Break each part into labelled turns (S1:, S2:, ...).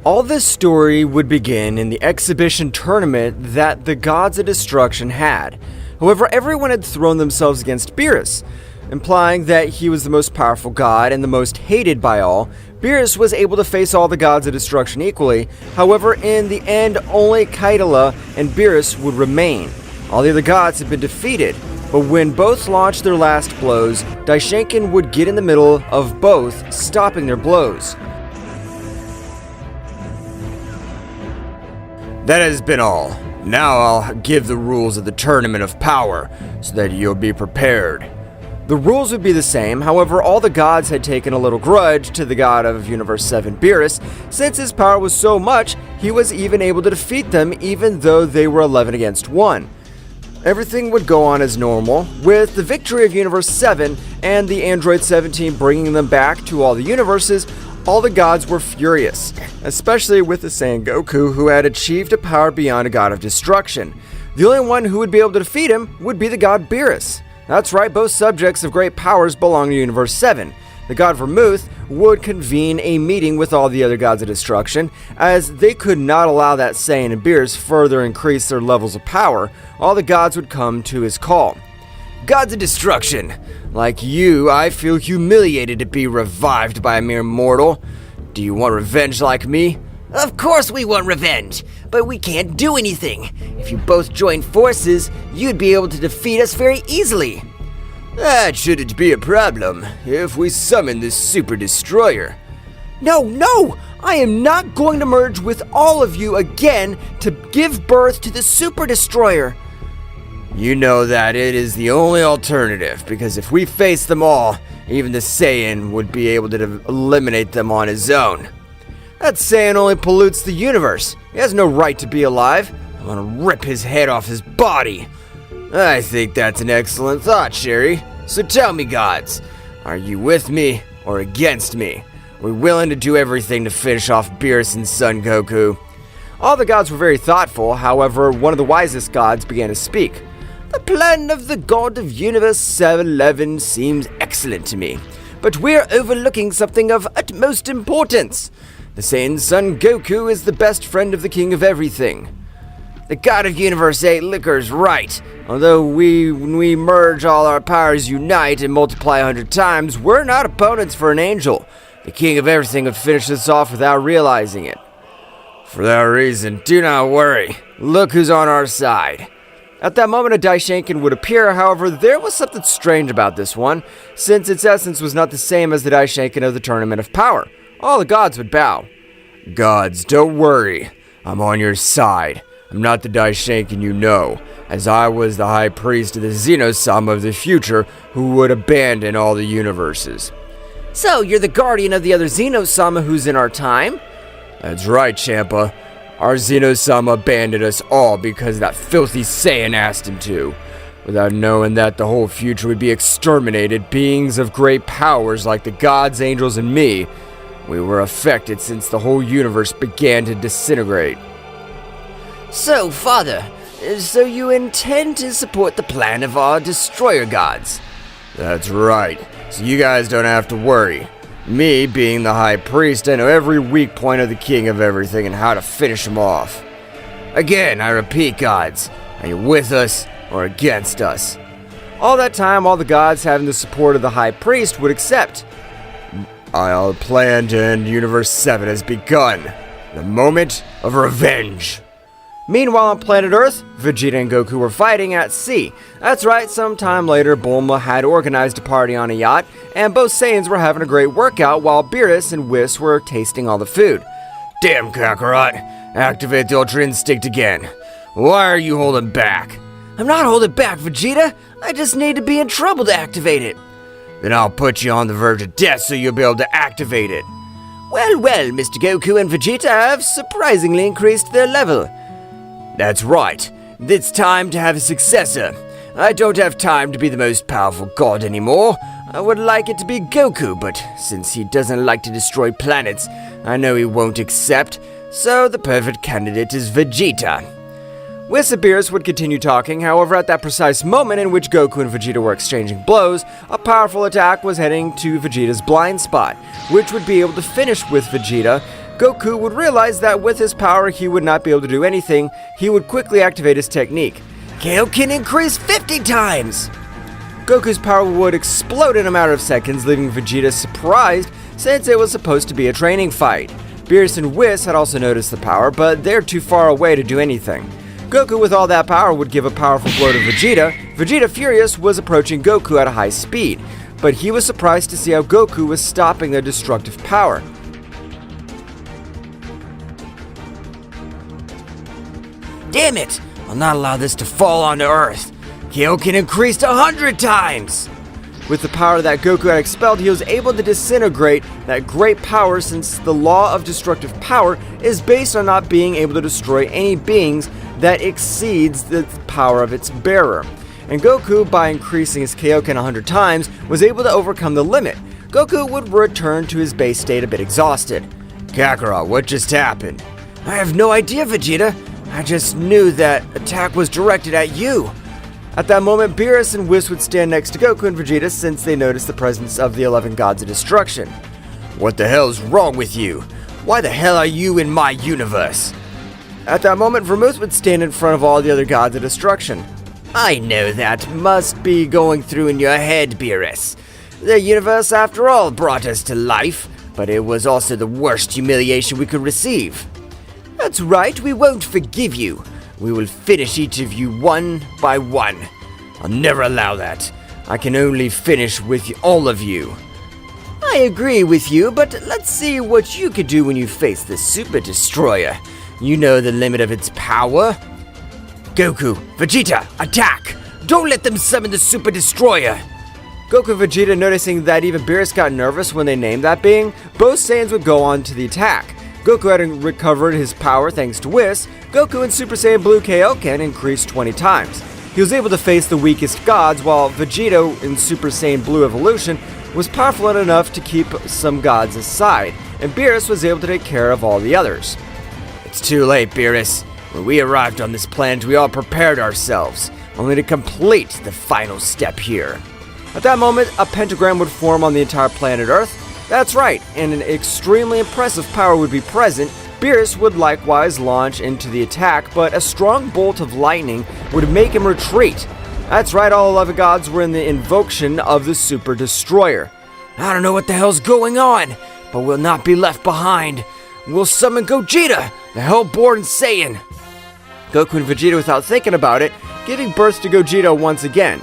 S1: All this story would begin in the exhibition tournament that the Gods of Destruction had. However, everyone had thrown themselves against Beerus, implying that he was the most powerful god and the most hated by all. Beerus was able to face all the Gods of Destruction equally. However, in the end, only Kaitala and Beerus would remain. All the other gods had been defeated, but when both launched their last blows, Daishinkan would get in the middle of both, stopping their blows.
S2: That has been all. Now I'll give the rules of the Tournament of Power, so that you'll be prepared.
S1: The rules would be the same, however, all the gods had taken a little grudge to the god of Universe 7, Beerus, since his power was so much, he was even able to defeat them even though they were 11 against 1. Everything would go on as normal, with the victory of Universe 7 and the Android 17 bringing them back to all the universes. All the gods were furious, especially with the Saiyan Goku, who had achieved a power beyond a god of destruction. The only one who would be able to defeat him would be the god Beerus. That's right, both subjects of great powers belong to Universe 7. The god Vermouth would convene a meeting with all the other gods of destruction, as they could not allow that Saiyan and Beerus further increase their levels of power. All the gods would come to his call.
S2: Gods of Destruction, like you, I feel humiliated to be revived by a mere mortal. Do you want revenge like me?
S3: Of course we want revenge, but we can't do anything. If you both join forces, you'd be able to defeat us very easily.
S2: That shouldn't be a problem if we summon this super destroyer.
S1: No! I am not going to merge with all of you again to give birth to the super destroyer.
S2: You know that it is the only alternative, because if we face them all, even the Saiyan would be able to eliminate them on his own. That Saiyan only pollutes the universe. He has no right to be alive. I'm gonna rip his head off his body. I think that's an excellent thought, Sherry. So tell me, gods, are you with me or against me? We're willing to do everything to finish off Beerus and Son Goku.
S1: All the gods were very thoughtful, however, one of the wisest gods began to speak.
S3: The plan of the god of Universe 711 seems excellent to me, but we're overlooking something of utmost importance.
S2: The Saiyan Son Goku is the best friend of the King of Everything.
S3: The god of Universe 8 Liquor's right. Although when we merge all our powers, unite, and multiply 100 times, we're not opponents for an angel. The King of Everything would finish this off without realizing it.
S2: For that reason, do not worry. Look who's on our side.
S1: At that moment, a Daishinkan would appear. However, there was something strange about this one, since its essence was not the same as the Daishinkan of the Tournament of Power. All the gods would bow.
S2: Gods, don't worry. I'm on your side. I'm not the Daishinkan you know, as I was the High Priest of the Zeno-sama of the future who would abandon all the universes.
S3: So, you're the guardian of the other Zeno-sama who's in our time?
S2: That's right, Champa. Our Zeno-sama abandoned us all because that filthy Saiyan asked him to. Without knowing that the whole future would be exterminated, beings of great powers like the gods, angels, and me, we were affected since the whole universe began to disintegrate.
S3: So, Father, so you intend to support the plan of our destroyer gods?
S2: That's right, so you guys don't have to worry. Me, being the High Priest, I know every weak point of the King of Everything and how to finish him off. Again, I repeat, gods, are you with us or against us?
S1: All that time, all the gods, having the support of the High Priest, would accept.
S2: Our plan to end Universe 7 has begun. The moment of revenge.
S1: Meanwhile, on planet Earth, Vegeta and Goku were fighting at sea. That's right, sometime later, Bulma had organized a party on a yacht, and both Saiyans were having a great workout while Beerus and Whis were tasting all the food.
S2: Damn, Kakarot! Activate the Ultra Instinct again. Why are you holding back?
S3: I'm not holding back, Vegeta. I just need to be in trouble to activate it.
S2: Then I'll put you on the verge of death so you'll be able to activate it.
S3: Well, Mr. Goku and Vegeta have surprisingly increased their level.
S2: That's right. It's time to have a successor. I don't have time to be the most powerful god anymore. I would like it to be Goku, but since he doesn't like to destroy planets, I know he won't accept, so the perfect candidate is Vegeta.
S1: Whis and Beerus would continue talking, however, at that precise moment in which Goku and Vegeta were exchanging blows, a powerful attack was heading to Vegeta's blind spot, which would be able to finish with Vegeta, Goku would realize that with his power he would not be able to do anything. He would quickly activate his technique.
S3: Kaioken increased 50 times!
S1: Goku's power would explode in a matter of seconds, leaving Vegeta surprised since it was supposed to be a training fight. Beerus and Whis had also noticed the power, but they're too far away to do anything. Goku with all that power would give a powerful blow to Vegeta. Vegeta, furious, was approaching Goku at a high speed, but he was surprised to see how Goku was stopping their destructive power.
S3: Damn it! I'll not allow this to fall onto Earth. Kaioken increased 100 times!
S1: With the power that Goku had expelled, he was able to disintegrate that great power, since the law of destructive power is based on not being able to destroy any beings that exceeds the power of its bearer. And Goku, by increasing his Kaioken 100 times, was able to overcome the limit. Goku would return to his base state a bit exhausted.
S2: Kakarot, what just happened?
S3: I have no idea, Vegeta. I just knew that attack was directed at you.
S1: At that moment, Beerus and Whis would stand next to Goku and Vegeta since they noticed the presence of the 11 Gods of Destruction.
S2: What the hell's wrong with you? Why the hell are you in my universe?
S1: At that moment, Vermouth would stand in front of all the other Gods of Destruction.
S3: I know that must be going through in your head, Beerus. The universe, after all, brought us to life, but it was also the worst humiliation we could receive. That's right, we won't forgive you. We will finish each of you one by one.
S2: I'll never allow that. I can only finish with all of you.
S3: I agree with you, but let's see what you could do when you face the Super Destroyer. You know the limit of its power. Goku, Vegeta, attack! Don't let them summon the Super Destroyer!
S1: Goku and Vegeta, noticing that even Beerus got nervous when they named that being, both Saiyans would go on to the attack. Goku had recovered his power thanks to Whis. Goku in Super Saiyan Blue Kaioken increased 20 times. He was able to face the weakest gods, while Vegeta in Super Saiyan Blue Evolution was powerful enough to keep some gods aside, and Beerus was able to take care of all the others.
S2: It's too late, Beerus. When we arrived on this planet, we all prepared ourselves, only to complete the final step here.
S1: At that moment, a pentagram would form on the entire planet Earth. That's right, and an extremely impressive power would be present. Beerus would likewise launch into the attack, but a strong bolt of lightning would make him retreat. That's right, all 11 gods were in the invocation of the Super Destroyer.
S3: I don't know what the hell's going on, but we'll not be left behind. We'll summon Gogeta, the Hellborn Saiyan.
S1: Goku and Vegeta, without thinking about it, giving birth to Gogeta once again.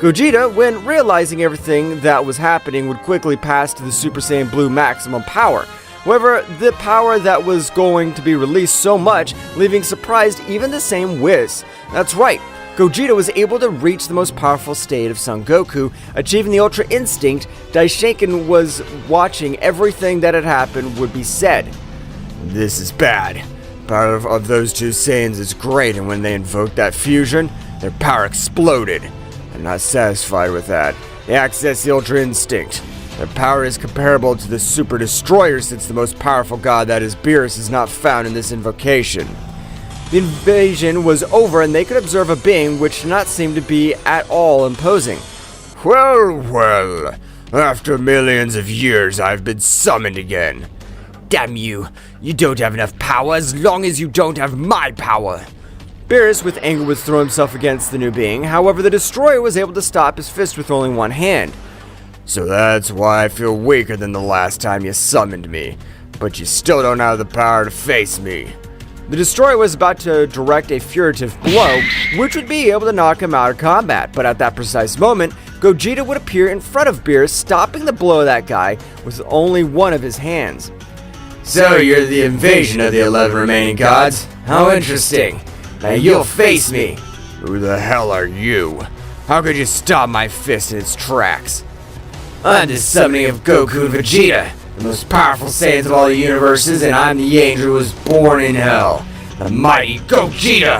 S1: Gogeta, when realizing everything that was happening, would quickly pass to the Super Saiyan Blue maximum power. However, the power that was going to be released so much, leaving surprised even the same Whis. That's right, Gogeta was able to reach the most powerful state of Son Goku, achieving the Ultra Instinct. Daishinkan was watching everything that had happened would be said.
S2: This is bad. Power of those two Saiyans is great, and when they invoked that fusion, their power exploded. I'm not satisfied with that. They access the Ultra Instinct. Their power is comparable to the Super Destroyer, since the most powerful god, that is Beerus, is not found in this invocation. The invasion was over, and they could observe a being which did not seem to be at all imposing. Well, well. After millions of years, I've been summoned again.
S3: Damn you. You don't have enough power as long as you don't have my power.
S1: Beerus, with anger, would throw himself against the new being. However, the Destroyer was able to stop his fist with only one hand.
S2: So that's why I feel weaker than the last time you summoned me. But you still don't have the power to face me.
S1: The Destroyer was about to direct a furtive blow, which would be able to knock him out of combat. But at that precise moment, Gogeta would appear in front of Beerus, stopping the blow of that guy with only one of his hands.
S2: So you're the invasion of the 11 remaining gods? How interesting. Now you'll face me. Who the hell are you? How could you stop my fist in its tracks?
S3: I'm the summoning of Goku and Vegeta, the most powerful Saiyans of all the universes, and I'm the angel who was born in hell, the mighty Gogeta!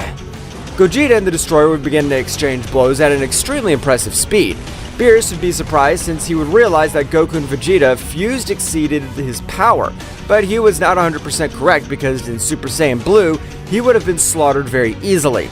S1: Gogeta and the Destroyer would begin to exchange blows at an extremely impressive speed. Beerus would be surprised since he would realize that Goku and Vegeta fused exceeded his power, but he was not 100% correct because in Super Saiyan Blue, he would have been slaughtered very easily.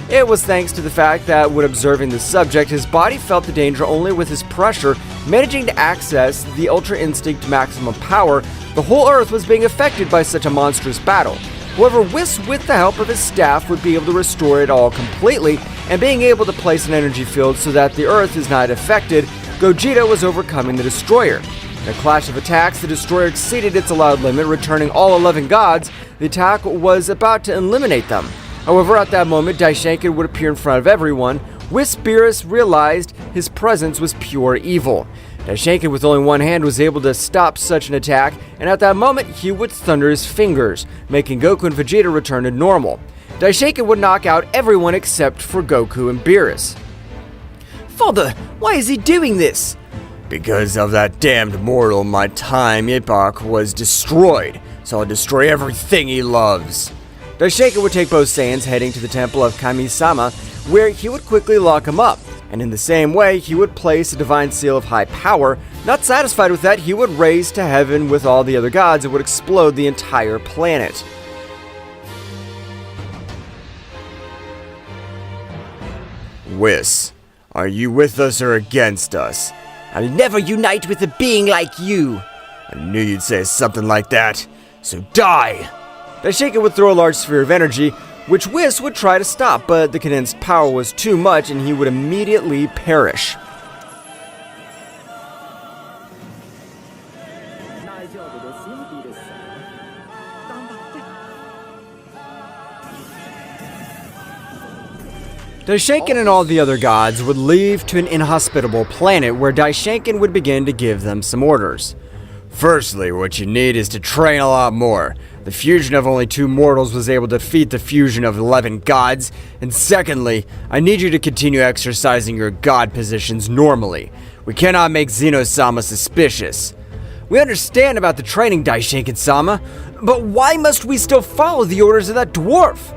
S1: It was thanks to the fact that when observing the subject, his body felt the danger only with his pressure, managing to access the Ultra Instinct maximum power. The whole Earth was being affected by such a monstrous battle. However, Whis, with the help of his staff, would be able to restore it all completely, and being able to place an energy field so that the Earth is not affected, Gogeta was overcoming the Destroyer. In a clash of attacks, the Destroyer exceeded its allowed limit, returning all 11 gods. The attack was about to eliminate them. However, at that moment, Daishenkin would appear in front of everyone. Whis Beerus realized his presence was pure evil. Daishenkin, with only one hand, was able to stop such an attack, and at that moment, he would thunder his fingers, making Goku and Vegeta return to normal. Daishenkin would knock out everyone except for Goku and Beerus.
S3: Father, why is he doing this?
S2: Because of that damned mortal, my time epoch was destroyed, so I'll destroy everything he loves.
S1: Daishenkin would take both Saiyans heading to the temple of Kami-sama, where he would quickly lock him up, and in the same way, he would place a divine seal of high power. Not satisfied with that, he would raise to heaven with all the other gods and would explode the entire planet.
S2: Whis, are you with us or against us?
S3: I'll never unite with a being like you.
S2: I knew you'd say something like that, so die!
S1: Daishenkin would throw a large sphere of energy, which Whis would try to stop, but the condensed power was too much and he would immediately perish. Daishenkin and all the other gods would leave to an inhospitable planet where Daishenkin would begin to give them some orders.
S2: Firstly, what you need is to train a lot more. The fusion of only 2 mortals was able to defeat the fusion of 11 gods. And secondly, I need you to continue exercising your god positions normally. We cannot make Zeno-sama suspicious.
S3: We understand about the training, Daishenkin-sama, but why must we still follow the orders of that dwarf?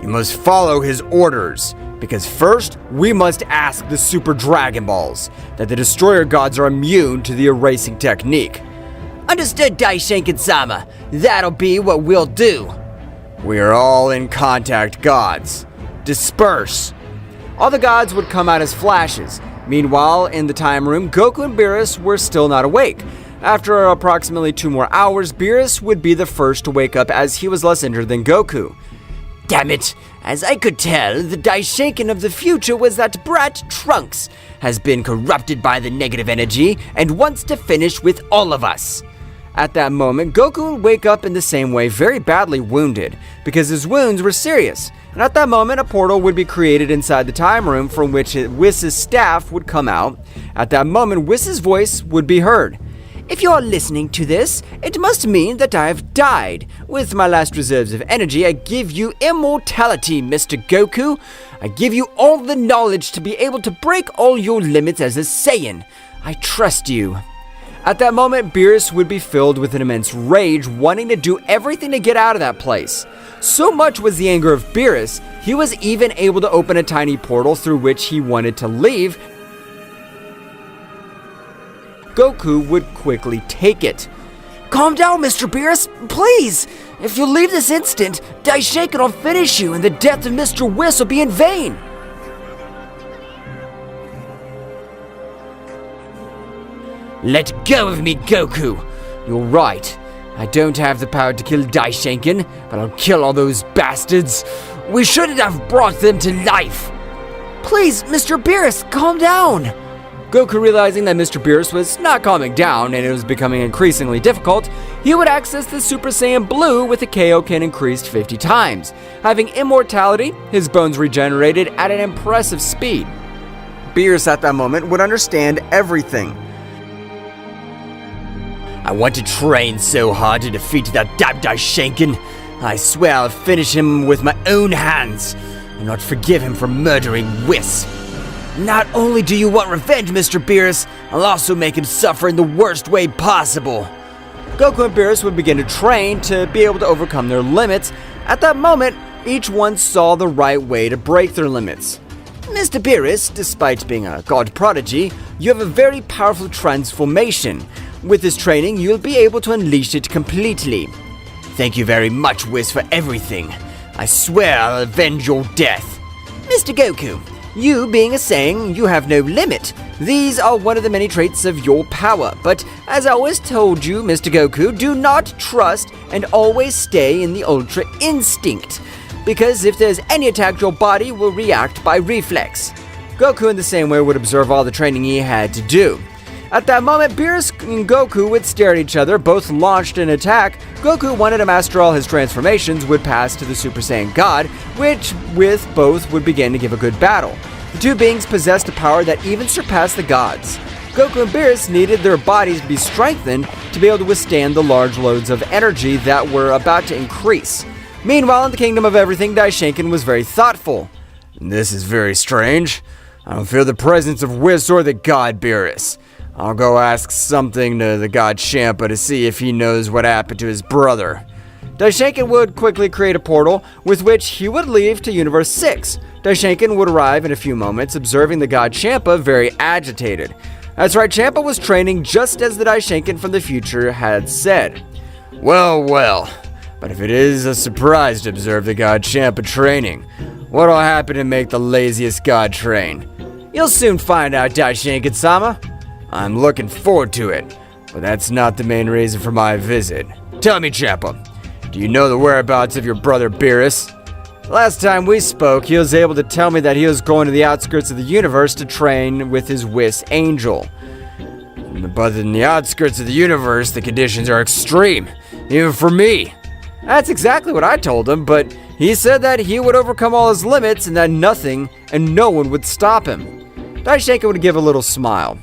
S2: You must follow his orders, because first, we must ask the Super Dragon Balls that the Destroyer gods are immune to the erasing technique.
S3: Understood, Daishenkin-sama. That'll be what we'll do.
S2: We are all in contact gods. Disperse.
S1: All the gods would come out as flashes. Meanwhile, in the time room, Goku and Beerus were still not awake. After approximately 2 more hours, Beerus would be the first to wake up as he was less injured than Goku.
S3: Damn it! As I could tell, the Daishenkin of the future was that brat Trunks has been corrupted by the negative energy and wants to finish with all of us.
S1: At that moment, Goku would wake up in the same way, very badly wounded, because his wounds were serious. And at that moment, a portal would be created inside the time room from which Whis' staff would come out. At that moment, Whis' voice would be heard.
S3: If you are listening to this, it must mean that I have died. With my last reserves of energy, I give you immortality, Mr. Goku. I give you all the knowledge to be able to break all your limits as a Saiyan. I trust you.
S1: At that moment, Beerus would be filled with an immense rage, wanting to do everything to get out of that place. So much was the anger of Beerus, he was even able to open a tiny portal through which he wanted to leave. Goku would quickly take it.
S3: Calm down, Mr. Beerus, please! If you leave this instant, Daishenkin will finish you and the death of Mr. Whis will be in vain! Let go of me, Goku!
S1: You're right. I don't have the power to kill Daishenkin, but I'll kill all those bastards.
S3: We shouldn't have brought them to life! Please, Mr. Beerus, calm down!
S1: Goku, realizing that Mr. Beerus was not calming down and it was becoming increasingly difficult, he would access the Super Saiyan Blue with a Kaioken increased 50 times. Having immortality, his bones regenerated at an impressive speed. Beerus at that moment would understand everything.
S3: I want to train so hard to defeat that damn Daishenkin. I swear I'll finish him with my own hands and not forgive him for murdering Whis. Not only do you want revenge, Mr. Beerus, I'll also make him suffer in the worst way possible.
S1: Goku and Beerus would begin to train to be able to overcome their limits. At that moment, each one saw the right way to break their limits.
S3: Mr. Beerus, despite being a god prodigy, you have a very powerful transformation. With this training, you'll be able to unleash it completely.
S2: Thank you very much, Whis, for everything. I swear I'll avenge your death.
S3: Mr. Goku, you being a Saiyan, you have no limit. These are one of the many traits of your power, but as I always told you, Mr. Goku, do not trust and always stay in the Ultra Instinct, because if there's any attack, your body will react by reflex. Goku in the same way would observe all the training he had to do. At that moment, Beerus and Goku would stare at each other, both launched an attack. Goku wanted to master all his transformations, would pass to the Super Saiyan God, which with both would begin to give a good battle. The two beings possessed a power that even surpassed the gods. Goku and Beerus needed their bodies to be strengthened to be able to withstand the large loads of energy that were about to increase. Meanwhile, in the Kingdom of Everything, Daishinkan was very thoughtful.
S2: This is very strange. I don't feel the presence of Whis or the god Beerus. I'll go ask something to the god Champa to see if he knows what happened to his brother.
S3: Daishinkan would quickly create a portal with which he would leave to Universe 6. Daishinkan would arrive in a few moments, observing the god Champa very agitated. That's right, Champa was training just as the Daishinkan from the future had said.
S2: Well, well, but if it is a surprise to observe the god Champa training, what'll happen to make the laziest god train?
S3: You'll soon find out, Daishinkan-sama.
S2: I'm looking forward to it, but that's not the main reason for my visit. Tell me, Champa, do you know the whereabouts of your brother Beerus?
S3: Last time we spoke, he was able to tell me that he was going to the outskirts of the universe to train with his Whis angel.
S2: But in the outskirts of the universe, the conditions are extreme, even for me.
S3: That's exactly what I told him, but he said that he would overcome all his limits and that nothing and no one would stop him. Daishinkan would give a little smile.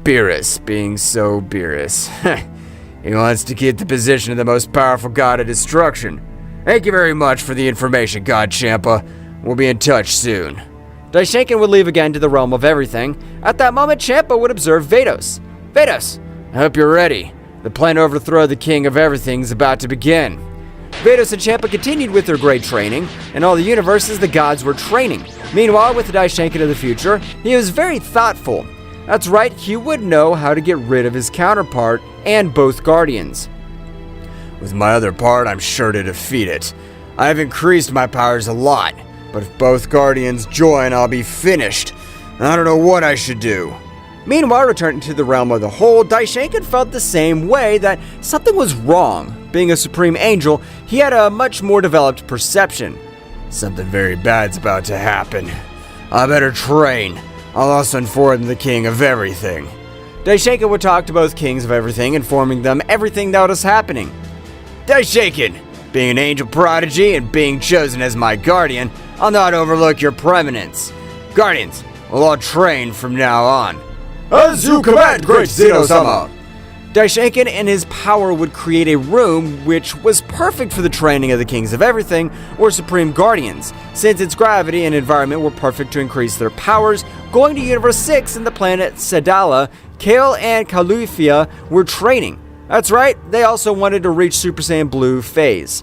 S2: Beerus being so Beerus. He wants to keep the position of the most powerful god of destruction. Thank you very much for the information, God Champa. We'll be in touch soon.
S3: Daishinkan would leave again to the realm of everything. At that moment, Champa would observe Vados. Vados,
S2: I hope you're ready. The plan to overthrow the king of everything is about to begin.
S3: Vados and Champa continued with their great training. In all the universes, the gods were training. Meanwhile, with the Daishinkan of the future, he was very thoughtful. That's right, he would know how to get rid of his counterpart and both guardians.
S2: With my other part, I'm sure to defeat it. I have increased my powers a lot, but if both guardians join, I'll be finished. I don't know what I should do.
S3: Meanwhile, returning to the realm of the whole, Daishinkan felt the same way, that something was wrong. Being a supreme angel, he had a much more developed perception.
S2: Something very bad's about to happen. I better train. I'll also inform the king of everything.
S3: Daishinkan would talk to both kings of everything, informing them everything that was happening.
S2: Daishinkan, being an angel prodigy and being chosen as my guardian, I'll not overlook your preeminence. Guardians, we'll all train from now on.
S1: As you command, great Zeno-sama!
S3: Daishinkan and his power would create a room which was perfect for the training of the kings of everything, or supreme guardians, since its gravity and environment were perfect to increase their powers. Going to Universe 6 and the planet Sedala, Kale and Calufia were training. That's right, they also wanted to reach Super Saiyan Blue phase.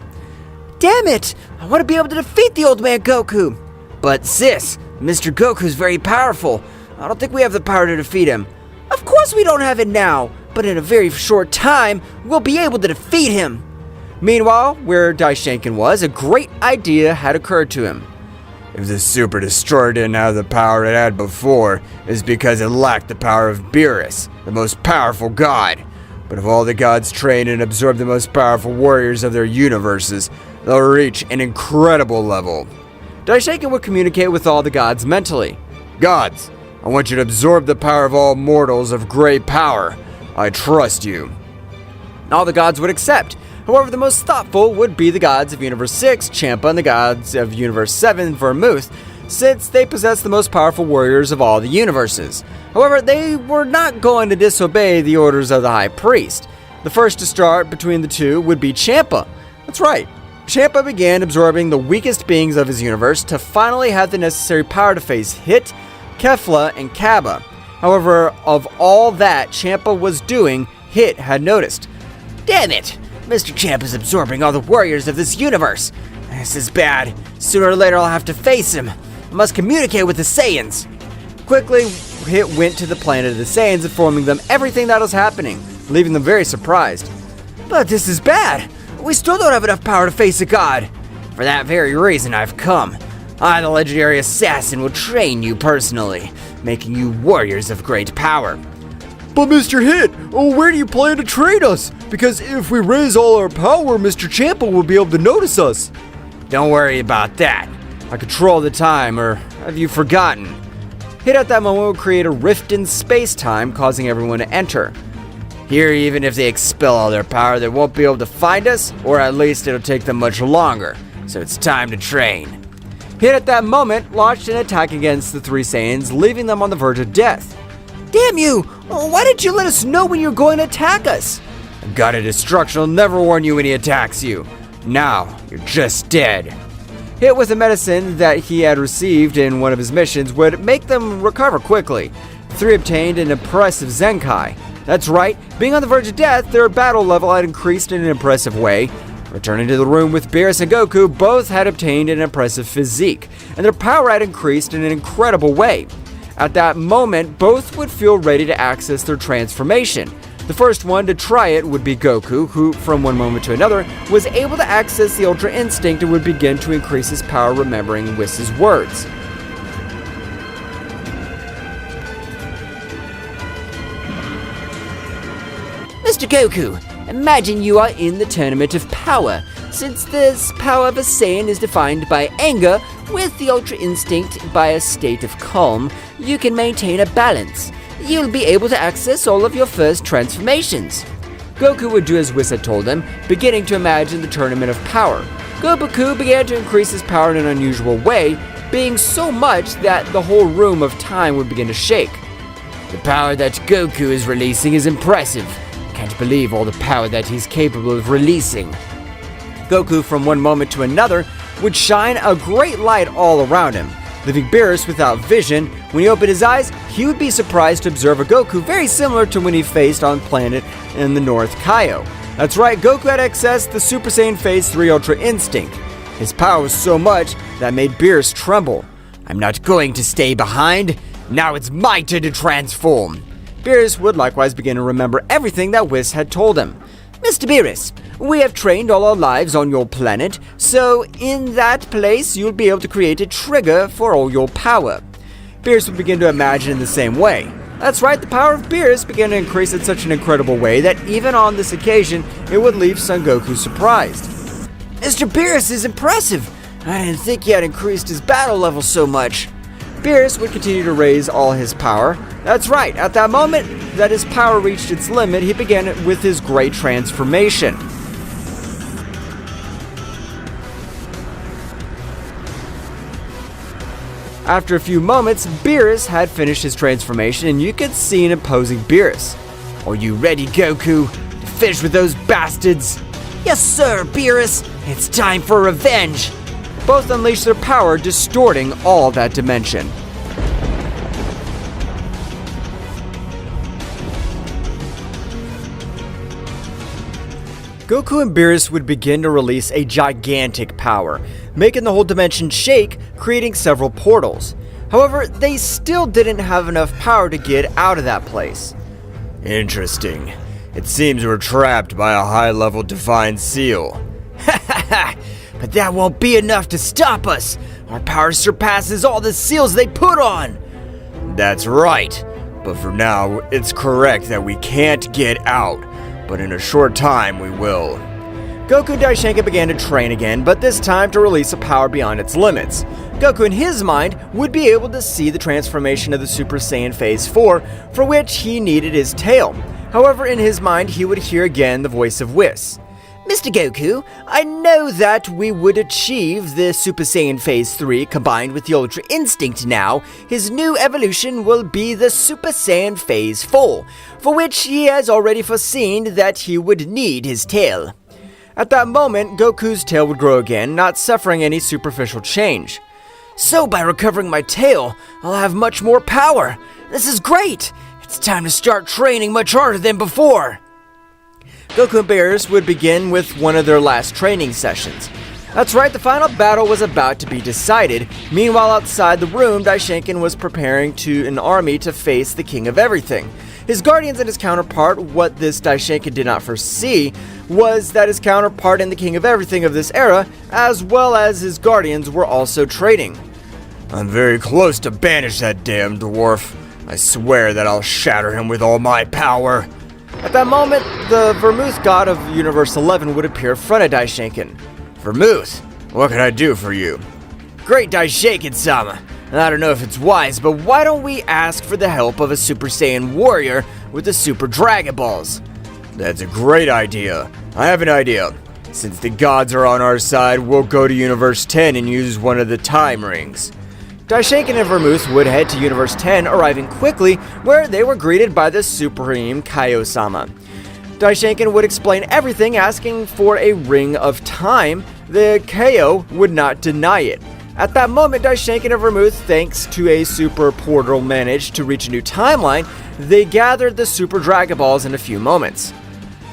S3: Damn it! I want to be able to defeat the old man Goku!
S2: But sis, Mr. Goku's very powerful. I don't think we have the power to defeat him.
S3: Of course we don't have it now, but in a very short time, we'll be able to defeat him. Meanwhile, where Daishinkan was, a great idea had occurred to him.
S2: If the Super Destroyer didn't have the power it had before, it's because it lacked the power of Beerus, the most powerful god. But if all the gods train and absorb the most powerful warriors of their universes, they'll reach an incredible level.
S3: Daishinkan would communicate with all the gods mentally.
S2: Gods, I want you to absorb the power of all mortals of great power. I trust you.
S3: All the gods would accept. However, the most thoughtful would be the gods of Universe 6, Champa, and the gods of Universe 7, Vermouth, since they possess the most powerful warriors of all the universes. However, they were not going to disobey the orders of the High Priest. The first to start between the two would be Champa. That's right. Champa began absorbing the weakest beings of his universe to finally have the necessary power to face Hit, Kefla, and Kaba. However, of all that Champa was doing, Hit had noticed.
S2: Damn it! Mr. Champa's absorbing all the warriors of this universe. This is bad. Sooner or later I'll have to face him.
S3: must communicate with the Saiyans.
S1: Quickly, it went to the planet of the Saiyans, informing them everything that was happening, leaving them very surprised.
S3: But this is bad. We still don't have enough power to face a god. For that very reason, I've come. I, the legendary assassin, will train you personally, making you warriors of great power.
S1: But Mr. Hit, where do you plan to train us? Because if we raise all our power, Mr. Champa will be able to notice us.
S3: Don't worry about that. I control the time, or have you forgotten?
S1: Hit at that moment will create a rift in space-time, causing everyone to enter.
S3: Here, even if they expel all their power, they won't be able to find us, or at least it'll take them much longer. So it's time to train.
S1: Hit at that moment launched an attack against the three Saiyans, leaving them on the verge of death.
S3: Damn you! Why didn't you let us know when you were going to attack us?
S1: God of Destruction will never warn you when he attacks you. Now, you're just dead. Hit with a medicine that he had received in one of his missions would make them recover quickly. The three obtained an impressive Zenkai. That's right, being on the verge of death, their battle level had increased in an impressive way. Returning to the room with Beerus and Goku, both had obtained an impressive physique, and their power had increased in an incredible way. At that moment, both would feel ready to access their transformation. The first one to try it would be Goku, who, from one moment to another, was able to access the Ultra Instinct and would begin to increase his power, remembering Whis' words.
S3: Mr. Goku, imagine you are in the Tournament of Power. Since this power of a Saiyan is defined by anger, with the Ultra Instinct by a state of calm, you can maintain a balance. You'll be able to access all of your first transformations.
S1: Goku would do as Whis had told him, beginning to imagine the Tournament of Power. Goku began to increase his power in an unusual way, being so much that the whole room of time would begin to shake.
S3: The power that Goku is releasing is impressive. Can't believe all the power that he's capable of releasing.
S1: Goku, from one moment to another, would shine a great light all around him, leaving Beerus without vision. When he opened his eyes, he would be surprised to observe a Goku very similar to when he faced on planet in the North Kaio. That's right, Goku had accessed the Super Saiyan Phase 3 Ultra Instinct. His power was so much that made Beerus tremble.
S3: I'm not going to stay behind. Now it's my turn to transform.
S1: Beerus would likewise begin to remember everything that Whis had told him.
S3: Mr. Beerus, we have trained all our lives on your planet, so in that place you'll be able to create a trigger for all your power.
S1: Beerus would begin to imagine in the same way. That's right, the power of Beerus began to increase in such an incredible way that even on this occasion, it would leave Son Goku surprised.
S3: Mr. Beerus is impressive. I didn't think he had increased his battle level so much.
S1: Beerus would continue to raise all his power. That's right, at that moment that his power reached its limit, he began with his great transformation. After a few moments, Beerus had finished his transformation, and you could see an imposing Beerus.
S3: Are you ready, Goku, to finish with those bastards? Yes, sir, Beerus. It's time for revenge.
S1: Both unleashed their power, distorting all that dimension. Goku and Beerus would begin to release a gigantic power, making the whole dimension shake, creating several portals. However, they still didn't have enough power to get out of that place.
S2: Interesting. It seems we're trapped by a high-level divine seal.
S3: Ha ha ha! But that won't be enough to stop us! Our power surpasses all the seals they put on!
S2: That's right. But for now, it's correct that we can't get out. But in a short time, we will.
S1: Goku and Daishenka began to train again, but this time to release a power beyond its limits. Goku, in his mind, would be able to see the transformation of the Super Saiyan Phase 4, for which he needed his tail. However, in his mind, he would hear again the voice of Whis.
S3: Mr. Goku, I know that we would achieve the Super Saiyan Phase 3 combined with the Ultra Instinct now. His new evolution will be the Super Saiyan Phase 4, for which he has already foreseen that he would need his tail.
S1: At that moment, Goku's tail would grow again, not suffering any superficial change.
S3: So by recovering my tail, I'll have much more power. This is great! It's time to start training much harder than before.
S1: Goku and Beerus would begin with one of their last training sessions. That's right, the final battle was about to be decided. Meanwhile, outside the room, Daishinkan was preparing an army to face the King of Everything. His guardians and his counterpart, what this Daishinkan did not foresee, was that his counterpart and the King of Everything of this era, as well as his guardians, were also trading.
S2: I'm very close to banish that damn dwarf. I swear that I'll shatter him with all my power.
S1: At that moment, the Vermouth god of Universe 11 would appear in front of Daishinkan.
S2: Vermouth, what can I do for you?
S3: Great Daishinkan-sama. I don't know if it's wise, but why don't we ask for the help of a Super Saiyan warrior with the Super Dragon Balls?
S2: That's a great idea. I have an idea. Since the gods are on our side, we'll go to Universe 10 and use one of the time rings.
S1: Daishinkan and Vermouth would head to Universe 10, arriving quickly, where they were greeted by the Supreme Kaio-sama. Daishinkan would explain everything, asking for a ring of time. The Kaio would not deny it. At that moment, Daishinkan and Vermouth, thanks to a super portal, managed to reach a new timeline. They gathered the Super Dragon Balls in a few moments.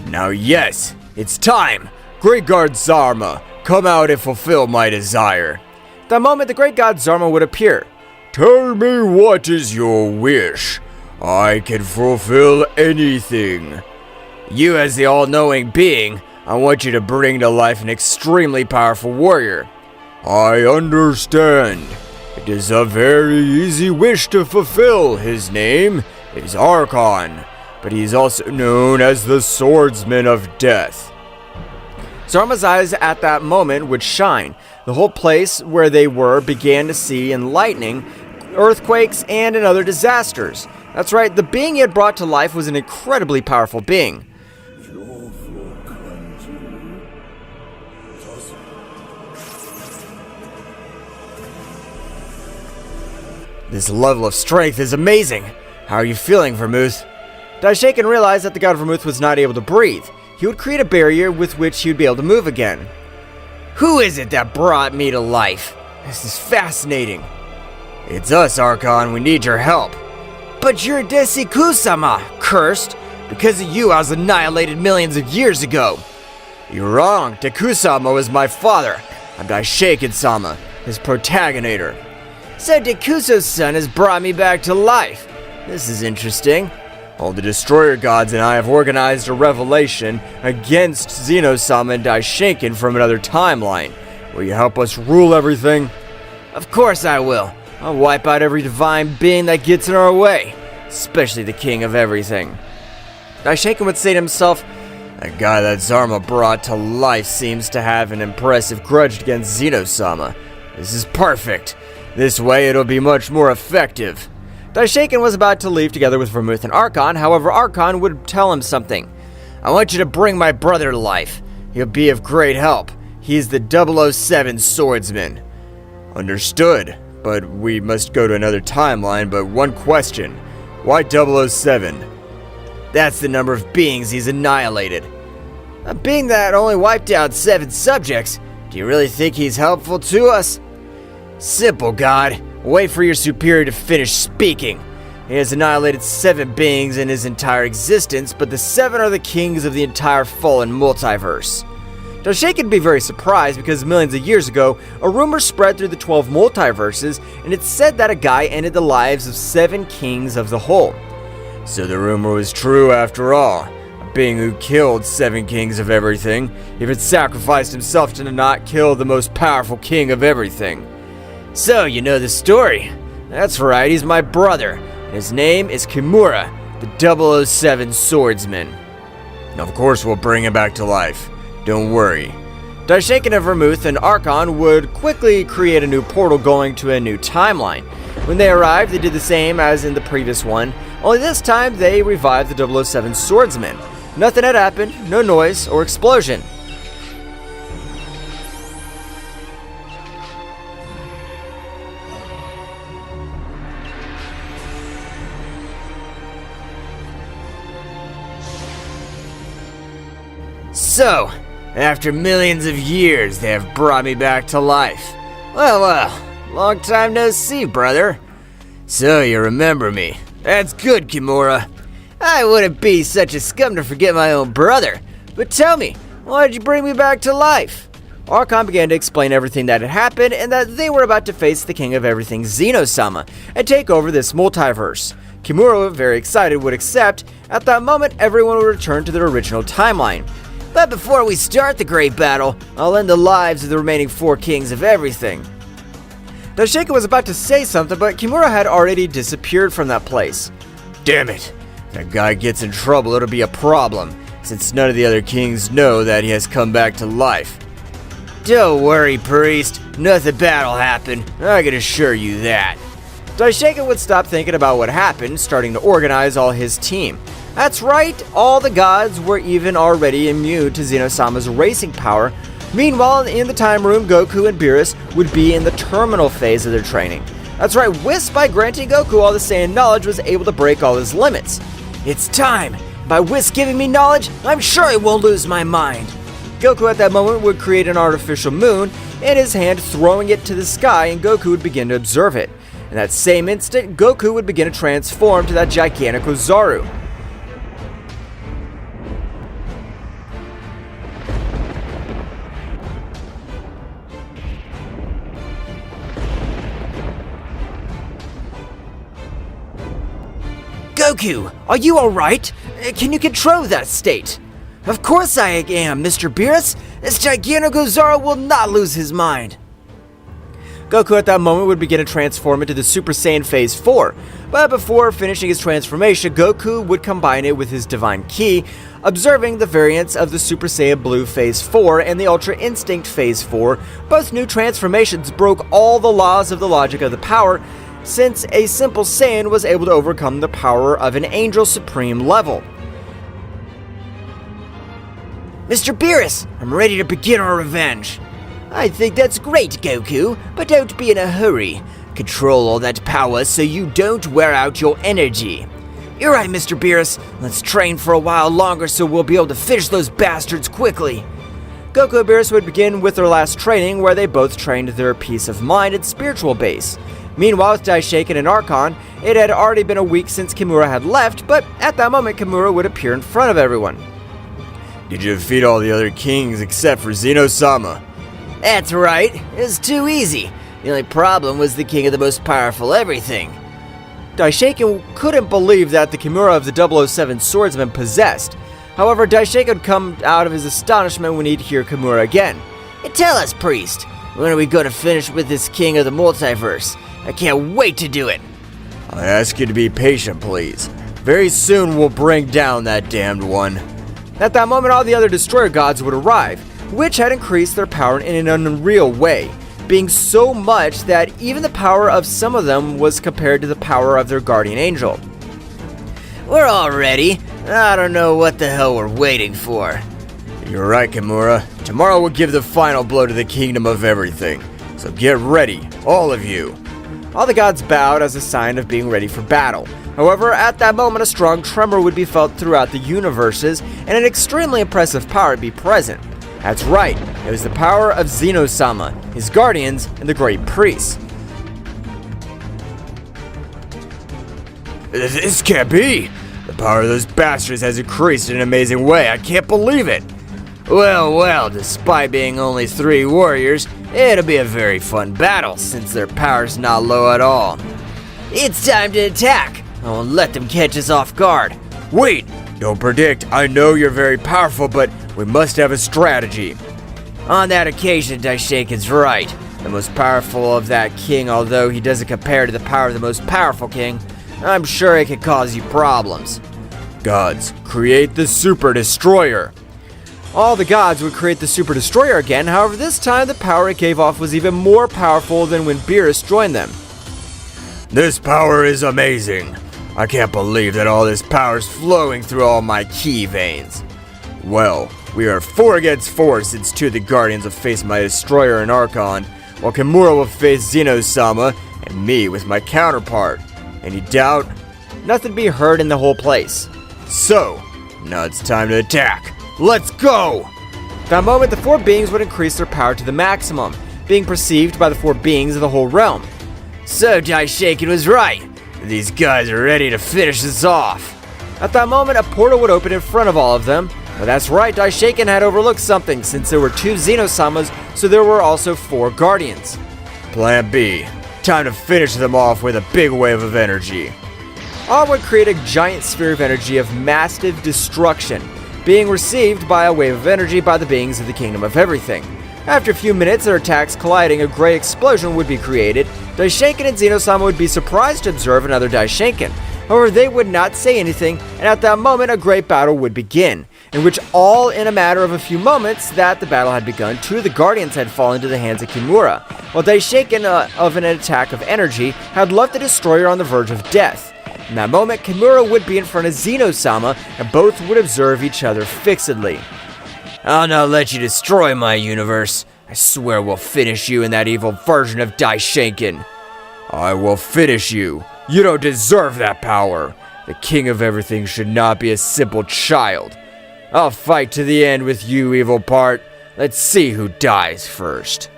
S2: Now yes, it's time! Great God Zarma, come out and fulfill my desire.
S1: At that moment, the great god Zarma would appear.
S2: Tell me what is your wish. I can fulfill anything.
S3: You, as the all-knowing being, I want you to bring to life an extremely powerful warrior.
S2: I understand. It is a very easy wish to fulfill. His name is Archon, but he is also known as the Swordsman of Death.
S1: Zarma's eyes at that moment would shine. The whole place where they were began to see in lightning, earthquakes, and in other disasters. That's right, the being he had brought to life was an incredibly powerful being.
S3: This level of strength is amazing. How are you feeling, Vermouth?
S1: Daishinkan realized that the god Vermouth was not able to breathe. He would create a barrier with which he would be able to move again.
S3: Who is it that brought me to life? This is fascinating.
S2: It's us, Archon. We need your help.
S3: But you're Desiku-sama, cursed. Because of you, I was annihilated millions of years ago.
S2: You're wrong. Deku-sama was my father. I'm Daishinkan-sama, his protagonitor.
S3: So Dekuso's son has brought me back to life. This is interesting.
S2: All the Destroyer Gods and I have organized a revelation against Zeno-sama and Daishinkan from another timeline. Will you help us rule everything?
S3: Of course I will. I'll wipe out every divine being that gets in our way, especially the King of Everything.
S1: Daishinkan would say to himself,
S2: that guy that Zarma brought to life seems to have an impressive grudge against Zeno-sama. This is perfect. This way it'll be much more effective.
S1: Daishinkan was about to leave together with Vermouth and Archon, however Archon would tell him something.
S3: I want you to bring my brother to life. He'll be of great help. He's the 007 swordsman.
S2: Understood, but we must go to another timeline, but one question. Why 007?
S3: That's the number of beings he's annihilated. A being that only wiped out 7 subjects. Do you really think he's helpful to us? Simple, God. Wait for your superior to finish speaking. He has annihilated 7 beings in his entire existence, but the 7 are the kings of the entire fallen multiverse.
S1: Daishinkan would be very surprised because millions of years ago, a rumor spread through the 12 multiverses, and it said that a guy ended the lives of 7 kings of the whole.
S2: So the rumor was true after all. A being who killed 7 kings of everything, even sacrificed himself to not kill the most powerful king of everything.
S3: So, you know the story. That's right, he's my brother. And his name is Kimura, the 007 swordsman.
S2: Of course we'll bring him back to life. Don't worry.
S1: Daishinkan and Vermouth and Archon would quickly create a new portal going to a new timeline. When they arrived, they did the same as in the previous one, only this time they revived the 007 swordsman. Nothing had happened, no noise or explosion.
S3: So, after millions of years, they have brought me back to life. Well, long time no see, brother. So, you remember me. That's good, Kimura. I wouldn't be such a scum to forget my own brother. But tell me, why did you bring me back to life?
S1: Archon began to explain everything that had happened and that they were about to face the king of everything, Zeno-sama, and take over this multiverse. Kimura, very excited, would accept. At that moment, everyone would return to their original timeline.
S3: But before we start the great battle, I'll end the lives of the remaining 4 kings of everything.
S1: Daishaka was about to say something, but Kimura had already disappeared from that place.
S2: Damn it. If that guy gets in trouble, it'll be a problem, since none of the other kings know that he has come back to life.
S3: Don't worry, priest. Nothing bad'll happen. I can assure you that.
S1: Daishaka would stop thinking about what happened, starting to organize all his team. That's right, all the gods were even already immune to Zeno-sama's racing power. Meanwhile, in the time room, Goku and Beerus would be in the terminal phase of their training. That's right, Whis, by granting Goku all the Saiyan knowledge, was able to break all his limits.
S3: It's time. By Whis giving me knowledge, I'm sure I won't lose my mind.
S1: Goku at that moment would create an artificial moon in his hand, throwing it to the sky, and Goku would begin to observe it. In that same instant, Goku would begin to transform to that gigantic Ozaru.
S3: Goku, are you alright? Can you control that state? Of course I am, Mr. Beerus. This gigantic Ozaru will not lose his mind.
S1: Goku at that moment would begin to transform into the Super Saiyan Phase 4, but before finishing his transformation, Goku would combine it with his Divine Ki, observing the variants of the Super Saiyan Blue Phase 4 and the Ultra Instinct Phase 4. Both new transformations broke all the laws of the logic of the power, since a simple Saiyan was able to overcome the power of an Angel Supreme level.
S3: Mr. Beerus, I'm ready to begin our revenge. I think that's great, Goku, but don't be in a hurry. Control all that power so you don't wear out your energy. You're right, Mr. Beerus. Let's train for a while longer so we'll be able to finish those bastards quickly.
S1: Goku and Beerus would begin with their last training, where they both trained their peace of mind and spiritual base. Meanwhile, with Daishaken and Archon, it had already been a week since Kimura had left, but at that moment Kimura would appear in front of everyone.
S2: Did you defeat all the other kings except for Zeno-sama?
S3: That's right. It was too easy. The only problem was the king of the most powerful everything.
S1: Daishaken couldn't believe that the Kimura of the 007 swordsman possessed. However, Daishaken would come out of his astonishment when he'd hear Kimura again.
S3: Tell us, priest, when are we going to finish with this king of the multiverse? I can't wait to do it.
S2: I ask you to be patient, please. Very soon we'll bring down that damned one.
S1: At that moment, all the other destroyer gods would arrive, which had increased their power in an unreal way, being so much that even the power of some of them was compared to the power of their guardian angel.
S3: We're all ready. I don't know what the hell we're waiting for.
S2: You're right, Kimura. Tomorrow we'll give the final blow to the kingdom of everything. So get ready, all of you.
S1: All the gods bowed as a sign of being ready for battle. However, at that moment, a strong tremor would be felt throughout the universes, and an extremely impressive power would be present. That's right, it was the power of Zeno-sama, his guardians, and the great priests.
S2: This can't be! The power of those bastards has increased in an amazing way. I can't believe it!
S3: Well, despite being only 3 warriors, it'll be a very fun battle since their power's not low at all. It's time to attack! I won't let them catch us off guard.
S2: Wait! Don't predict. I know you're very powerful, but we must have a strategy.
S3: On that occasion, Daishaken's right. The most powerful of that king, although he doesn't compare to the power of the most powerful king, I'm sure it could cause you problems.
S2: Gods, create the Super Destroyer.
S1: All the gods would create the Super Destroyer again, however this time the power it gave off was even more powerful than when Beerus joined them.
S2: This power is amazing. I can't believe that all this power is flowing through all my ki veins. Well, we are 4 against 4 since 2 of the Guardians will face my Destroyer and Archon, while Kimura will face Zeno-sama and me with my counterpart. Any doubt?
S1: Nothing to be heard in the whole place.
S2: So, now it's time to attack. Let's go!
S1: At that moment, the 4 beings would increase their power to the maximum, being perceived by the 4 beings of the whole realm.
S3: So Daishaken was right. These guys are ready to finish us off.
S1: At that moment, a portal would open in front of all of them. But that's right, Daishaken had overlooked something since there were 2 Zeno-samas, so there were also 4 Guardians.
S2: Plan B. Time to finish them off with a big wave of energy.
S1: All would create a giant sphere of energy of massive destruction, being received by a wave of energy by the beings of the Kingdom of Everything. After a few minutes, their attacks colliding, a great explosion would be created. Daishaken and Zeno-sama would be surprised to observe another Daishaken. However, they would not say anything, and at that moment, a great battle would begin, in which all in a matter of a few moments that the battle had begun, 2 of the Guardians had fallen into the hands of Kimura, while Daishaken, of an attack of energy, had left the destroyer on the verge of death. In that moment, Kimura would be in front of Zeno-sama, and both would observe each other fixedly.
S3: I'll not let you destroy my universe. I swear we'll finish you and that evil version of Daishaken.
S2: I will finish you. You don't deserve that power. The king of everything should not be a simple child.
S3: I'll fight to the end with you, evil part. Let's see who dies first.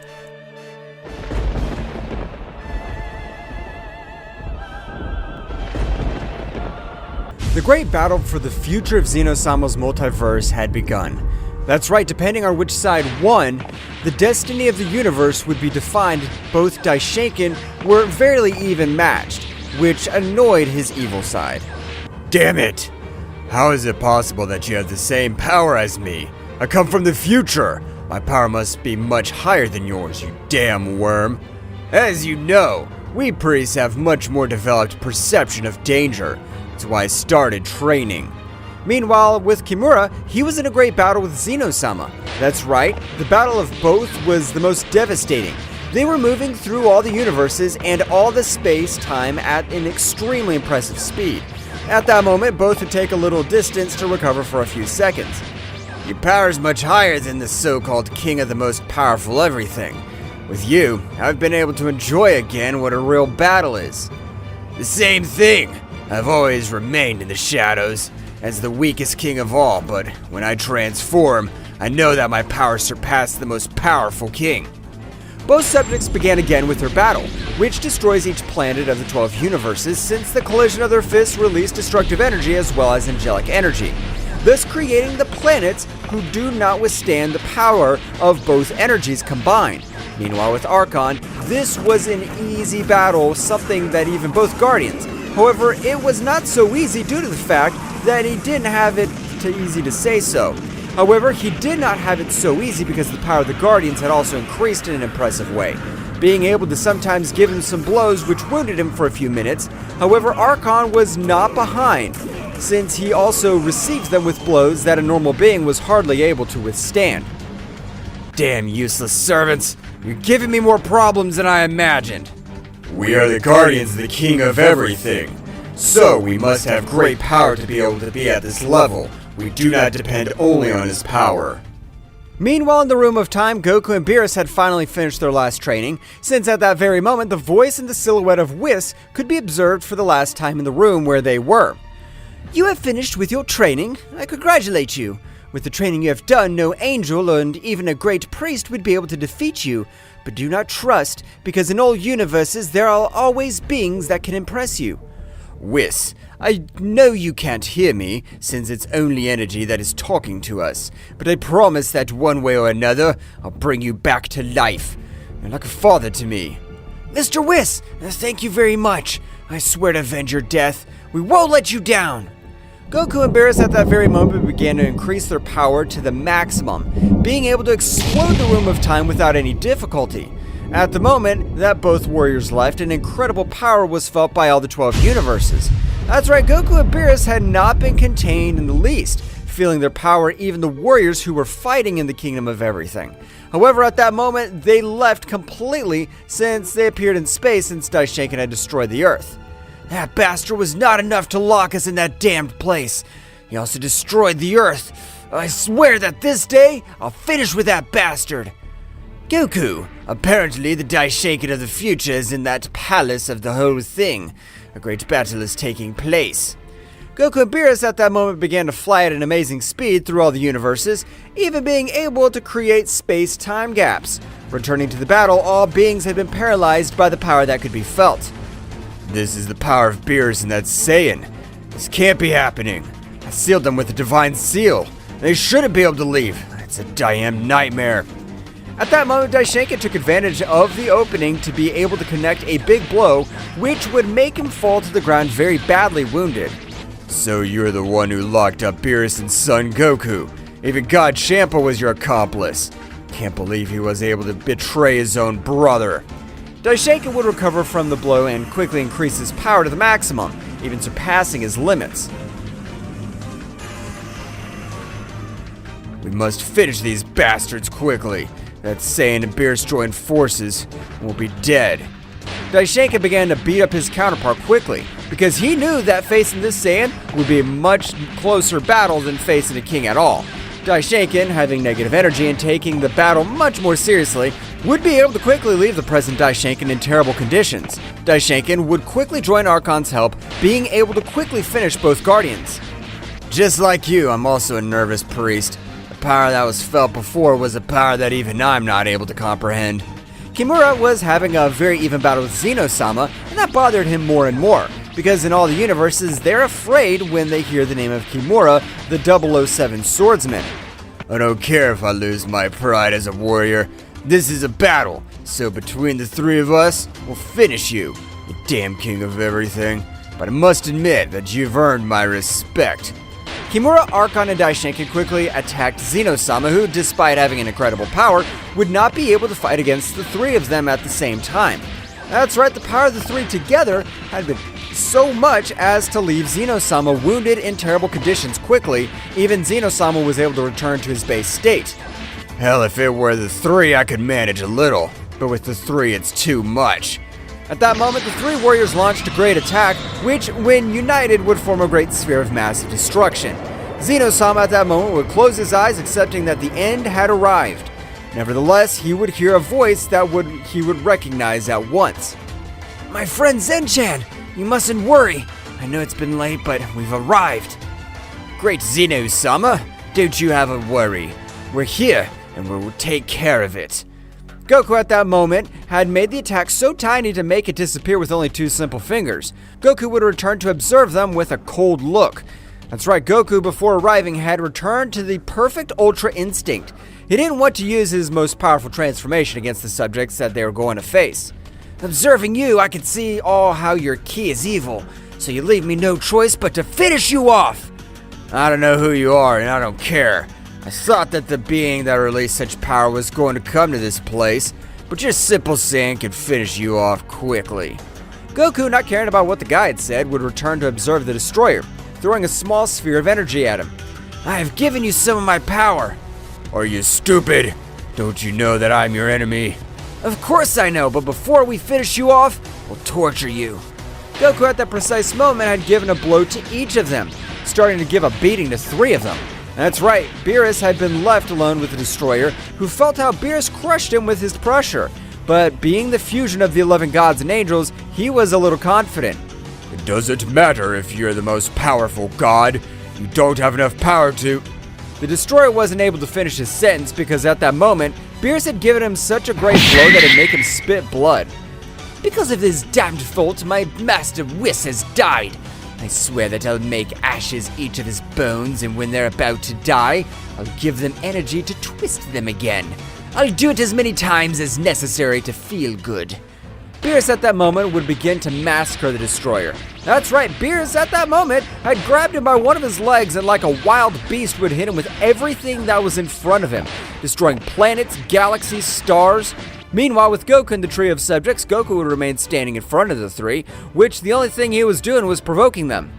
S1: The great battle for the future of Zeno-sama's multiverse had begun. That's right, depending on which side won, the destiny of the universe would be defined. Both Daishaken were fairly even matched, which annoyed his evil side.
S2: Damn it! How is it possible that you have the same power as me? I come from the future! My power must be much higher than yours, you damn worm! As you know, we priests have much more developed perception of danger. That's why I started training.
S1: Meanwhile, with Kimura, he was in a great battle with Zeno-sama. That's right, the battle of both was the most devastating. They were moving through all the universes and all the space-time at an extremely impressive speed. At that moment, both would take a little distance to recover for a few seconds.
S2: Your power is much higher than the so-called king of the most powerful everything. With you, I've been able to enjoy again what a real battle is. The same thing! I've always remained in the shadows as the weakest king of all, but when I transform, I know that my power surpassed the most powerful king.
S1: Both subjects began again with their battle, which destroys each planet of the 12 universes since the collision of their fists released destructive energy as well as angelic energy, thus creating the planets who do not withstand the power of both energies combined. Meanwhile, with Archon, this was an easy battle, something that even both Guardians. However, it was not so easy due to the fact that he didn't have it too easy to say so. However, he did not have it so easy because the power of the Guardians had also increased in an impressive way, being able to sometimes give him some blows which wounded him for a few minutes. However, Archon was not behind, since he also received them with blows that a normal being was hardly able to withstand.
S2: Damn useless servants! You're giving me more problems than I imagined. We are the Guardians of the King of Everything. So we must have great power to be able to be at this level. We do not depend only on his power.
S1: Meanwhile, in the Room of Time, Goku and Beerus had finally finished their last training, since at that very moment the voice and the silhouette of Whis could be observed for the last time in the room where they were. You have finished with your training. I congratulate you. With the training you have done, no angel and even a great priest would be able to defeat you. But do not trust, because in all universes there are always beings that can impress you.
S2: Whis, I know you can't hear me, since it's only energy that is talking to us, but I promise that one way or another, I'll bring you back to life. You're like a father to me. Mr. Whis, thank you very much. I swear to avenge your death. We won't let you down.
S1: Goku and Beerus at that very moment began to increase their power to the maximum, being able to explode the Room of Time without any difficulty. At the moment that both warriors left, an incredible power was felt by all the 12 universes. That's right, Goku and Beerus had not been contained in the least, feeling their power even the warriors who were fighting in the Kingdom of Everything. However, at that moment, they left completely since they appeared in space since Daishaken had destroyed the Earth. That bastard was not enough to lock us in that damned place. He also destroyed the Earth. I swear that this day, I'll finish with that bastard. Goku, apparently the Daishaken of the future is in that palace of the whole thing. A great battle is taking place. Goku and Beerus at that moment began to fly at an amazing speed through all the universes, even being able to create space-time gaps. Returning to the battle, all beings had been paralyzed by the power that could be felt. This is the power of Beerus and that Saiyan. This can't be happening. I sealed them with the divine seal.
S2: They shouldn't be able to leave. It's a damn nightmare.
S1: At that moment, Daishenkin took advantage of the opening to be able to connect a big blow, which would make him fall to the ground very badly wounded.
S2: So you're the one who locked up Beerus and Son Goku. Even God Champa was your accomplice. Can't believe he was able to betray his own brother.
S1: Daishenkin would recover from the blow and quickly increase his power to the maximum, even surpassing his limits.
S2: We must finish these bastards quickly. That Saiyan and Beerus join forces and we'll be dead.
S1: Daishenkin began to beat up his counterpart quickly, because he knew that facing this Saiyan would be a much closer battle than facing a king at all. Daishenkin, having negative energy and taking the battle much more seriously, would be able to quickly leave the present Daishenkin in terrible conditions. Daishenkin would quickly join Archon's help, being able to quickly finish both Guardians.
S2: Just like you, I'm also a nervous priest. The power that was felt before was a power that even I'm not able to comprehend.
S1: Kimura was having a very even battle with Zeno-sama, and that bothered him more and more, because in all the universes, they're afraid when they hear the name of Kimura, the 007 swordsman.
S2: I don't care if I lose my pride as a warrior. This is a battle, so between the three of us, we'll finish you, the damn king of everything. But I must admit that you've earned my respect.
S1: Kimura, Archon, and Daishenkin quickly attacked Zeno-sama, who, despite having an incredible power, would not be able to fight against the three of them at the same time. That's right, the power of the three together had been so much as to leave Zeno-sama wounded in terrible conditions quickly. Even Zeno-sama was able to return to his base state.
S2: Hell, if it were the three, I could manage a little. But with the three, it's too much.
S1: At that moment, the three warriors launched a great attack, which, when united, would form a great sphere of massive destruction. Zeno-sama at that moment would close his eyes, accepting that the end had arrived. Nevertheless, he would hear a voice that he would recognize at once.
S3: My friend Zen-chan, you mustn't worry. I know it's been late, but we've arrived.
S2: Great Zeno-sama, don't you have a worry. We're here, and we'll take care of it.
S1: Goku at that moment had made the attack so tiny to make it disappear with only two simple fingers. Goku would return to observe them with a cold look. That's right, Goku before arriving had returned to the perfect Ultra Instinct. He didn't want to use his most powerful transformation against the subjects that they were going to face.
S3: Observing you, I can see all how your ki is evil, so you leave me no choice but to finish you off.
S2: I don't know who you are, and I don't care. I thought that the being that released such power was going to come to this place, but your simple Saiyan could finish you off quickly.
S1: Goku, not caring about what the guy had said, would return to observe the destroyer, throwing a small sphere of energy at him.
S3: I have given you some of my power.
S2: Are you stupid? Don't you know that I'm your enemy?
S3: Of course I know, but before we finish you off, we'll torture you.
S1: Goku at that precise moment had given a blow to each of them, starting to give a beating to three of them. That's right, Beerus had been left alone with the destroyer, who felt how Beerus crushed him with his pressure. But being the fusion of the 11 gods and angels, he was a little confident.
S2: It doesn't matter if you're the most powerful god. You don't have enough power to...
S1: The destroyer wasn't able to finish his sentence because at that moment, Beerus had given him such a great blow that it made him spit blood.
S3: Because of this damned fault, my master Whis has died. I swear that I'll make ashes each of his bones, and when they're about to die, I'll give them energy to twist them again. I'll do it as many times as necessary to feel good.
S1: Beerus at that moment would begin to massacre the destroyer. That's right, Beerus at that moment had grabbed him by one of his legs and like a wild beast would hit him with everything that was in front of him, destroying planets, galaxies, stars. Meanwhile, with Goku and the trio of subjects, Goku would remain standing in front of the three, which the only thing he was doing was provoking them.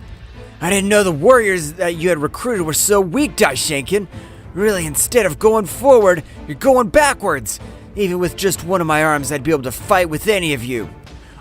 S3: I didn't know the warriors that you had recruited were so weak, Daishenkin. Really, instead of going forward, you're going backwards. Even with just one of my arms, I'd be able to fight with any of you.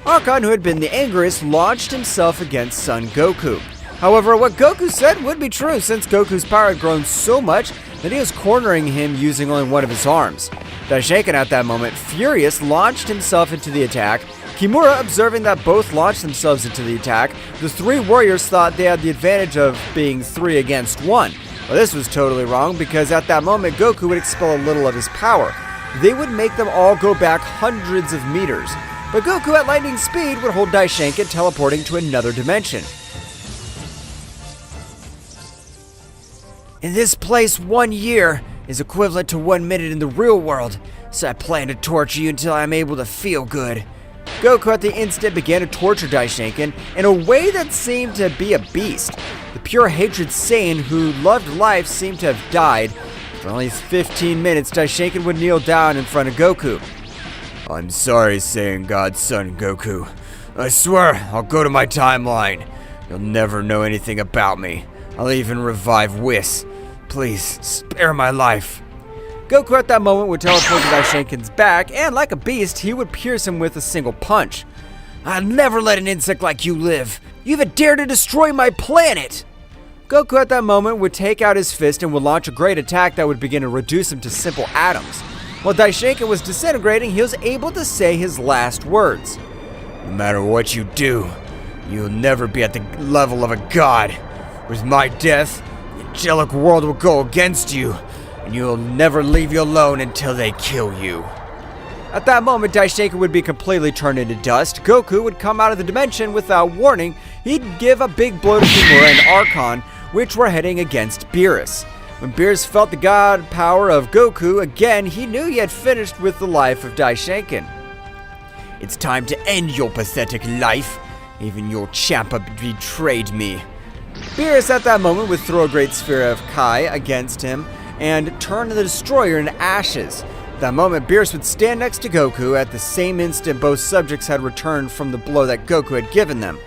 S1: Archon, who had been the angriest, launched himself against Son Goku. However, what Goku said would be true, since Goku's power had grown so much that he was cornering him using only one of his arms. Daishenkin at that moment, furious, launched himself into the attack. Kimura, observing that both launched themselves into the attack, the three warriors thought they had the advantage of being 3 against 1. Well, this was totally wrong, because at that moment, Goku would expel a little of his power. They would make them all go back hundreds of meters. But Goku at lightning speed would hold Daishenkin, teleporting to another dimension.
S3: In this place, 1 year is equivalent to 1 minute in the real world, so I plan to torture you until I'm able to feel good.
S1: Goku at the instant began to torture Daishinkan in a way that seemed to be a beast. The pure hatred Saiyan who loved life seemed to have died. For only 15 minutes, Daishinkan would kneel down in front of Goku.
S2: I'm sorry, Saiyan God's son, Goku. I swear, I'll go to my timeline. You'll never know anything about me. I'll even revive Whis. Please, spare my life.
S1: Goku at that moment would teleport to Daishinkan's back, and like a beast, he would pierce him with a single punch.
S3: I'll never let an insect like you live. You even dare to destroy my planet!
S1: Goku at that moment would take out his fist and would launch a great attack that would begin to reduce him to simple atoms. While Daishinkan was disintegrating, he was able to say his last words.
S2: No matter what you do, you'll never be at the level of a god. With my death, the angelic world will go against you, and you'll never leave you alone until they kill you.
S1: At that moment, Daishinkan would be completely turned into dust. Goku would come out of the dimension without warning. He'd give a big blow to Kimura and Archon, which were heading against Beerus. When Beerus felt the god power of Goku again, he knew he had finished with the life of Daishinkan.
S2: It's time to end your pathetic life. Even your Champa betrayed me.
S1: Beerus at that moment would throw a great sphere of Kai against him and turn the destroyer into ashes. At that moment, Beerus would stand next to Goku. At the same instant, both subjects had returned from the blow that Goku had given them.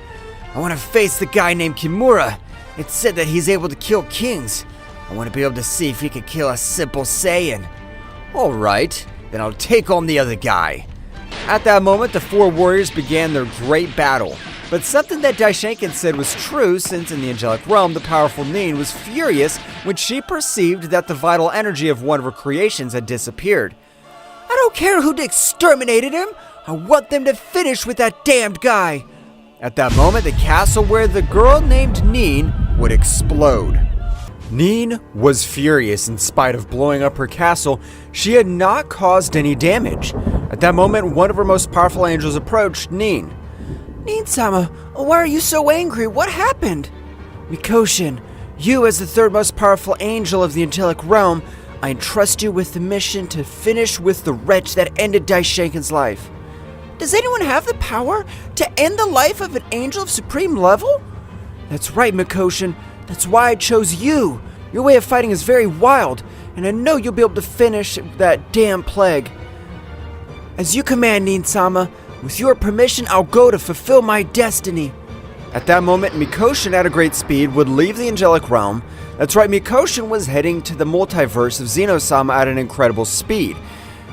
S3: I want to face the guy named Kimura. It's said that he's able to kill kings. I want to be able to see if he can kill a simple Saiyan.
S2: Alright, then I'll take on the other guy.
S1: At that moment, the four warriors began their great battle. But something that Daishinkan said was true, since in the angelic realm, the powerful Nin was furious when she perceived that the vital energy of one of her creations had disappeared.
S3: I don't care who exterminated him. I want them to finish with that damned guy.
S1: At that moment, the castle where the girl named Nin would explode. Nin was furious. In spite of blowing up her castle, she had not caused any damage. At that moment, one of her most powerful angels approached Nin.
S3: Nin-sama, why are you so angry? What happened?
S1: Mikoshin, you as the third most powerful angel of the angelic realm, I entrust you with the mission to finish with the wretch that ended Daishinkan's life.
S3: Does anyone have the power to end the life of an angel of supreme level?
S1: That's right, Mikoshin. That's why I chose you. Your way of fighting is very wild, and I know you'll be able to finish that damn plague. As you command, Nin-sama, with your permission, I'll go to fulfill my destiny. At that moment, Mikoshin at a great speed would leave the angelic realm. That's right, Mikoshin was heading to the multiverse of Zeno-sama at an incredible speed.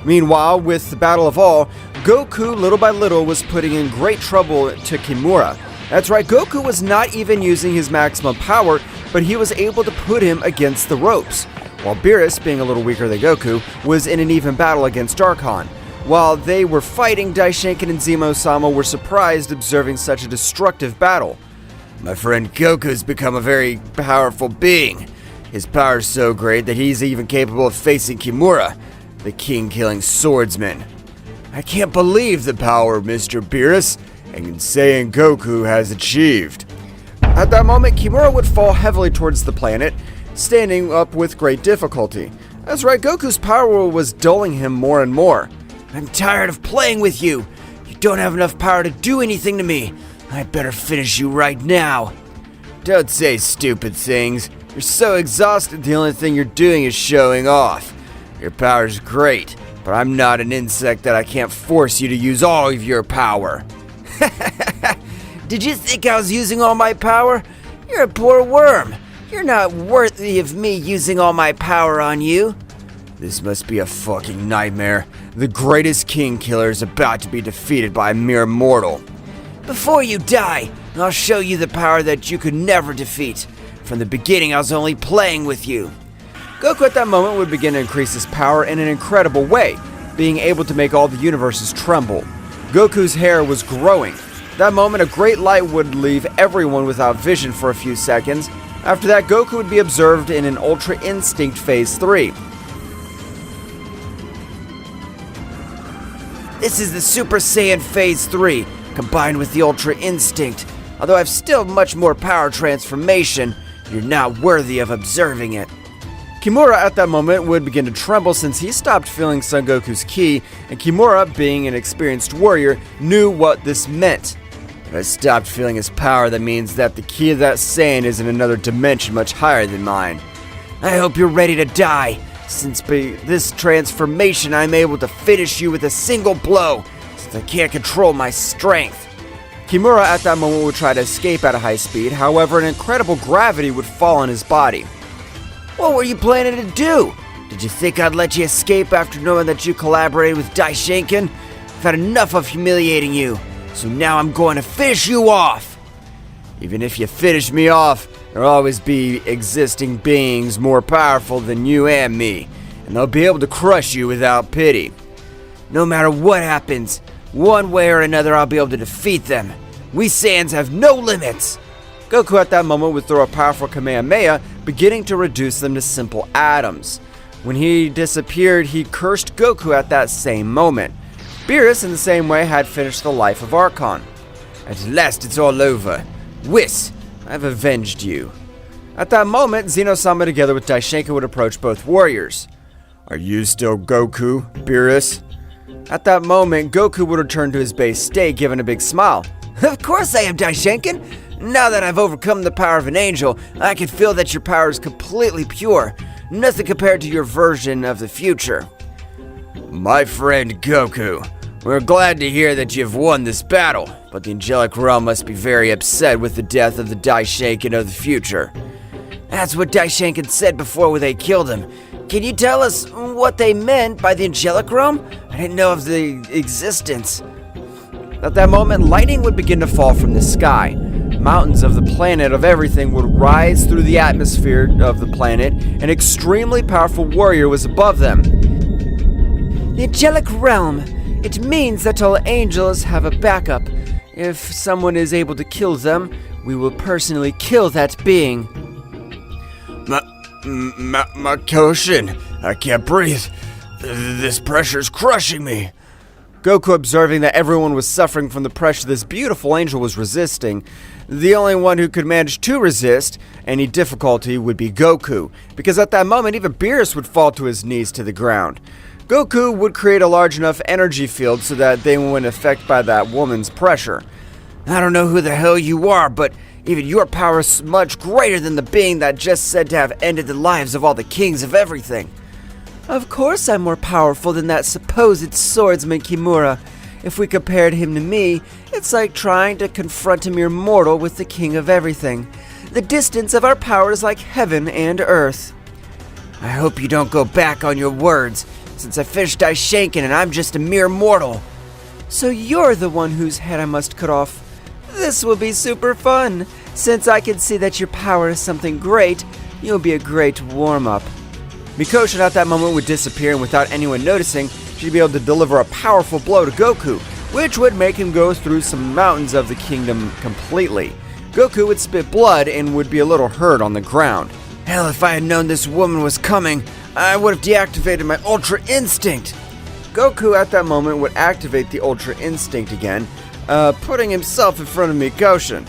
S1: Meanwhile, with the Battle of All, Goku little by little was putting in great trouble to Kimura. That's right, Goku was not even using his maximum power, but he was able to put him against the ropes, while Beerus, being a little weaker than Goku, was in an even battle against Archon. While they were fighting, Daishinkan and Zeno-sama were surprised observing such a destructive battle.
S2: My friend Goku's become a very powerful being. His power is so great that he's even capable of facing Kimura, the king-killing swordsman. I can't believe the power Mr. Beerus and Saiyan Goku has achieved.
S1: At that moment, Kimura would fall heavily towards the planet, standing up with great difficulty. That's right, Goku's power was dulling him more and more.
S3: I'm tired of playing with you. You don't have enough power to do anything to me. I better finish you right now.
S2: Don't say stupid things. You're so exhausted, the only thing you're doing is showing off. Your power's great, but I'm not an insect that I can't force you to use all of your power.
S3: Did you think I was using all my power? You're a poor worm. You're not worthy of me using all my power on you.
S2: This must be a fucking nightmare. The greatest king killer is about to be defeated by a mere mortal.
S3: Before you die, I'll show you the power that you could never defeat. From the beginning, I was only playing with you.
S1: Goku at that moment would begin to increase his power in an incredible way, being able to make all the universes tremble. Goku's hair was growing. At that moment, a great light would leave everyone without vision for a few seconds. After that, Goku would be observed in an Ultra Instinct Phase 3.
S3: This is the Super Saiyan Phase 3, combined with the Ultra Instinct. Although I've still much more power transformation, you're not worthy of observing it.
S1: Kimura at that moment would begin to tremble since he stopped feeling Son Goku's ki, and Kimura, being an experienced warrior, knew what this meant.
S3: If I stopped feeling his power, that means that the ki of that Saiyan is in another dimension much higher than mine. I hope you're ready to die. Since by this transformation, I'm able to finish you with a single blow, since I can't control my strength.
S1: Kimura at that moment would try to escape at a high speed, however an incredible gravity would fall on his body.
S3: What were you planning to do? Did you think I'd let you escape after knowing that you collaborated with Daishinkan? I've had enough of humiliating you, so now I'm going to finish you off.
S2: Even if you finish me off, there'll always be existing beings more powerful than you and me, and they'll be able to crush you without pity.
S3: No matter what happens, one way or another I'll be able to defeat them. We Saiyans have no limits.
S1: Goku at that moment would throw a powerful Kamehameha, beginning to reduce them to simple atoms. When he disappeared, he cursed Goku at that same moment. Beerus, in the same way, had finished the life of Archon.
S2: At last it's all over. Whis, I've avenged you.
S1: At that moment, Zeno-sama together with Daishinkan would approach both warriors.
S2: Are you still Goku, Beerus?
S1: At that moment, Goku would return to his base state, giving a big smile.
S3: Of course I am, Daishinkan. Now that I've overcome the power of an angel, I can feel that your power is completely pure. Nothing compared to your version of the future.
S2: My friend Goku, we're glad to hear that you've won this battle, but the angelic realm must be very upset with the death of the Daishinkan of the future.
S3: That's what Daishinkan said before they killed him. Can you tell us what they meant by the angelic realm? I didn't know of the existence.
S1: At that moment, lightning would begin to fall from the sky. Mountains of the planet of everything would rise through the atmosphere of the planet. An extremely powerful warrior was above them.
S4: The angelic realm. It means that all angels have a backup. If someone is able to kill them, we will personally kill that being.
S2: Makoshin, I can't breathe. This pressure's crushing me.
S1: Goku, observing that everyone was suffering from the pressure this beautiful angel was resisting. The only one who could manage to resist any difficulty would be Goku, because at that moment even Beerus would fall to his knees to the ground. Goku would create a large enough energy field so that they wouldn't affect by that woman's pressure.
S3: I don't know who the hell you are, but even your power is much greater than the being that just said to have ended the lives of all the kings of everything.
S4: Of course I'm more powerful than that supposed swordsman Kimura. If we compared him to me, it's like trying to confront a mere mortal with the king of everything. The distance of our power is like heaven and earth.
S3: I hope you don't go back on your words, since I finished Daishinkan and I'm just a mere mortal.
S4: So you're the one whose head I must cut off. This will be super fun. Since I can see that your power is something great, you'll be a great warm-up.
S1: Mikoshin at that moment would disappear, and without anyone noticing, she'd be able to deliver a powerful blow to Goku, which would make him go through some mountains of the kingdom completely. Goku would spit blood and would be a little hurt on the ground.
S3: Hell, if I had known this woman was coming, I would have deactivated my Ultra Instinct.
S1: Goku at that moment would activate the Ultra Instinct again, putting himself in front of Mikoshin.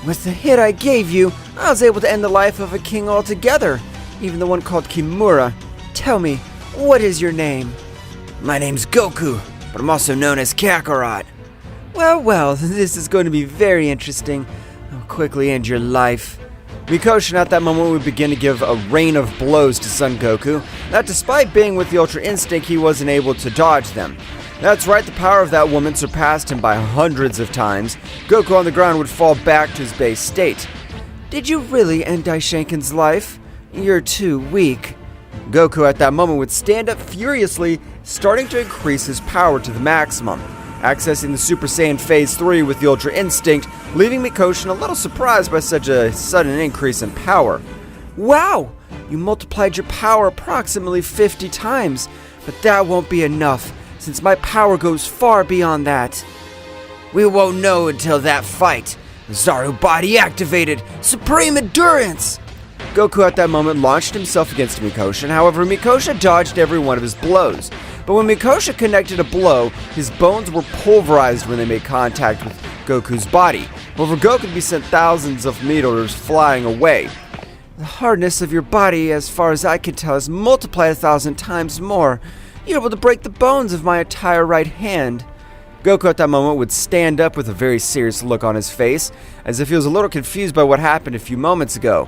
S4: With the hit I gave you, I was able to end the life of a king altogether, even the one called Kimura. Tell me, what is your name?
S3: My name's Goku, but I'm also known as Kakarot.
S4: Well, this is going to be very interesting. I'll quickly end your life.
S1: Mikoshin at that moment would begin to give a rain of blows to Son Goku, that despite being with the Ultra Instinct, he wasn't able to dodge them. That's right, the power of that woman surpassed him by hundreds of times. Goku on the ground would fall back to his base state.
S4: Did you really end Daishinkan's life? You're too weak.
S1: Goku at that moment would stand up furiously, starting to increase his power to the maximum, accessing the Super Saiyan Phase 3 with the Ultra Instinct, leaving Mikoshin a little surprised by such a sudden increase in power.
S4: Wow! You multiplied your power approximately 50 times, but that won't be enough, since my power goes far beyond that.
S3: We won't know until that fight. Zaru body activated! Supreme Endurance!
S1: Goku at that moment launched himself against Mikoshin, however Mikoshin dodged every one of his blows. But when Mikoshin connected a blow, his bones were pulverized when they made contact with Goku's body. However, Goku would be sent thousands of meters flying away.
S4: The hardness of your body, as far as I can tell, is multiplied 1,000 times more. You're able to break the bones of my entire right hand.
S1: Goku at that moment would stand up with a very serious look on his face, as if he was a little confused by what happened a few moments ago.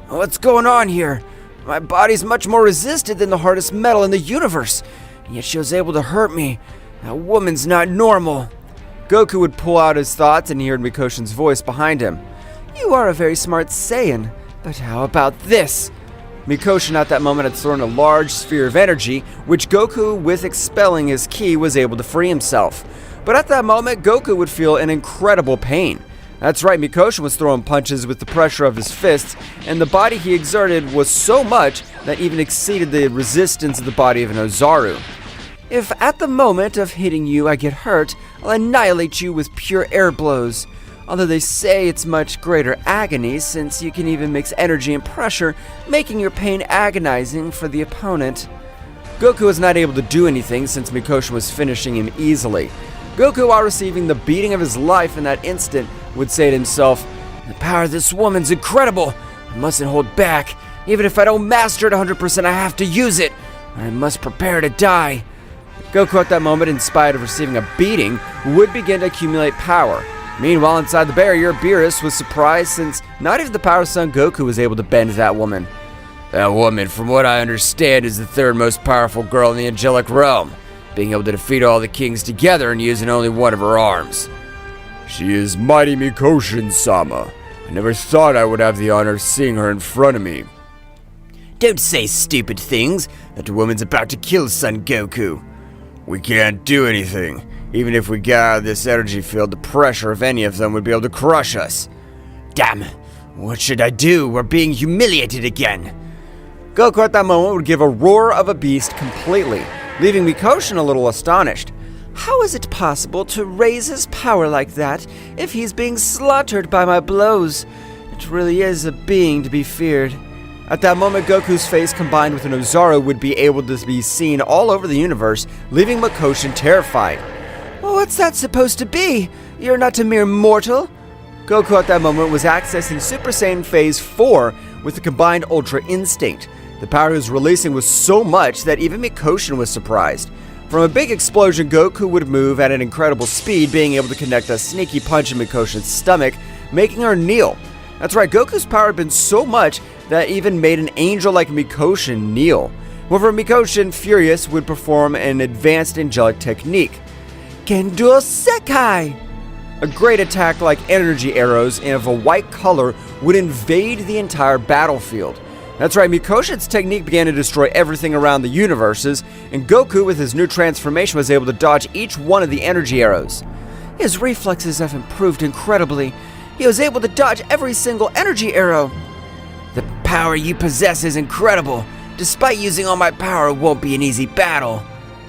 S3: What's going on here? My body's much more resistant than the hardest metal in the universe, and yet she was able to hurt me. That woman's not normal.
S1: Goku would pull out his thoughts, and he heard Mikoshin's voice behind him.
S4: You are a very smart Saiyan, but how about this?
S1: Mikoshin at that moment had thrown a large sphere of energy, which Goku, with expelling his ki, was able to free himself. But at that moment, Goku would feel an incredible pain. That's right, Mikoshin was throwing punches with the pressure of his fists, and the body he exerted was so much that even exceeded the resistance of the body of an Ozaru.
S4: If at the moment of hitting you I get hurt, I'll annihilate you with pure air blows. Although they say it's much greater agony, since you can even mix energy and pressure, making your pain agonizing for the opponent.
S1: Goku was not able to do anything since Mikoshin was finishing him easily. Goku, while receiving the beating of his life in that instant, would say to himself,
S3: "The power of this woman's incredible. I mustn't hold back. Even if I don't master it 100%, I have to use it. I must prepare to die."
S1: Goku at that moment, in spite of receiving a beating, would begin to accumulate power. Meanwhile, inside the barrier, Beerus was surprised since not even the Power Son Goku was able to bend that woman.
S3: That woman, from what I understand, is the third most powerful girl in the angelic realm, being able to defeat all the kings together and using only one of her arms.
S2: She is mighty Bouken-sha. I never thought I would have the honor of seeing her in front of me.
S3: Don't say stupid things. That woman's about to kill Son Goku.
S2: We can't do anything. Even if we got out of this energy field, the pressure of any of them would be able to crush us.
S3: Damn, what should I do? We're being humiliated again.
S1: Goku at that moment would give a roar of a beast completely, leaving Mikoshin a little astonished.
S4: How is it possible to raise his power like that if he's being slaughtered by my blows? It really is a being to be feared.
S1: At that moment, Goku's face combined with an Ozaru would be able to be seen all over the universe, leaving Mikoshin terrified.
S4: What's that supposed to be? You're not a mere mortal.
S1: Goku at that moment was accessing Super Saiyan Phase 4 with the combined Ultra Instinct. The power he was releasing was so much that even Mikoshin was surprised. From a big explosion, Goku would move at an incredible speed, being able to connect a sneaky punch in Mikoshin's stomach, making her kneel. That's right, Goku's power had been so much that even made an angel like Mikoshin kneel. However, Mikoshin, furious, would perform an advanced angelic technique.
S4: Kendo Sekai!
S1: A great attack like energy arrows and of a white color would invade the entire battlefield. That's right, Mikoshin's technique began to destroy everything around the universes, and Goku, with his new transformation, was able to dodge each one of the energy arrows.
S4: His reflexes have improved incredibly. He was able to dodge every single energy arrow.
S3: The power you possess is incredible. Despite using all my power, it won't be an easy battle.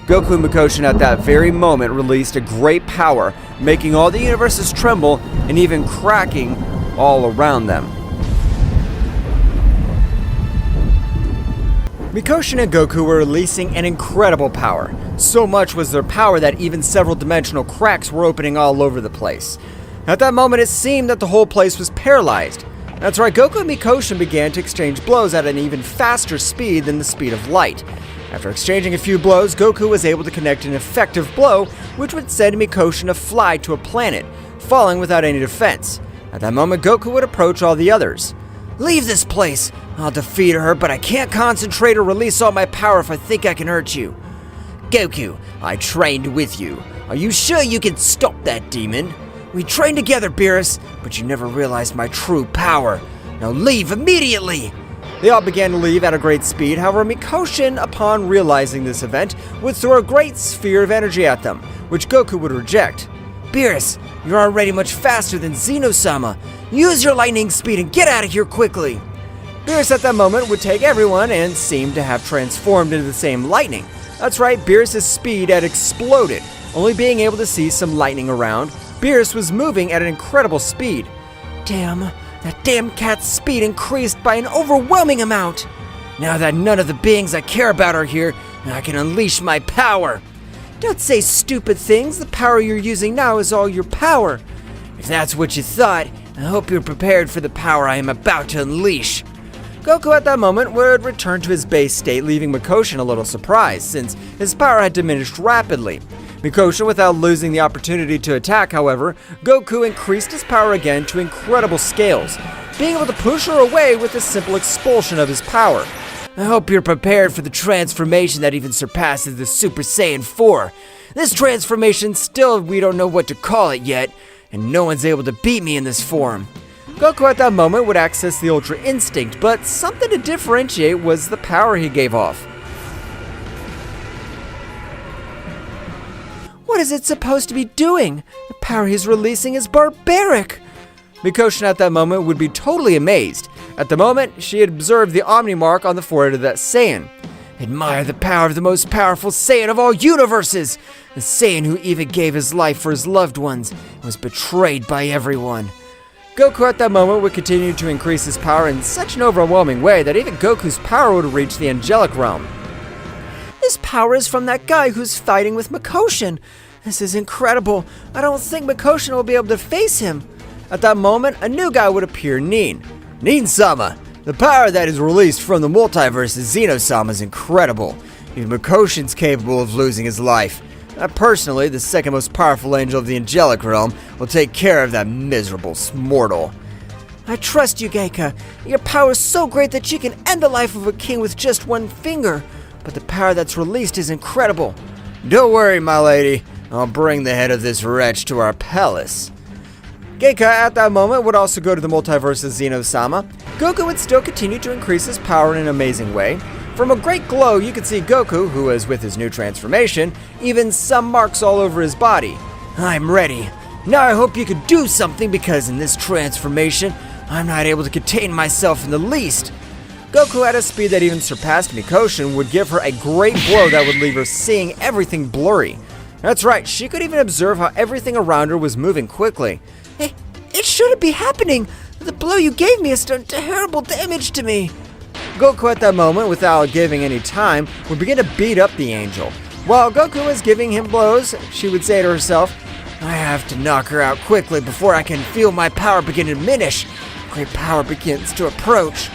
S1: Goku and Mikoshin at that very moment released a great power, making all the universes tremble and even cracking all around them. Mikoshin and Goku were releasing an incredible power. So much was their power that even several dimensional cracks were opening all over the place. At that moment, it seemed that the whole place was paralyzed. That's right, Goku and Mikoshin began to exchange blows at an even faster speed than the speed of light. After exchanging a few blows, Goku was able to connect an effective blow, which would send Mikoshin to fly to a planet, falling without any defense. At that moment, Goku would approach all the others.
S3: Leave this place! I'll defeat her, but I can't concentrate or release all my power if I think I can hurt you. Goku, I trained with you. Are you sure you can stop that demon? We trained together, Beerus, but you never realized my true power. Now leave immediately!
S1: They all began to leave at a great speed. However, Mikoshin, upon realizing this event, would throw a great sphere of energy at them, which Goku would reject.
S3: Beerus, you're already much faster than Zeno-sama. Use your lightning speed and get out of here quickly.
S1: Beerus at that moment would take everyone and seemed to have transformed into the same lightning. That's right, Beerus' speed had exploded. Only being able to see some lightning around, Beerus was moving at an incredible speed.
S4: Damn, that damn cat's speed increased by an overwhelming amount.
S3: Now that none of the beings I care about are here, I can unleash my power.
S4: Don't say stupid things. The power you're using now is all your power.
S3: If that's what you thought, I hope you're prepared for the power I am about to unleash.
S1: Goku at that moment would return to his base state, leaving Mikoshin a little surprised, since his power had diminished rapidly. Mikoshin, without losing the opportunity to attack, however, Goku increased his power again to incredible scales, being able to push her away with a simple expulsion of his power.
S3: I hope you're prepared for the transformation that even surpasses the Super Saiyan 4. This transformation still, we don't know what to call it yet, and no one's able to beat me in this form.
S1: Goku at that moment would access the Ultra Instinct, but something to differentiate was the power he gave off.
S4: What is it supposed to be doing? The power he's releasing is barbaric.
S1: Mikoshin at that moment would be totally amazed. At the moment, she had observed the Omni mark on the forehead of that Saiyan.
S3: Admire the power of the most powerful Saiyan of all universes! The Saiyan who even gave his life for his loved ones and was betrayed by everyone.
S1: Goku at that moment would continue to increase his power in such an overwhelming way that even Goku's power would reach the angelic realm.
S4: This power is from that guy who's fighting with Mikoshin. This is incredible. I don't think Mikoshin will be able to face him.
S1: At that moment, a new guy would appear,
S3: Nin-sama! The power that is released from the multiverse of Zeno-sama is incredible. Even Mikoshin's capable of losing his life. Personally, the second most powerful angel of the angelic realm, will take care of that miserable mortal.
S4: I trust you, Geika. Your power is so great that you can end the life of a king with just one finger. But the power that's released is incredible.
S3: Don't worry, my lady. I'll bring the head of this wretch to our palace.
S1: Geika at that moment would also go to the multiverse of Zeno-sama. Goku would still continue to increase his power in an amazing way. From a great glow, you could see Goku, who was with his new transformation, even some marks all over his body.
S3: I'm ready. Now I hope you can do something, because in this transformation, I'm not able to contain myself in the least.
S1: Goku at a speed that even surpassed Mikoshin would give her a great blow that would leave her seeing everything blurry. That's right, she could even observe how everything around her was moving quickly.
S4: It shouldn't be happening. The blow you gave me has done terrible damage to me.
S1: Goku at that moment, without giving any time, would begin to beat up the angel. While Goku was giving him blows, she would say to herself,
S3: I have to knock her out quickly before I can feel my power begin to diminish. Great power begins to approach.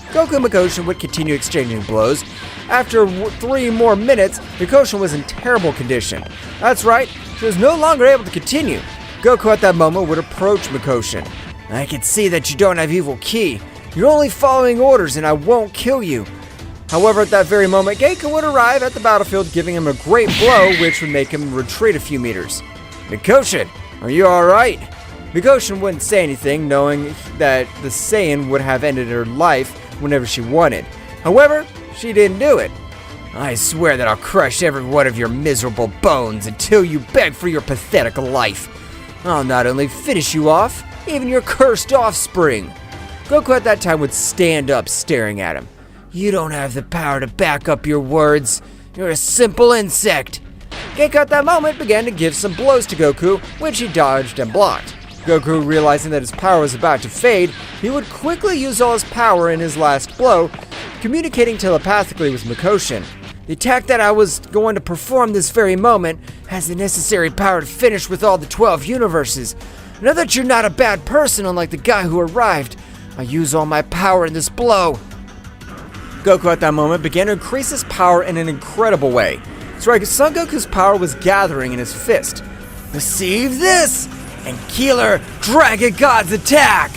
S1: Goku and Mikoshin would continue exchanging blows. After 3 more minutes, Mikoshin was in terrible condition. That's right, she was no longer able to continue. Goku at that moment would approach Mikoshin.
S3: I can see that you don't have evil ki. You're only following orders and I won't kill you.
S1: However, at that very moment, Geika would arrive at the battlefield, giving him a great blow, which would make him retreat a few meters.
S3: Mikoshin, are you alright?
S1: Mikoshin wouldn't say anything, knowing that the Saiyan would have ended her life whenever she wanted. However, she didn't do it.
S3: I swear that I'll crush every one of your miserable bones until you beg for your pathetic life. I'll not only finish you off, even your cursed offspring.
S1: Goku at that time would stand up, staring at him.
S3: You don't have the power to back up your words. You're a simple insect.
S1: Geika at that moment began to give some blows to Goku, which he dodged and blocked. Goku, realizing that his power was about to fade, he would quickly use all his power in his last blow, communicating telepathically with Mikoshin.
S3: The attack that I was going to perform this very moment has the necessary power to finish with all the 12 universes. Now that you're not a bad person, unlike the guy who arrived, I use all my power in this blow.
S1: Goku at that moment began to increase his power in an incredible way. That's right, Son Goku's power was gathering in his fist.
S3: Receive this, and Killer Dragon God's attack!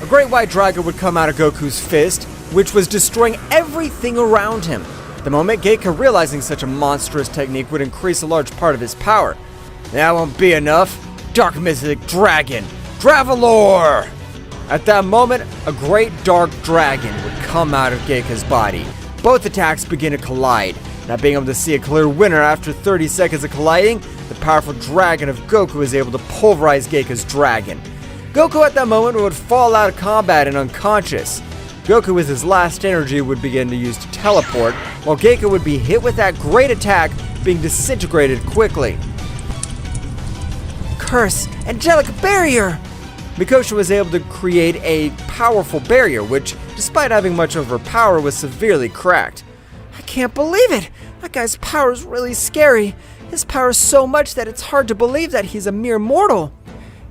S1: A great white dragon would come out of Goku's fist, which was destroying everything around him. The moment Geika, realizing such a monstrous technique, would increase a large part of his power.
S3: That won't be enough. Dark Mythic Dragon, Travelor!
S1: At that moment, a great dark dragon would come out of Geika's body. Both attacks begin to collide. Not being able to see a clear winner after 30 seconds of colliding, the powerful dragon of Goku is able to pulverize Geika's dragon. Goku at that moment would fall out of combat and unconscious. Goku with his last energy would begin to use to teleport, while Geika would be hit with that great attack, being disintegrated quickly.
S4: Curse! Angelic barrier!
S1: Mikoshin was able to create a powerful barrier, which, despite having much of her power, was severely cracked.
S4: I can't believe it! That guy's power is really scary. His power is so much that it's hard to believe that he's a mere mortal.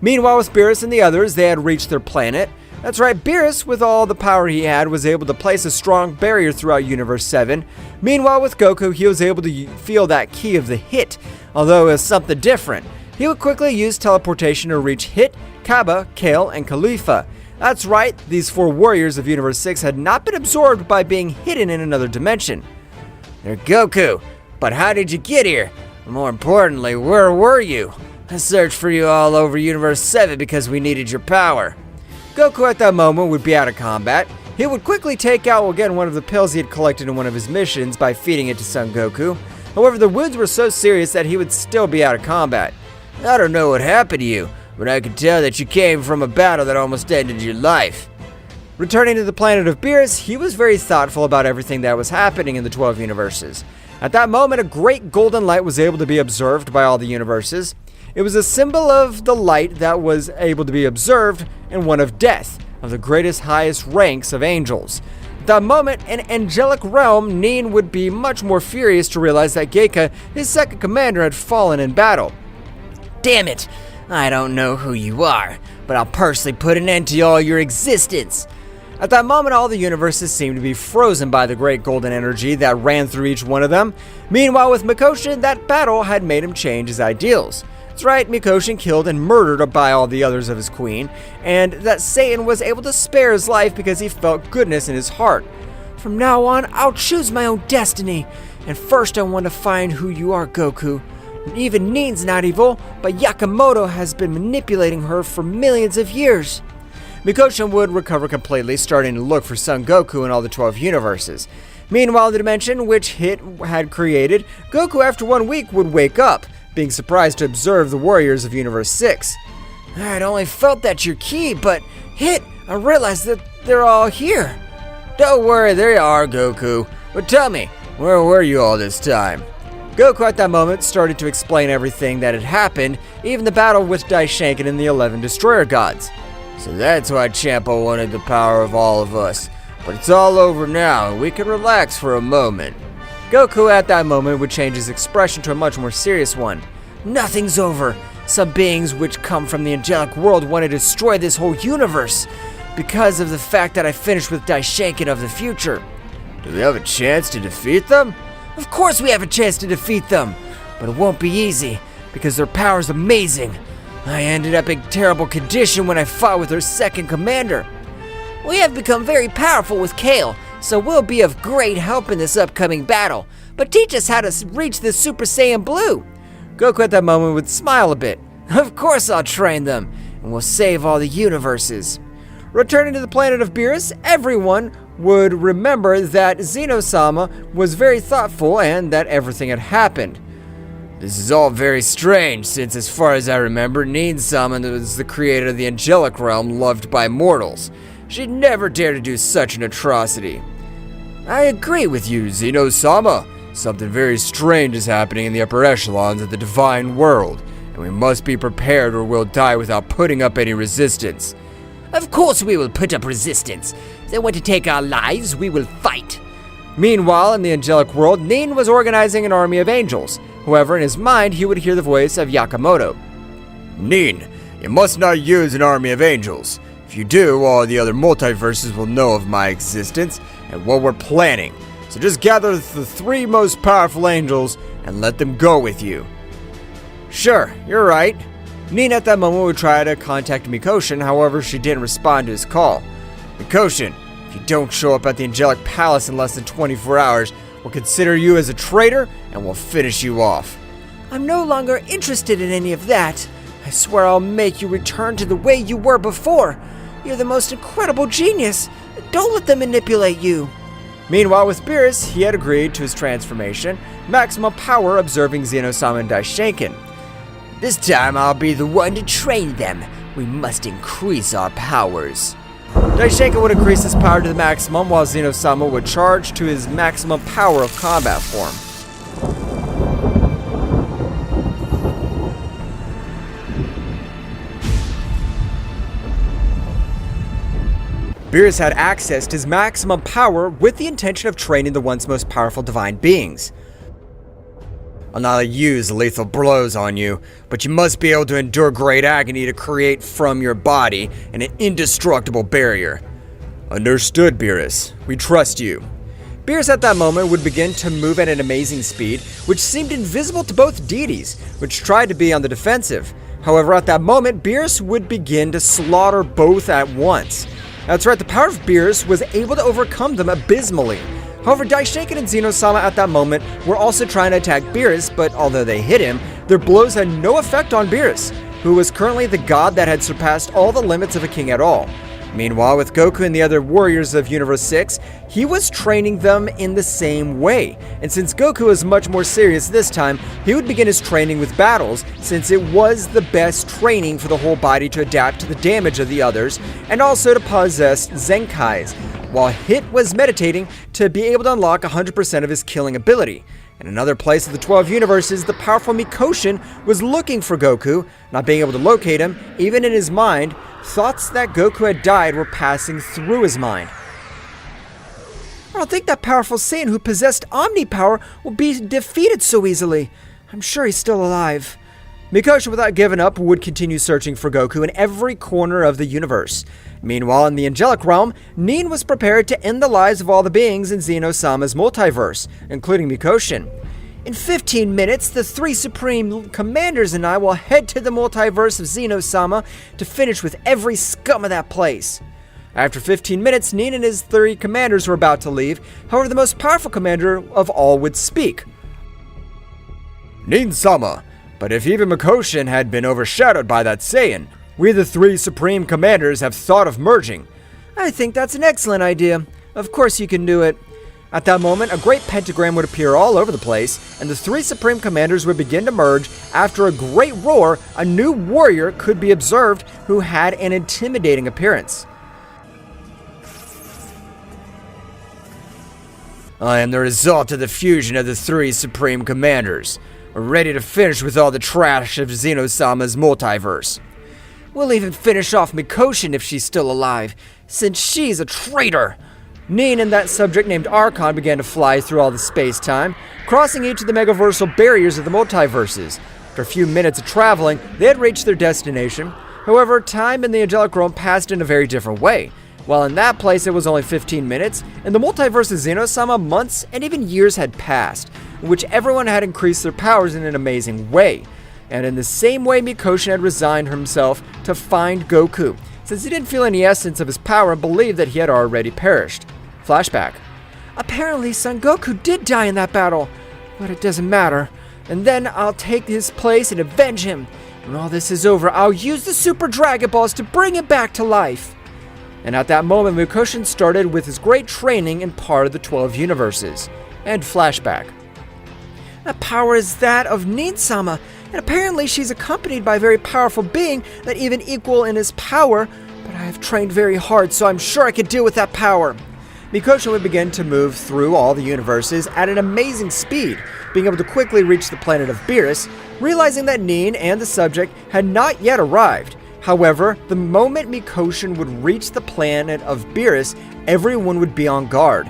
S1: Meanwhile, with Beerus and the others, they had reached their planet. That's right, Beerus, with all the power he had, was able to place a strong barrier throughout Universe 7. Meanwhile, with Goku, he was able to feel that key of the hit, although it was something different. He would quickly use teleportation to reach Hit, Kaba, Kale, and Khalifa. That's right, these 4 warriors of Universe 6 had not been absorbed by being hidden in another dimension.
S3: They're Goku, but how did you get here? More importantly, where were you? I searched for you all over Universe 7 because we needed your power.
S1: Goku at that moment would be out of combat. He would quickly take out again one of the pills he had collected in one of his missions by feeding it to Son Goku. However, the wounds were so serious that he would still be out of combat.
S3: I don't know what happened to you, but I could tell that you came from a battle that almost ended your life.
S1: Returning to the planet of Beerus, he was very thoughtful about everything that was happening in the 12 universes. At that moment, a great golden light was able to be observed by all the universes. It was a symbol of the light that was able to be observed, and one of death, of the greatest, highest ranks of angels. At that moment, in angelic realm, Nin would be much more furious to realize that Geika, his second commander, had fallen in battle.
S3: Damn it! I don't know who you are, but I'll personally put an end to all your existence.
S1: At that moment, all the universes seemed to be frozen by the great golden energy that ran through each one of them. Meanwhile, with Mikoshin, that battle had made him change his ideals. That's right, Mikoshin killed and murdered by all the others of his queen, and that Satan was able to spare his life because he felt goodness in his heart. From now on, I'll choose my own destiny, and first I want to find who you are, Goku. Even Nin's not evil, but Yakamoto has been manipulating her for millions of years. Mikoshin would recover completely, starting to look for Son Goku in all the 12 universes. Meanwhile, the dimension which Hit had created, Goku after 1 week would wake up, being surprised to observe the warriors of Universe 6.
S3: I'd only felt that your key, but Hit, I realized that they're all here. Don't worry, they are, Goku. But tell me, where were you all this time?
S1: Goku at that moment started to explain everything that had happened, even the battle with Daishanken and the 11 Destroyer Gods.
S3: So that's why Champa wanted the power of all of us. But it's all over now, and we can relax for a moment.
S1: Goku at that moment would change his expression to a much more serious one.
S3: Nothing's over. Some beings which come from the angelic world want to destroy this whole universe because of the fact that I finished with Daishanken of the future.
S2: Do we have a chance to defeat them?
S3: Of course we have a chance to defeat them, but it won't be easy because their power's amazing. I ended up in terrible condition when I fought with their second commander. We have become very powerful with Kale, so we'll be of great help in this upcoming battle. But teach us how to reach the Super Saiyan Blue.
S1: Goku at that moment would smile a bit.
S3: Of course I'll train them, and we'll save all the universes.
S1: Returning to the planet of Beerus, everyone would remember that Zeno-sama was very thoughtful and that everything had happened.
S2: This is all very strange, since as far as I remember, Zeno-sama was the creator of the angelic realm loved by mortals. She'd never dare to do such an atrocity. I agree with you, Zeno-sama. Something very strange is happening in the upper echelons of the divine world, and we must be prepared or we'll die without putting up any resistance.
S3: Of course we will put up resistance. If they want to take our lives, we will fight.
S1: Meanwhile, in the angelic world, Nin was organizing an army of angels. However, in his mind, he would hear the voice of Yakamoto.
S2: Nin, you must not use an army of angels. If you do, all the other multiverses will know of my existence and what we're planning. So just gather the 3 most powerful angels and let them go with you.
S1: Sure, you're right. Nin at that moment would try to contact Mikoshin, however, she didn't respond to his call.
S2: Mikoshin, if you don't show up at the Angelic Palace in less than 24 hours, we'll consider you as a traitor and we'll finish you off.
S4: I'm no longer interested in any of that. I swear I'll make you return to the way you were before. You're the most incredible genius. Don't let them manipulate you.
S1: Meanwhile, with Beerus, he had agreed to his transformation, maximum power observing Zeno-sama and Daishanken.
S3: This time I'll be the one to train them. We must increase our powers.
S1: Daishanken would increase his power to the maximum, while Zeno-sama would charge to his maximum power of combat form. Beerus had access to his maximum power with the intention of training the once most powerful divine beings.
S2: I'll not use lethal blows on you, but you must be able to endure great agony to create from your body an indestructible barrier. Understood, Beerus. We trust you.
S1: Beerus at that moment would begin to move at an amazing speed, which seemed invisible to both deities, which tried to be on the defensive. However, at that moment, Beerus would begin to slaughter both at once. That's right, the power of Beerus was able to overcome them abysmally. However, Daishinken and Zeno-sama at that moment were also trying to attack Beerus, but although they hit him, their blows had no effect on Beerus, who was currently the god that had surpassed all the limits of a king at all. Meanwhile, with Goku and the other warriors of Universe 6, he was training them in the same way. And since Goku was much more serious this time, he would begin his training with battles, since it was the best training for the whole body to adapt to the damage of the others, and also to possess Zenkais, while Hit was meditating to be able to unlock 100% of his killing ability. In another place of the 12 universes, the powerful Mikoshin was looking for Goku, not being able to locate him, even in his mind. Thoughts that Goku had died were passing through his mind. I don't think that powerful Saiyan who possessed Omni power will be defeated so easily. I'm sure he's still alive. Mikoshin, without giving up, would continue searching for Goku in every corner of the universe. Meanwhile, in the angelic realm, Nin was prepared to end the lives of all the beings in Zeno-sama's multiverse, including Mikoshin. In 15 minutes, the 3 Supreme Commanders and I will head to the multiverse of Zeno-sama to finish with every scum of that place. After 15 minutes, Nin and his 3 commanders were about to leave. However, the most powerful commander of all would speak.
S2: Nin-sama, but if even Mikoshin had been overshadowed by that Saiyan, we the 3 Supreme Commanders have thought of merging.
S1: I think that's an excellent idea. Of course you can do it. At that moment, a great pentagram would appear all over the place, and the 3 Supreme Commanders would begin to merge. After a great roar, a new warrior could be observed who had an intimidating appearance.
S2: I am the result of the fusion of the 3 Supreme Commanders. We're ready to finish with all the trash of Zeno-sama's multiverse.
S1: We'll even finish off Mikoshin if she's still alive, since she's a traitor. Nin and that subject named Archon began to fly through all the space-time, crossing each of the megaversal barriers of the multiverses. After a few minutes of traveling, they had reached their destination. However, time in the angelic realm passed in a very different way. While in that place it was only 15 minutes, in the multiverse of Zeno-sama, months and even years had passed, in which everyone had increased their powers in an amazing way. And in the same way, Mikoshin had resigned himself to find Goku, since he didn't feel any essence of his power and believed that he had already perished. Flashback. Apparently, Son Goku did die in that battle, but it doesn't matter. And then I'll take his place and avenge him. When all this is over, I'll use the Super Dragon Balls to bring him back to life. And at that moment, Mikoshin started with his great training in part of the 12 universes. And flashback. That power is that of Nin-sama, and apparently she's accompanied by a very powerful being that even equal in his power, but I have trained very hard, so I'm sure I could deal with that power. Mikoshin would begin to move through all the universes at an amazing speed, being able to quickly reach the planet of Beerus, realizing that Nin and the subject had not yet arrived. However, the moment Mikoshin would reach the planet of Beerus, everyone would be on guard.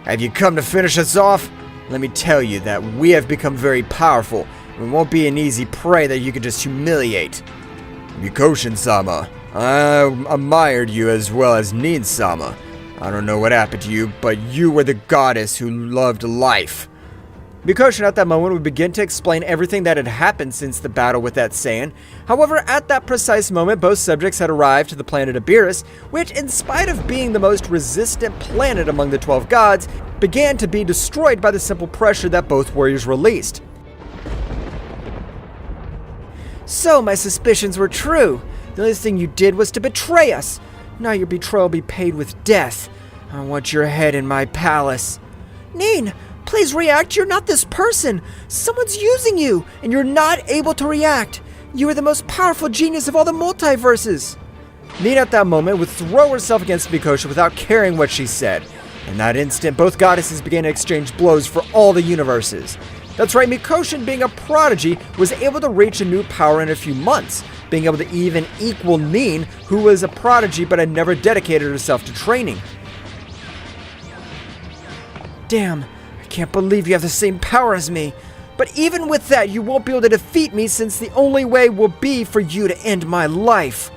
S2: Have you come to finish us off? Let me tell you that we have become very powerful, and we won't be an easy prey that you could just humiliate. Mikoshin-sama, I admired you as well as Nin-sama. I don't know what happened to you, but you were the goddess who loved life.
S1: Mikoshin at that moment would begin to explain everything that had happened since the battle with that Saiyan. However, at that precise moment, both subjects had arrived to the planet of Beerus, which, in spite of being the most resistant planet among the 12 gods, began to be destroyed by the simple pressure that both warriors released. So, my suspicions were true. The only thing you did was to betray us. Now your betrayal will be paid with death. I want your head in my palace. Nin, please react. You're not this person. Someone's using you, and you're not able to react. You are the most powerful genius of all the multiverses. Nin at that moment would throw herself against Mikoshin without caring what she said. In that instant, both goddesses began to exchange blows for all the universes. That's right, Mikoshin, being a prodigy, was able to reach a new power in a few months, being able to even equal Nin, who was a prodigy but had never dedicated herself to training. Damn, I can't believe you have the same power as me. But even with that, you won't be able to defeat me since the only way will be for you to end my life.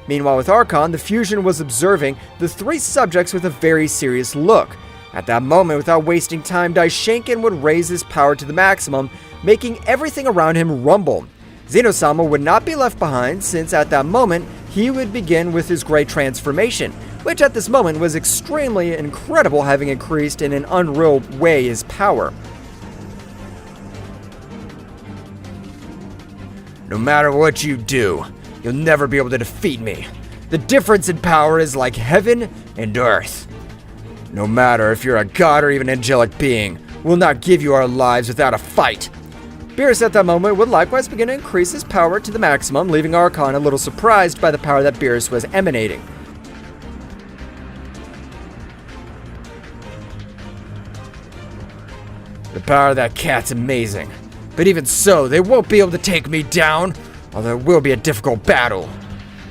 S1: Meanwhile, with Archon, the fusion was observing the three subjects with a very serious look. At that moment, without wasting time, Daishinkan would raise his power to the maximum, making everything around him rumble. Zeno-sama would not be left behind, since at that moment, he would begin with his great transformation, which at this moment was extremely incredible, having increased in an unreal way his power.
S2: No matter what you do, you'll never be able to defeat me. The difference in power is like heaven and earth. No matter if you're a god or even an angelic being, we'll not give you our lives without a fight.
S1: Beerus at that moment would likewise begin to increase his power to the maximum, leaving Archon a little surprised by the power that Beerus was emanating.
S2: The power of that cat's amazing. But even so, they won't be able to take me down, although it will be a difficult battle.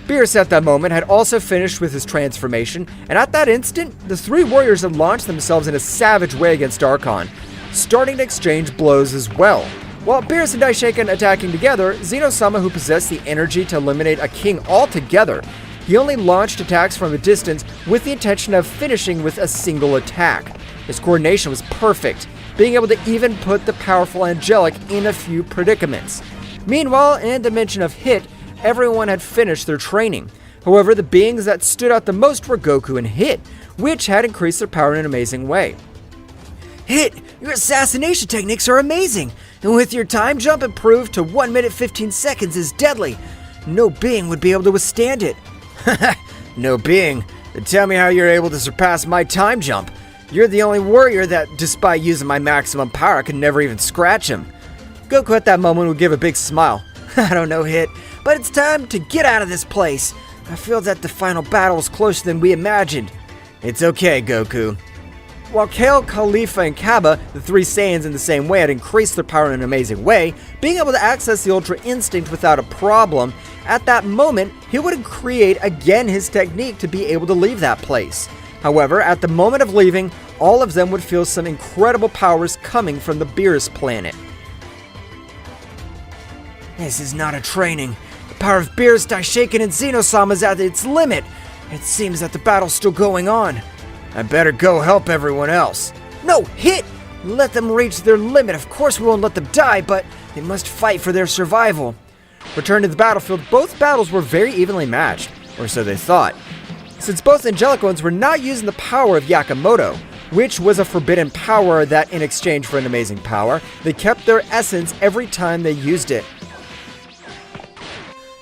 S1: Beerus at that moment had also finished with his transformation, and at that instant, the three warriors had launched themselves in a savage way against Archon, starting to exchange blows as well. While Beerus and Daishinkan attacking together, Zeno-sama, who possessed the energy to eliminate a king altogether, he only launched attacks from a distance with the intention of finishing with a single attack. His coordination was perfect, being able to even put the powerful angelic in a few predicaments. Meanwhile, in the dimension of Hit, everyone had finished their training. However, the beings that stood out the most were Goku and Hit, which had increased their power in an amazing way.
S4: Hit, your assassination techniques are amazing, and with your time jump improved to 1 minute 15 seconds is deadly. No being would be able to withstand it.
S2: No being? Then tell me how you're able to surpass my time jump. You're the only warrior that, despite using my maximum power, I could never even scratch him.
S1: Goku at that moment would give a big smile.
S4: I don't know, Hit, but it's time to get out of this place. I feel that the final battle is closer than we imagined.
S2: It's okay, Goku.
S1: While Kale, Khalifa, and Kaba, the three Saiyans in the same way, had increased their power in an amazing way, being able to access the Ultra Instinct without a problem, at that moment, he would create again his technique to be able to leave that place. However, at the moment of leaving, all of them would feel some incredible powers coming from the Beerus planet.
S4: This is not a training. The power of Beerus, Daishinkan, and Zeno-sama is at its limit. It seems that the battle's still going on.
S2: I better go help everyone else.
S4: No, Hit! Let them reach their limit. Of course we won't let them die, but they must fight for their survival.
S1: Returned to the battlefield, both battles were very evenly matched, or so they thought. Since both angelic ones were not using the power of Yakamoto, which was a forbidden power that in exchange for an amazing power, they kept their essence every time they used it.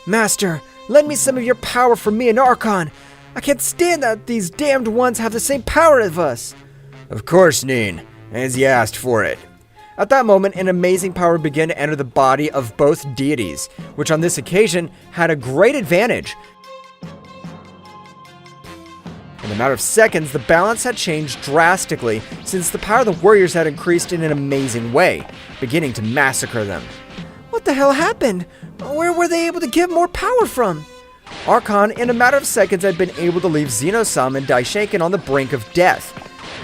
S4: Master, lend me some of your power for me and Archon. I can't stand that these damned ones have the same power as us.
S2: Of course, Nin, as you asked for it.
S1: At that moment, an amazing power began to enter the body of both deities, which on this occasion had a great advantage. In a matter of seconds, the balance had changed drastically, since the power of the warriors had increased in an amazing way, beginning to massacre them.
S4: What the hell happened? Where were they able to get more power from?
S1: Archon, in a matter of seconds, had been able to leave Zeno-sama and Daishinkan on the brink of death.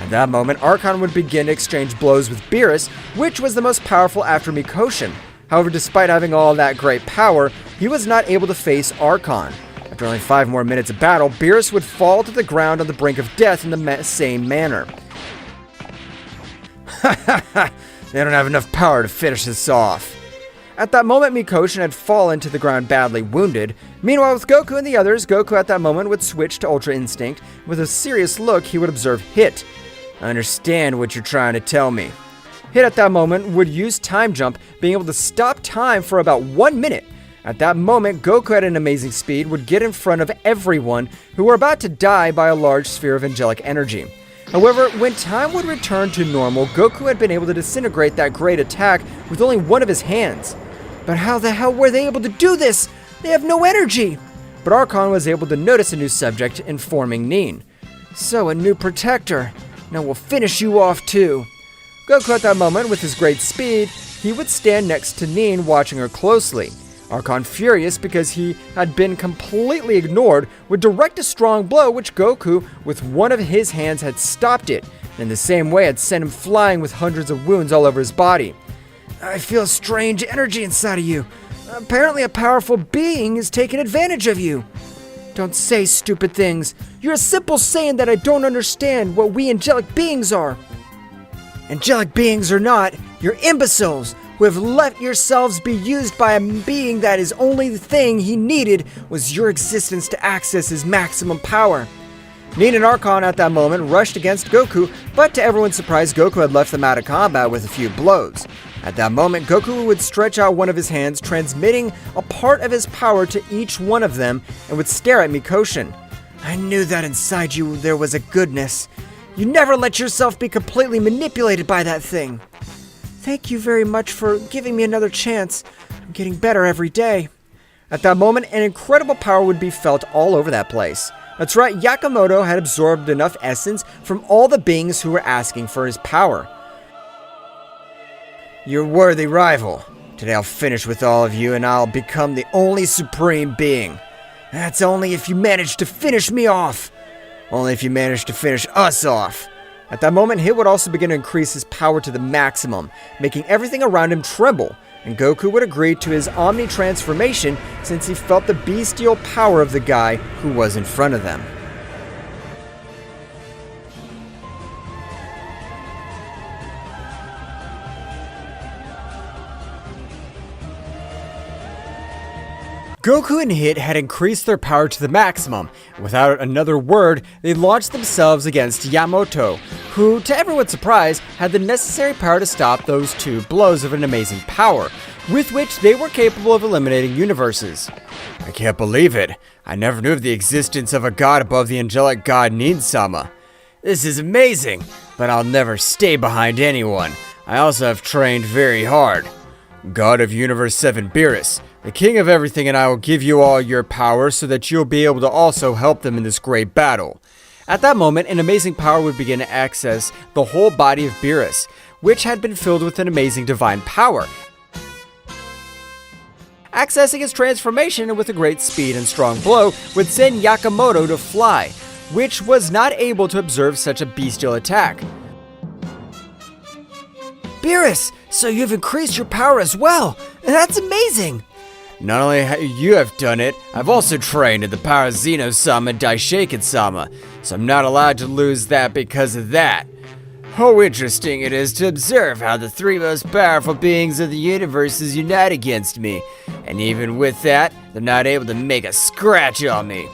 S1: At that moment, Archon would begin to exchange blows with Beerus, which was the most powerful after Mikoshin. However, despite having all that great power, he was not able to face Archon. After only 5 more minutes of battle, Beerus would fall to the ground on the brink of death in the same manner.
S2: They don't have enough power to finish this off.
S1: At that moment, Mikoshin had fallen to the ground badly wounded. Meanwhile, with Goku and the others, Goku at that moment would switch to Ultra Instinct. With a serious look, he would observe Hit.
S2: I understand what you're trying to tell me.
S1: Hit at that moment would use Time Jump, being able to stop time for about 1 minute. At that moment, Goku at an amazing speed would get in front of everyone who were about to die by a large sphere of angelic energy. However, when time would return to normal, Goku had been able to disintegrate that great attack with only one of his hands.
S4: But how the hell were they able to do this? They have no energy!
S1: But Archon was able to notice a new subject, informing Nin.
S4: So, a new protector. Now we'll finish you off too.
S1: Goku at that moment, with his great speed, he would stand next to Nin, watching her closely. Archon, furious because he had been completely ignored, would direct a strong blow which Goku, with one of his hands, had stopped it, and in the same way had sent him flying with hundreds of wounds all over his body. I feel a strange energy inside of you. Apparently a powerful being is taking advantage of you. Don't say stupid things. You're a simple Saiyan that I don't understand what we angelic beings are. Angelic beings or not, you're imbeciles who have let yourselves be used by a being that is only the thing he needed was your existence to access his maximum power. Nin and Archon at that moment rushed against Goku, but to everyone's surprise, Goku had left them out of combat with a few blows. At that moment, Goku would stretch out one of his hands, transmitting a part of his power to each one of them, and would stare at Mikoshin. I knew that inside you there was a goodness. You never let yourself be completely manipulated by that thing. Thank you very much for giving me another chance. I'm getting better every day. At that moment, an incredible power would be felt all over that place. That's right, Yakamoto had absorbed enough essence from all the beings who were asking for his power. Your worthy rival. Today I'll finish with all of you and I'll become the only supreme being. That's only if you manage to finish me off. Only if you manage to finish us off. At that moment, Hit would also begin to increase his power to the maximum, making everything around him tremble, and Goku would agree to his Omni transformation since he felt the bestial power of the guy who was in front of them. Goku and Hit had increased their power to the maximum. Without another word, they launched themselves against Yamato, who, to everyone's surprise, had the necessary power to stop those two blows of an amazing power, with which they were capable of eliminating universes. I can't believe it. I never knew of the existence of a god above the angelic god Zeno-sama. This is amazing, but I'll never stay behind anyone. I also have trained very hard. God of Universe 7 Beerus, the king of everything, and I will give you all your power so that you'll be able to also help them in this great battle. At that moment, an amazing power would begin to access the whole body of Beerus, which had been filled with an amazing divine power. Accessing his transformation with a great speed and strong blow would send Yakamoto to fly, which was not able to observe such a bestial attack. Beerus, so you've increased your power as well. That's amazing. Not only you have done it, I've also trained in the power of Zeno-sama and Daishiken-sama, so I'm not allowed to lose that because of that. How interesting it is to observe how the three most powerful beings of the universe unite against me, and even with that, they're not able to make a scratch on me.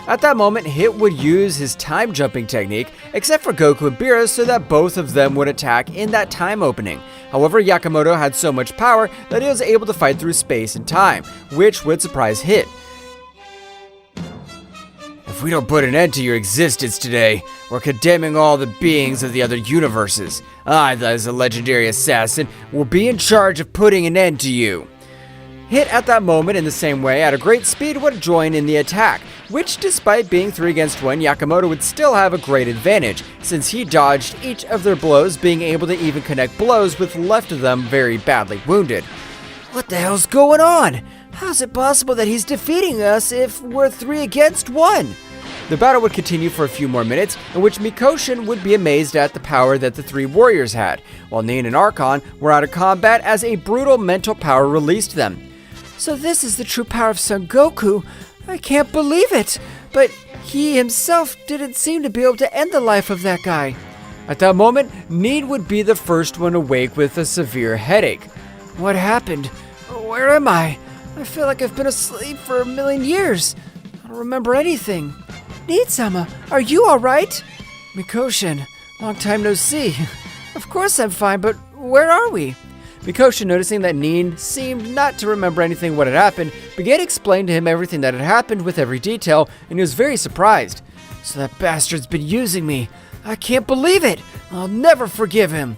S1: At that moment, Hit would use his time jumping technique, except for Goku and Beerus, so that both of them would attack in that time opening. However, Yakamoto had so much power that he was able to fight through space and time, which would surprise Hit. If we don't put an end to your existence today, we're condemning all the beings of the other universes. I, as a legendary assassin, will be in charge of putting an end to you. Hit at that moment in the same way at a great speed would join in the attack, which despite being 3 against 1, Yakamoto would still have a great advantage, since he dodged each of their blows, being able to even connect blows with left of them very badly wounded. What the hell's going on? How's it possible that he's defeating us if we're 3 against 1? The battle would continue for a few more minutes, in which Mikoshin would be amazed at the power that the 3 warriors had, while Nin and Archon were out of combat as a brutal mental power released them. So this is the true power of Son Goku. I can't believe it. But he himself didn't seem to be able to end the life of that guy. At that moment, Nin would be the first one awake with a severe headache. What happened? Where am I? I feel like I've been asleep for 1,000,000 years. I don't remember anything. Nin-sama, are you alright? Mikoshin, long time no see. Of course I'm fine, but where are we? Mikoshin, noticing that Nin seemed not to remember anything what had happened, began to explain to him everything that had happened with every detail, and he was very surprised. So that bastard's been using me. I can't believe it. I'll never forgive him.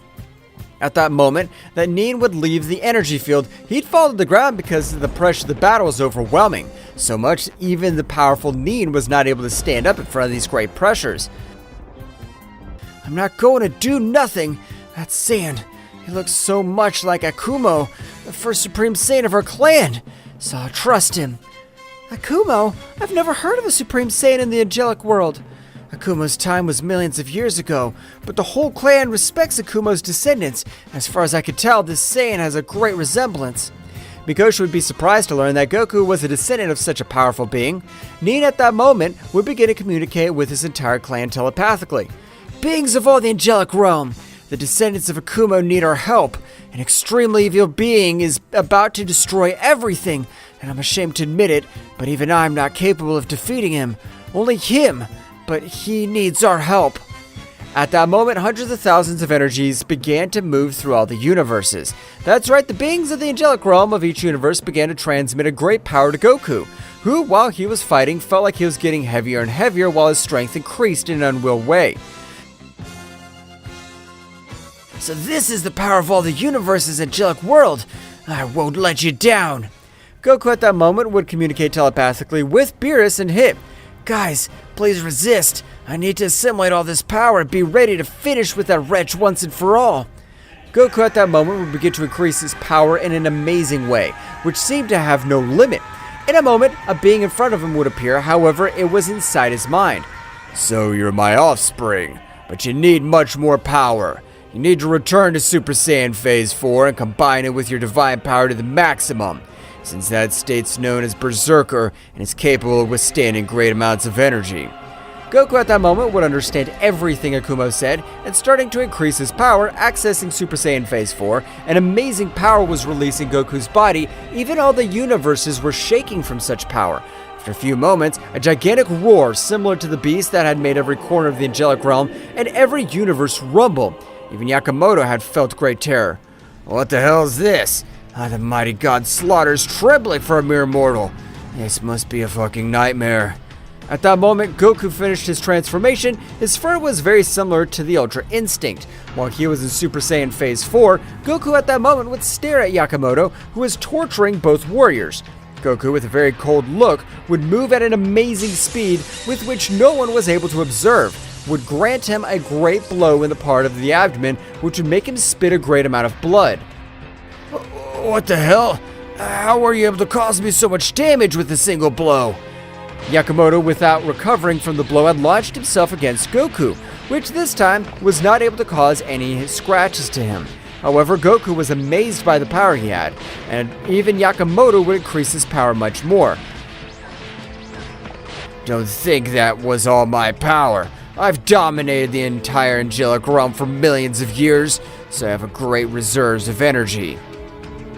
S1: At that moment, that Nin would leave the energy field, he'd fall to the ground because the pressure of the battle was overwhelming. So much, even the powerful Nin was not able to stand up in front of these great pressures. I'm not going to do nothing. That's sand. He looks so much like Akumo, the first Supreme Saiyan of our clan, so I'll trust him. Akumo? I've never heard of a Supreme Saiyan in the angelic world.
S4: Akumo's time was millions of years ago, but the whole clan respects Akumo's descendants. As far as I could tell, this Saiyan has a great resemblance. Mikoshi would be surprised to learn that Goku was a descendant of such a powerful being. Nin at that moment would begin to communicate with his entire clan telepathically. Beings of all the angelic realm, the descendants of Akumo need our help. An extremely evil being is about to destroy everything, and I'm ashamed to admit it, but even I'm not capable of defeating him. Only him, but he needs our help. At that moment, hundreds of thousands of energies began to move through all the universes. That's right, the beings of the angelic realm of each universe began to transmit a great power to Goku, who, while he was fighting, felt like he was getting heavier and heavier while his strength increased in an unreal way. So this is the power of all the universes' angelic world. I won't let you down. Goku at that moment would communicate telepathically with Beerus and Hit. Guys, please resist. I need to assimilate all this power and be ready to finish with that wretch once and for all. Goku at that moment would begin to increase his power in an amazing way, which seemed to have no limit. In a moment, a being in front of him would appear, however, it was inside his mind.
S2: So you're my offspring, but you need much more power. You need to return to Super Saiyan Phase 4 and combine it with your divine power to the maximum, since that state's known as Berserker and is capable of withstanding great amounts of energy.
S1: Goku at that moment would understand everything Akumo said, and starting to increase his power, accessing Super Saiyan Phase 4, an amazing power was releasing Goku's body. Even all the universes were shaking from such power. After a few moments, a gigantic roar similar to the beast that had made every corner of the angelic realm and every universe rumble. Even Yakamoto had felt great terror.
S2: What the hell is this? The mighty god slaughters trembling for a mere mortal. This must be a fucking nightmare.
S1: At that moment, Goku finished his transformation. His form was very similar to the Ultra Instinct. While he was in Super Saiyan Phase 4, Goku at that moment would stare at Yakamoto, who was torturing both warriors. Goku, with a very cold look, would move at an amazing speed with which no one was able to observe, would grant him a great blow in the part of the abdomen, which would make him spit a great amount of blood.
S2: What the hell? How were you able to cause me so much damage with a single blow?
S1: Yakamoto, without recovering from the blow, had launched himself against Goku, which this time was not able to cause any scratches to him. However, Goku was amazed by the power he had, and even Yakamoto would increase his power much more.
S2: Don't think that was all my power. I've dominated the entire angelic realm for millions of years, so I have a great reserves of energy.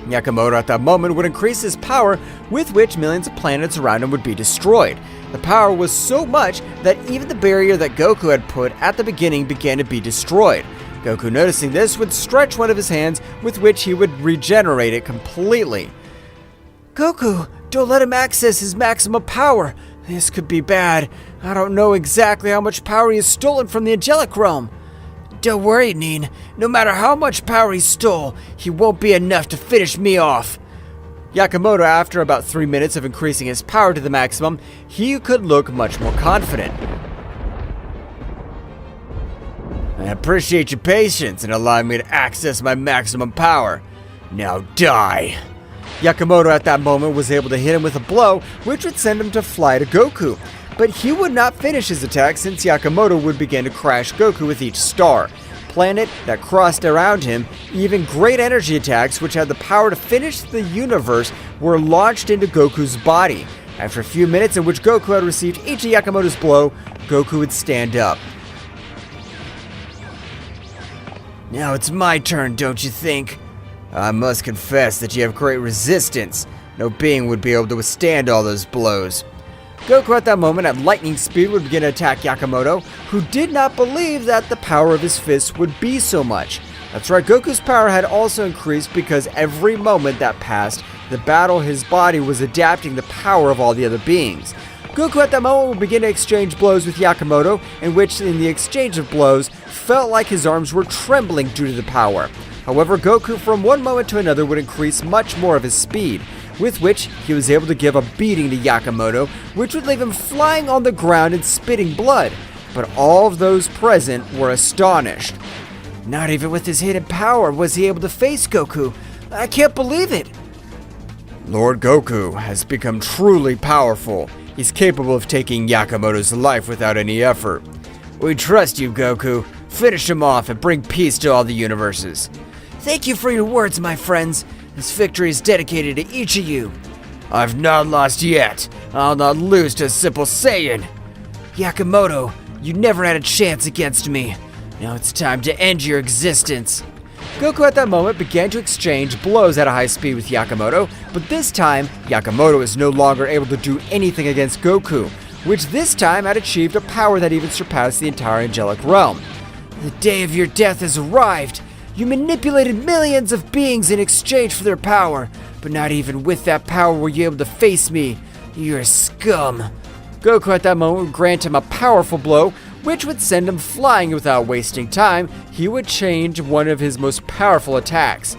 S1: Yakamoto at that moment would increase his power, with which millions of planets around him would be destroyed. The power was so much that even the barrier that Goku had put at the beginning began to be destroyed. Goku, noticing this, would stretch one of his hands, with which he would regenerate it completely. Goku, don't let him access his maximum power. This could be bad. I don't know exactly how much power he has stolen from the angelic realm. Don't worry, Nin. No matter how much power he stole, he won't be enough to finish me off. Yakamoto, after about 3 minutes of increasing his power to the maximum, he could look much more confident.
S2: I appreciate your patience in allowing me to access my maximum power. Now die.
S1: Yakamoto at that moment was able to hit him with a blow, which would send him to fly to Goku. But he would not finish his attack since Yakamoto would begin to crash Goku with each star, planet that crossed around him. Even great energy attacks, which had the power to finish the universe, were launched into Goku's body. After a few minutes in which Goku had received each of Yakamoto's blow, Goku would stand up.
S2: Now it's my turn, don't you think? I must confess that you have great resistance. No being would be able to withstand all those blows.
S1: Goku at that moment at lightning speed would begin to attack Yakamoto, who did not believe that the power of his fists would be so much. That's right, Goku's power had also increased because every moment that passed, the battle his body was adapting the power of all the other beings. Goku at that moment would begin to exchange blows with Yakamoto, in which in the exchange of blows, felt like his arms were trembling due to the power. However, Goku from one moment to another would increase much more of his speed, with which he was able to give a beating to Yakamoto, which would leave him flying on the ground and spitting blood. But all of those present were astonished. Not even with his hidden power was he able to face Goku. I can't believe it.
S2: Lord Goku has become truly powerful. He's capable of taking Yakamoto's life without any effort.
S3: We trust you, Goku. Finish him off and bring peace to all the universes.
S4: Thank you for your words, my friends. This victory is dedicated to each of you.
S3: I've not lost yet. I'll not lose to a simple Saiyan.
S4: Yakamoto, you never had a chance against me. Now it's time to end your existence.
S1: Goku at that moment began to exchange blows at a high speed with Yakamoto, but this time, Yakamoto is no longer able to do anything against Goku, which this time had achieved a power that even surpassed the entire angelic realm.
S4: The day of your death has arrived. You manipulated millions of beings in exchange for their power, but not even with that power were you able to face me. You're scum.
S1: Goku at that moment would grant him a powerful blow, which would send him flying. Without wasting time, he would change one of his most powerful attacks.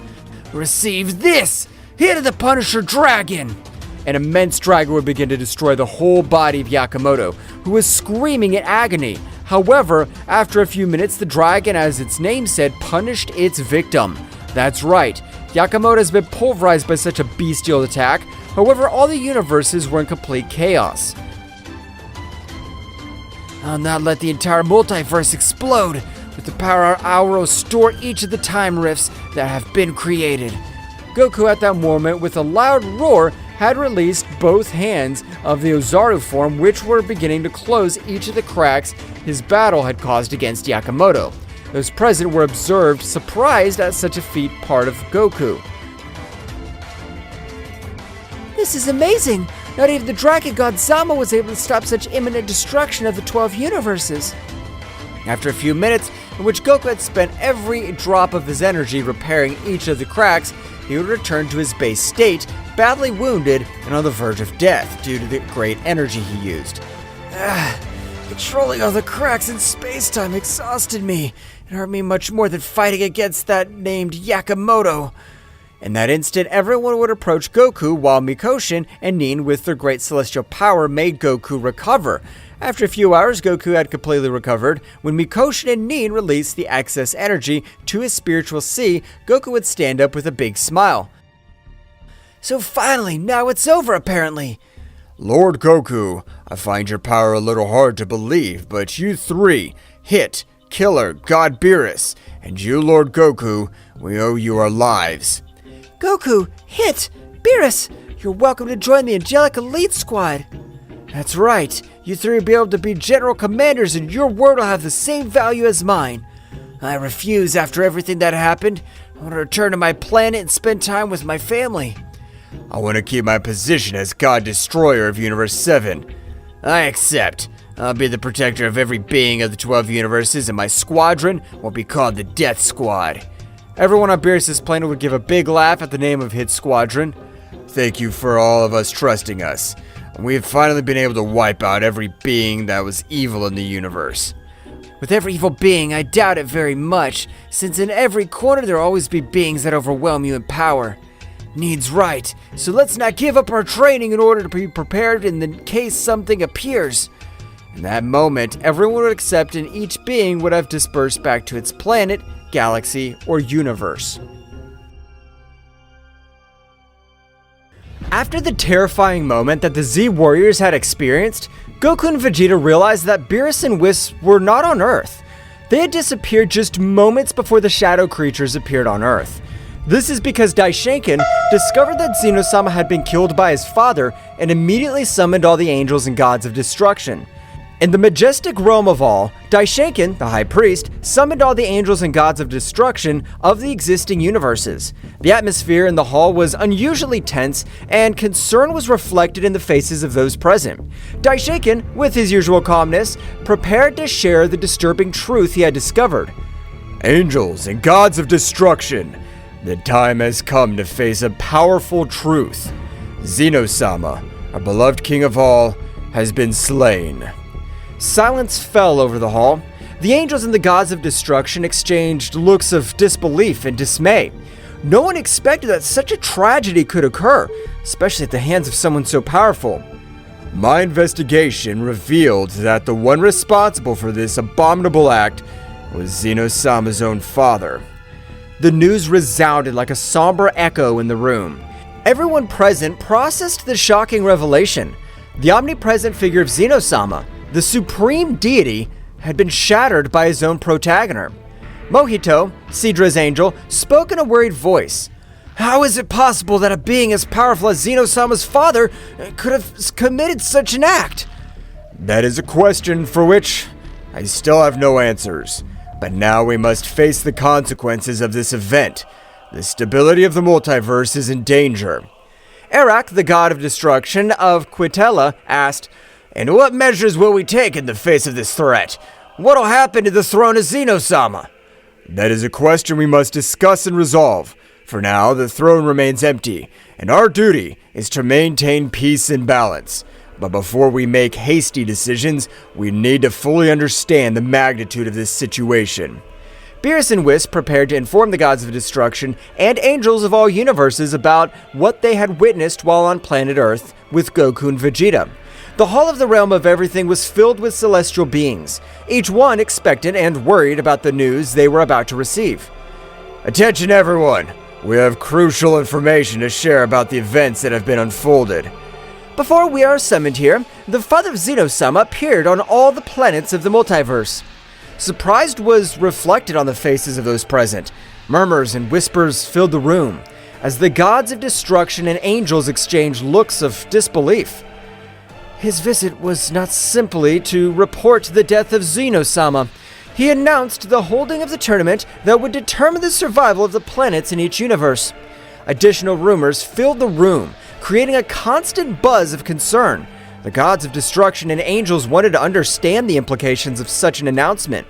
S4: Receive this! Hit of the Punisher Dragon!
S1: An immense dragon would begin to destroy the whole body of Yakamoto, who was screaming in agony. However, after a few minutes, the dragon, as its name said, punished its victim. That's right, Yakamoto has been pulverized by such a bestial attack. However, all the universes were in complete chaos.
S4: I'll not let the entire multiverse explode. With the power, I will restore each of the time rifts that have been created.
S1: Goku at that moment, with a loud roar, had released both hands of the Ozaru form, which were beginning to close each of the cracks his battle had caused against Yakamoto. Those present were observed, surprised at such a feat part of Goku.
S4: This is amazing! Not even the Dragon God Zama was able to stop such imminent destruction of the 12 universes.
S1: After a few minutes, in which Goku had spent every drop of his energy repairing each of the cracks, he would return to his base state, badly wounded and on the verge of death due to the great energy he used.
S4: Controlling all the cracks in space-time exhausted me. It hurt me much more than fighting against that named Yakamoto.
S1: In that instant, everyone would approach Goku, while Mikoshin and Nin, with their great celestial power, made Goku recover. After a few hours, Goku had completely recovered. When Mikoshin and Nin released the excess energy to his spiritual sea, Goku would stand up with a big smile.
S4: So finally, now it's over apparently.
S2: Lord Goku, I find your power a little hard to believe, but you three, Hit, Killer, God Beerus, and you, Lord Goku, we owe you our lives.
S4: Goku, Hit, Beerus, you're welcome to join the Angelic Elite Squad.
S1: That's right, you three will be able to be general commanders and your word will have the same value as mine.
S4: I refuse after everything that happened. I want to return to my planet and spend time with my family.
S2: I want to keep my position as God Destroyer of Universe 7.
S3: I accept. I'll be the protector of every being of the 12 universes, and my squadron will be called the Death Squad.
S1: Everyone on Beerus' planet would give a big laugh at the name of Hit Squadron.
S2: Thank you for all of us trusting us. We have finally been able to wipe out every being that was evil in the universe.
S4: With every evil being, I doubt it very much, since in every corner there will always be beings that overwhelm you in power. Need's right, so let's not give up our training in order to be prepared in the case something appears.
S1: In that moment, everyone would accept and each being would have dispersed back to its planet, galaxy, or universe. After the terrifying moment that the Z Warriors had experienced, Goku and Vegeta realized that Beerus and Whis were not on Earth. They had disappeared just moments before the shadow creatures appeared on Earth. This is because Daishinkan discovered that Zeno-sama had been killed by his father and immediately summoned all the angels and gods of destruction. In the majestic realm of all, Daishinkan, the high priest, summoned all the angels and gods of destruction of the existing universes. The atmosphere in the hall was unusually tense, and concern was reflected in the faces of those present. Daishinkan, with his usual calmness, prepared to share the disturbing truth he had discovered.
S2: Angels and gods of destruction, the time has come to face a powerful truth. Zeno-sama, our beloved king of all, has been slain.
S1: Silence fell over the hall. The angels and the gods of destruction exchanged looks of disbelief and dismay. No one expected that such a tragedy could occur, especially at the hands of someone so powerful.
S2: My investigation revealed that the one responsible for this abominable act was Zeno-sama's own father.
S1: The news resounded like a somber echo in the room. Everyone present processed the shocking revelation. The omnipresent figure of Zeno-sama, the supreme deity, had been shattered by his own protagonist. Mohito, Sidra's angel, spoke in a worried voice. How is it possible that a being as powerful as Zeno-sama's father could have committed such an act?
S2: That is a question for which I still have no answers. But now we must face the consequences of this event. The stability of the multiverse is in danger.
S1: Arak, the god of destruction of Quitella, asked,
S3: And what measures will we take in the face of this threat? What'll happen to the throne of Zeno-sama?
S2: That is a question we must discuss and resolve. For now, the throne remains empty, and our duty is to maintain peace and balance. But before we make hasty decisions, we need to fully understand the magnitude of this situation.
S1: Beerus and Whis prepared to inform the gods of destruction and angels of all universes about what they had witnessed while on planet Earth with Goku and Vegeta. The Hall of the Realm of Everything was filled with celestial beings, each one expectant and worried about the news they were about to receive.
S2: Attention everyone! We have crucial information to share about the events that have been unfolded.
S1: Before we are summoned here, the father of Zeno-sama appeared on all the planets of the multiverse. Surprise was reflected on the faces of those present. Murmurs and whispers filled the room, as the gods of destruction and angels exchanged looks of disbelief. His visit was not simply to report the death of Zeno-sama. He announced the holding of the tournament that would determine the survival of the planets in each universe. Additional rumors filled the room, creating a constant buzz of concern. The gods of destruction and angels wanted to understand the implications of such an announcement.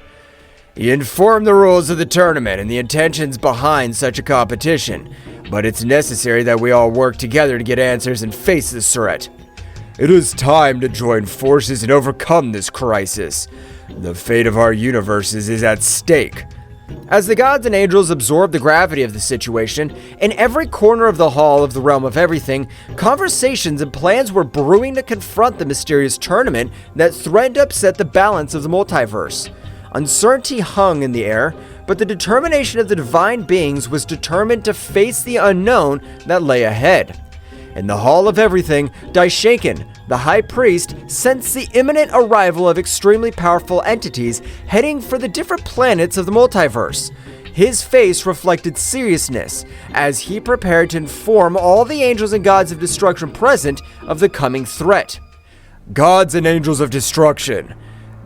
S3: He informed the rules of the tournament and the intentions behind such a competition, but it's necessary that we all work together to get answers and face this threat.
S2: It is time to join forces and overcome this crisis. The fate of our universes is at stake.
S1: As the gods and angels absorbed the gravity of the situation, in every corner of the Hall of the Realm of Everything, conversations and plans were brewing to confront the mysterious tournament that threatened to upset the balance of the multiverse. Uncertainty hung in the air, but the determination of the divine beings was determined to face the unknown that lay ahead. In the Hall of Everything, Daishinkan, the High Priest, sensed the imminent arrival of extremely powerful entities heading for the different planets of the multiverse. His face reflected seriousness as he prepared to inform all the angels and gods of destruction present of the coming threat.
S2: Gods and angels of destruction,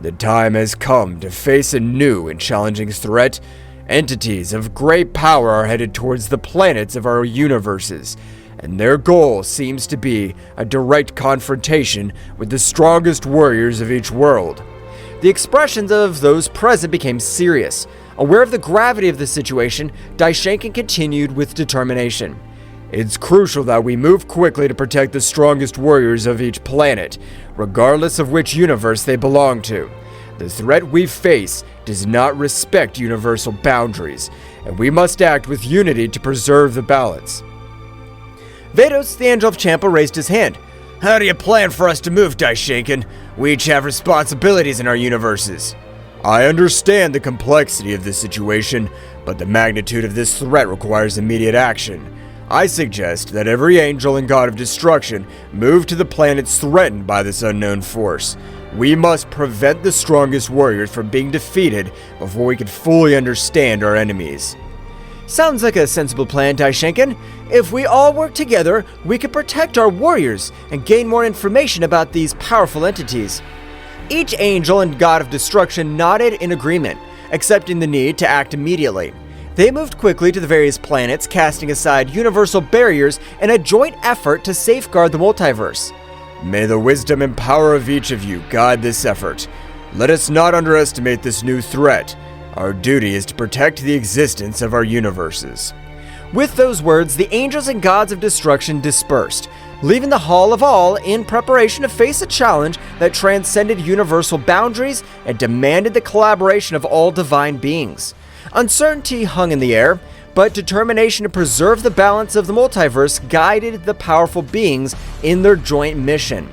S2: the time has come to face a new and challenging threat. Entities of great power are headed towards the planets of our universes, and their goal seems to be a direct confrontation with the strongest warriors of each world.
S1: The expressions of those present became serious. Aware of the gravity of the situation, Daishinkan continued with determination.
S2: It's crucial that we move quickly to protect the strongest warriors of each planet, regardless of which universe they belong to. The threat we face does not respect universal boundaries, and we must act with unity to preserve the balance.
S1: Vados, the angel of Champa, raised his hand.
S3: How do you plan for us to move, Daishinkan? We each have responsibilities in our universes.
S2: I understand the complexity of this situation, but the magnitude of this threat requires immediate action. I suggest that every angel and god of destruction move to the planets threatened by this unknown force. We must prevent the strongest warriors from being defeated before we can fully understand our enemies.
S1: Sounds like a sensible plan, Daishinkan. If we all work together, we can protect our warriors and gain more information about these powerful entities. Each angel and god of destruction nodded in agreement, accepting the need to act immediately. They moved quickly to the various planets, casting aside universal barriers in a joint effort to safeguard the multiverse.
S2: May the wisdom and power of each of you guide this effort. Let us not underestimate this new threat. Our duty is to protect the existence of our universes.
S1: With those words, the angels and gods of destruction dispersed, leaving the Hall of All in preparation to face a challenge that transcended universal boundaries and demanded the collaboration of all divine beings. Uncertainty hung in the air, but determination to preserve the balance of the multiverse guided the powerful beings in their joint mission.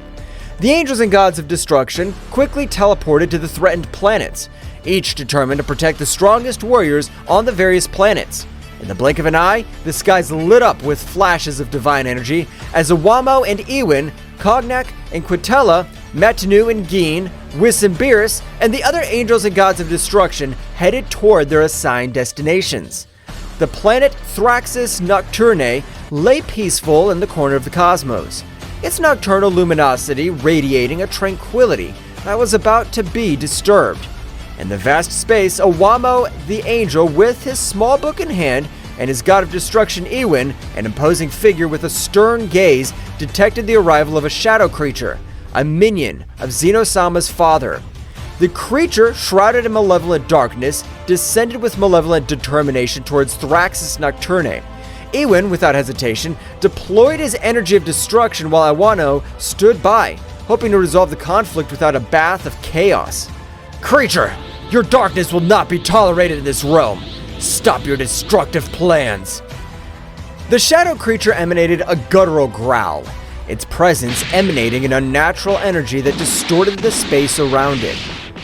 S1: The angels and gods of destruction quickly teleported to the threatened planets, each determined to protect the strongest warriors on the various planets. In the blink of an eye, the skies lit up with flashes of divine energy as Iwamo and Ewin, Cognac, and Quitella Matanu and Geen, Whis and Beerus, and the other angels and gods of destruction headed toward their assigned destinations. The planet Thraxis Nocturnae lay peaceful in the corner of the cosmos, its nocturnal luminosity radiating a tranquility that was about to be disturbed. In the vast space, Awamo the angel, with his small book in hand, and his god of destruction Ewin, an imposing figure with a stern gaze, detected the arrival of a shadow creature, a minion of Zeno-sama's father. The creature, shrouded in malevolent darkness, descended with malevolent determination towards Thraxis Nocturnae. Ewin, without hesitation, deployed his energy of destruction while Awano stood by, hoping to resolve the conflict without a bath of chaos. Creature, your darkness will not be tolerated in this realm. Stop your destructive plans. The shadow creature emanated a guttural growl, its presence emanating an unnatural energy that distorted the space around it.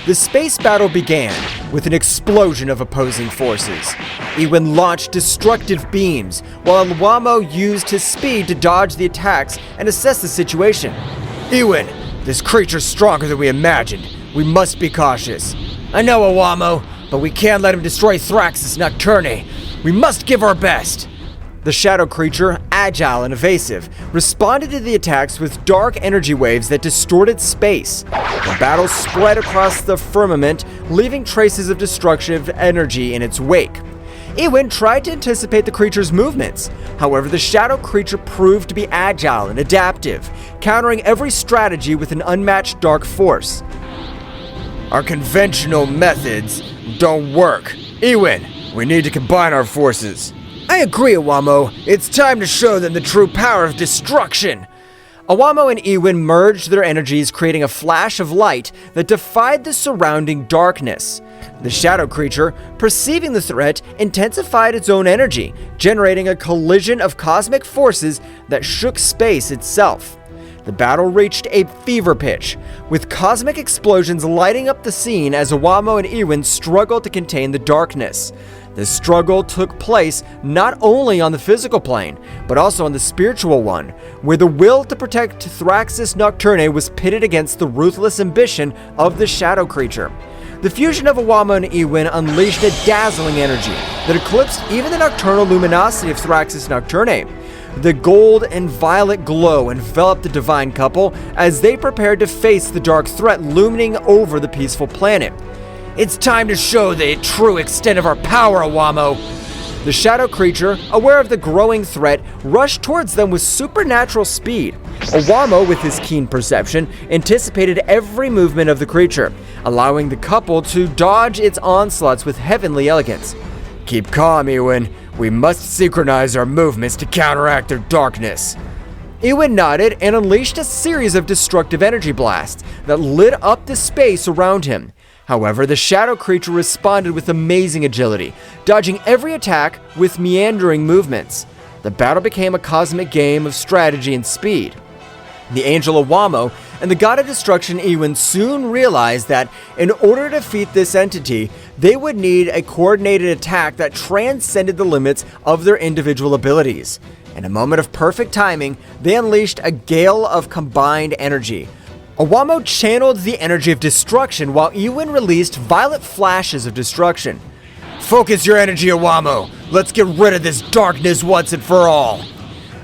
S1: The space battle began with an explosion of opposing forces. Ewin launched destructive beams, while Awamo used his speed to dodge the attacks and assess the situation. Ewin, this creature's stronger than we imagined. We must be cautious. I know, Awamo, but we can't let him destroy Thraxis Nocturnae. We must give our best. The shadow creature, agile and evasive, responded to the attacks with dark energy waves that distorted space. The battle spread across the firmament, leaving traces of destructive energy in its wake. Ewin tried to anticipate the creature's movements. However, the shadow creature proved to be agile and adaptive, countering every strategy with an unmatched dark force. Our conventional methods don't work. Ewin, we need to combine our forces. I agree, Awamo. It's time to show them the true power of destruction. Awamo and Ewin merged their energies, creating a flash of light that defied the surrounding darkness. The shadow creature, perceiving the threat, intensified its own energy, generating a collision of cosmic forces that shook space itself. The battle reached a fever pitch, with cosmic explosions lighting up the scene as Awamo and Ewin struggled to contain the darkness. The struggle took place not only on the physical plane, but also on the spiritual one, where the will to protect Thraxis Nocturnae was pitted against the ruthless ambition of the shadow creature. The fusion of Awamo and Ewin unleashed a dazzling energy that eclipsed even the nocturnal luminosity of Thraxis Nocturnae. The gold and violet glow enveloped the divine couple as they prepared to face the dark threat looming over the peaceful planet. It's time to show the true extent of our power, Awamo. The shadow creature, aware of the growing threat, rushed towards them with supernatural speed. Awamo, with his keen perception, anticipated every movement of the creature, allowing the couple to dodge its onslaughts with heavenly elegance. Keep calm, Ewin. We must synchronize our movements to counteract their darkness. Ewin nodded and unleashed a series of destructive energy blasts that lit up the space around him. However, the shadow creature responded with amazing agility, dodging every attack with meandering movements. The battle became a cosmic game of strategy and speed. The angel Awamo and the god of destruction Ewin soon realized that in order to defeat this entity, they would need a coordinated attack that transcended the limits of their individual abilities. In a moment of perfect timing, they unleashed a gale of combined energy. Awamo channeled the energy of destruction while Ewin released violet flashes of destruction. Focus your energy, Awamo. Let's get rid of this darkness once and for all.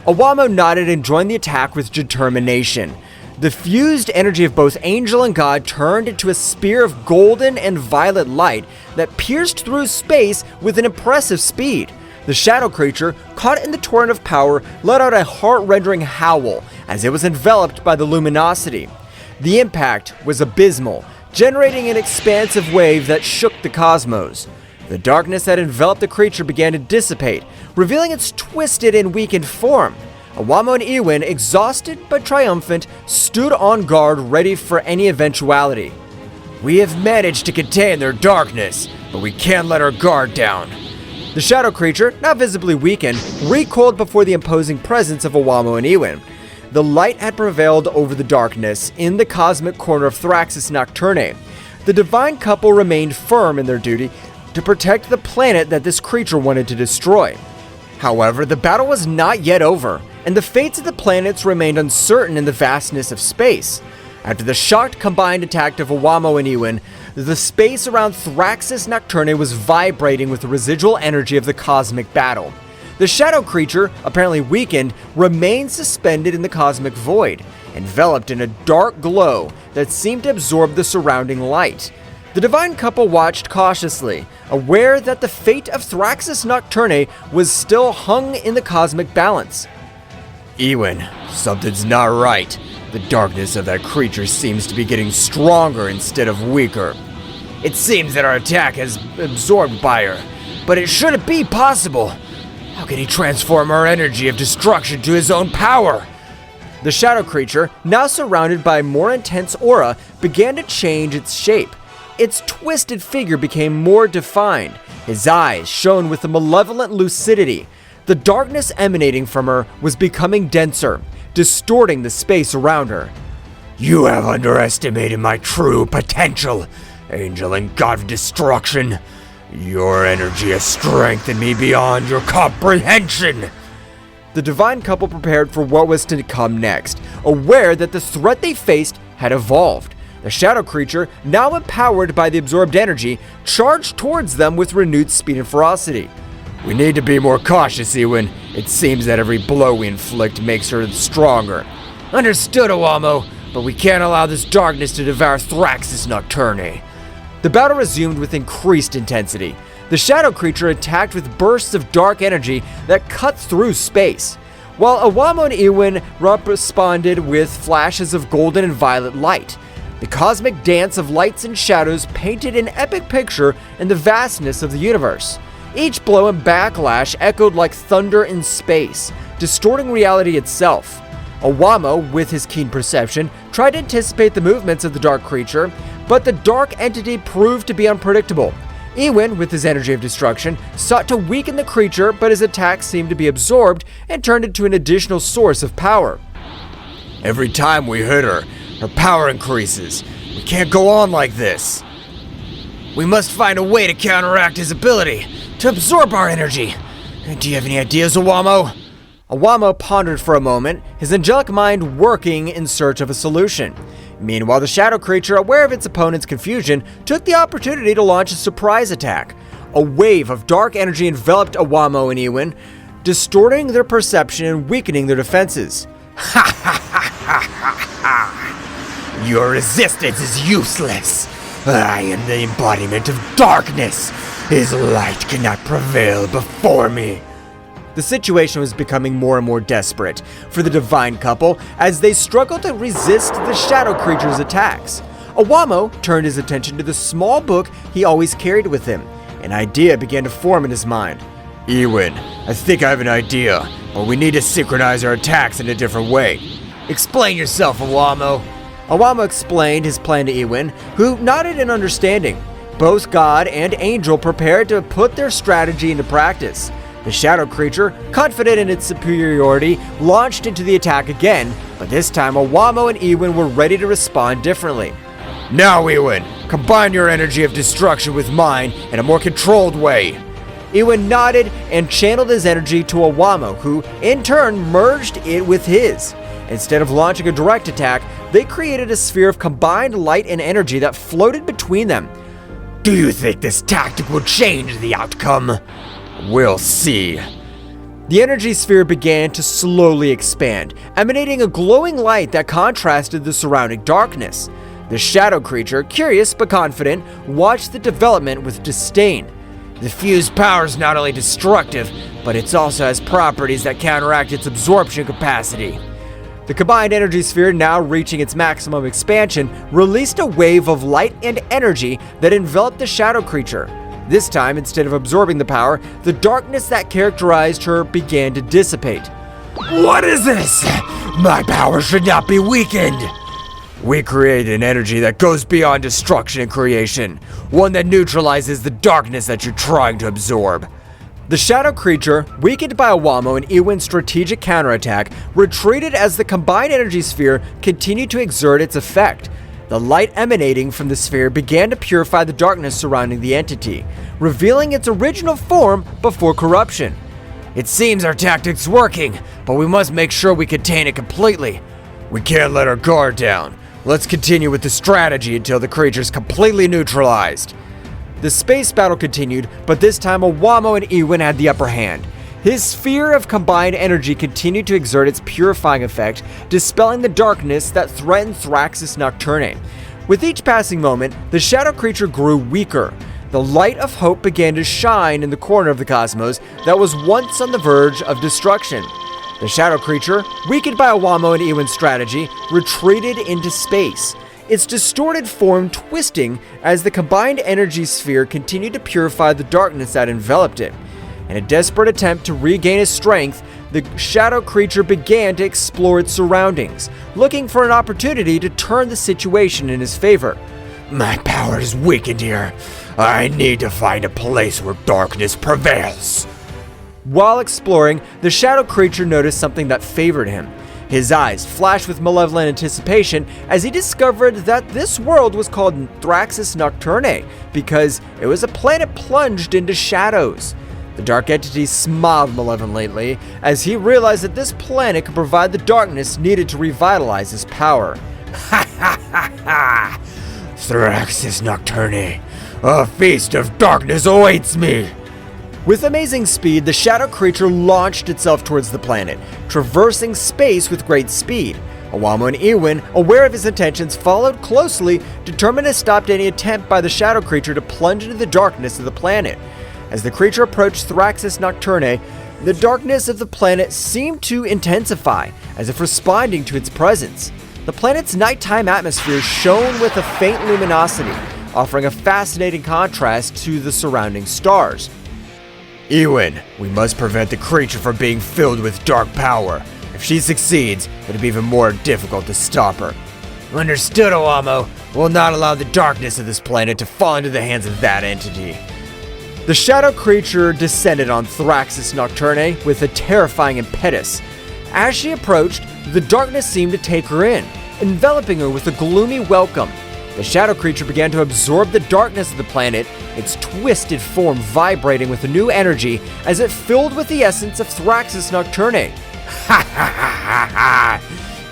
S1: Awamo nodded and joined the attack with determination. The fused energy of both angel and god turned into a spear of golden and violet light that pierced through space with an impressive speed. The shadow creature, caught in the torrent of power, let out a heart-rending howl as it was enveloped by the luminosity. The impact was abysmal, generating an expansive wave that shook the cosmos. The darkness that enveloped the creature began to dissipate, revealing its twisted and weakened form. Awamo and Ewin, exhausted but triumphant, stood on guard ready for any eventuality. We have managed to contain their darkness, but we can't let our guard down. The shadow creature, now visibly weakened, recoiled before the imposing presence of Awamo and Ewin. The light had prevailed over the darkness in the cosmic corner of Thraxis Nocturnae. The divine couple remained firm in their duty to protect the planet that this creature wanted to destroy. However, the battle was not yet over, and the fates of the planets remained uncertain in the vastness of space. After the shocked combined attack of Owamo and Iwin, the space around Thraxus Nocturne was vibrating with the residual energy of the cosmic battle. The shadow creature, apparently weakened, remained suspended in the cosmic void, enveloped in a dark glow that seemed to absorb the surrounding light. The divine couple watched cautiously, aware that the fate of Thraxus Nocturne was still hung in the cosmic balance.
S2: Iwin, something's not right. The darkness of that creature seems to be getting stronger instead of weaker. It seems that our attack has absorbed by her, but it shouldn't be possible. How can he transform our energy of destruction to his own power?
S1: The shadow creature, now surrounded by a more intense aura, began to change its shape. Its twisted figure became more defined. His eyes shone with a malevolent lucidity. The darkness emanating from her was becoming denser, distorting the space around her.
S2: You have underestimated my true potential, angel and god of destruction. Your energy has strengthened me beyond your comprehension.
S1: The divine couple prepared for what was to come next, aware that the threat they faced had evolved. The shadow creature, now empowered by the absorbed energy, charged towards them with renewed speed and ferocity.
S2: We need to be more cautious, Iwin. It seems that every blow we inflict makes her stronger.
S3: Understood, Owamo, but we can't allow this darkness to devour Thraxus Nocturne.
S1: The battle resumed with increased intensity. The shadow creature attacked with bursts of dark energy that cut through space, while Owamo and Iwin responded with flashes of golden and violet light. The cosmic dance of lights and shadows painted an epic picture in the vastness of the universe. Each blow and backlash echoed like thunder in space, distorting reality itself. Owamo, with his keen perception, tried to anticipate the movements of the dark creature, but the dark entity proved to be unpredictable. Iwin, with his energy of destruction, sought to weaken the creature, but his attacks seemed to be absorbed and turned into an additional source of power.
S2: Every time we hit her, her power increases. We can't go on like this.
S3: We must find a way to counteract his ability to absorb our energy. Do you have any ideas, Owamo?
S1: Owamo pondered for a moment, his angelic mind working in search of a solution. Meanwhile, the shadow creature, aware of its opponent's confusion, took the opportunity to launch a surprise attack. A wave of dark energy enveloped Owamo and Iwin, distorting their perception and weakening their defenses.
S2: Your resistance is useless. I am the embodiment of darkness. His light cannot prevail before me.
S1: The situation was becoming more and more desperate for the divine couple as they struggled to resist the shadow creature's attacks. Owamo turned his attention to the small book he always carried with him. An idea began to form in his mind.
S2: Iwin, I think I have an idea, but we need to synchronize our attacks in a different way.
S3: Explain yourself, Owamo.
S1: Owamo explained his plan to Iwin, who nodded in understanding. Both God and Angel prepared to put their strategy into practice. The shadow creature, confident in its superiority, launched into the attack again, but this time Owamo and Iwin were ready to respond differently.
S2: Now, Iwin, combine your energy of destruction with mine in a more controlled way.
S1: Iwin nodded and channeled his energy to Owamo, who, in turn, merged it with his. Instead of launching a direct attack, they created a sphere of combined light and energy that floated between them.
S2: Do you think this tactic will change the outcome? We'll see.
S1: The energy sphere began to slowly expand, emanating a glowing light that contrasted the surrounding darkness. The shadow creature, curious but confident, watched the development with disdain.
S3: The fused power is not only destructive, but it also has properties that counteract its absorption capacity.
S1: The combined energy sphere, now reaching its maximum expansion, released a wave of light and energy that enveloped the shadow creature. This time, instead of absorbing the power, the darkness that characterized her began to dissipate.
S2: What is this? My power should not be weakened. We create an energy that goes beyond destruction and creation, one that neutralizes the darkness that you're trying to absorb.
S1: The shadow creature, weakened by Owamo and Iwin's strategic counterattack, retreated as the combined energy sphere continued to exert its effect. The light emanating from the sphere began to purify the darkness surrounding the entity, revealing its original form before corruption.
S3: It seems our tactic's working, but we must make sure we contain it completely.
S2: We can't let our guard down. Let's continue with the strategy until the creature's completely neutralized.
S1: The space battle continued, but this time Owamo and Ewin had the upper hand. His sphere of combined energy continued to exert its purifying effect, dispelling the darkness that threatened Thraxus Nocturne. With each passing moment, the shadow creature grew weaker. The light of hope began to shine in the corner of the cosmos that was once on the verge of destruction. The shadow creature, weakened by Owamo and Ewin's strategy, retreated into space, its distorted form twisting as the combined energy sphere continued to purify the darkness that enveloped it. In a desperate attempt to regain its strength, the shadow creature began to explore its surroundings, looking for an opportunity to turn the situation in his favor.
S2: My power is weakened here. I need to find a place where darkness prevails.
S1: While exploring, the shadow creature noticed something that favored him. His eyes flashed with malevolent anticipation as he discovered that this world was called Thraxus Nocturne because it was a planet plunged into shadows. The dark entity smiled malevolently as he realized that this planet could provide the darkness needed to revitalize his power.
S2: Ha ha ha ha! Thraxus Nocturne, a feast of darkness awaits me!
S1: With amazing speed, the shadow creature launched itself towards the planet, traversing space with great speed. Owamo and Ewin, aware of his intentions, followed closely, determined to stop any attempt by the shadow creature to plunge into the darkness of the planet. As the creature approached Thraxus Nocturne, the darkness of the planet seemed to intensify, as if responding to its presence. The planet's nighttime atmosphere shone with a faint luminosity, offering a fascinating contrast to the surrounding stars.
S2: Ewin, we must prevent the creature from being filled with dark power. If she succeeds, it'll be even more difficult to stop her. Understood, Owamo. We'll not allow the darkness of this planet to fall into the hands of that entity.
S1: The shadow creature descended on Thraxus Nocturne with a terrifying impetus. As she approached, the darkness seemed to take her in, enveloping her with a gloomy welcome. The shadow creature began to absorb the darkness of the planet, its twisted form vibrating with a new energy as it filled with the essence of Thraxus Nocturne.
S2: Ha ha ha ha!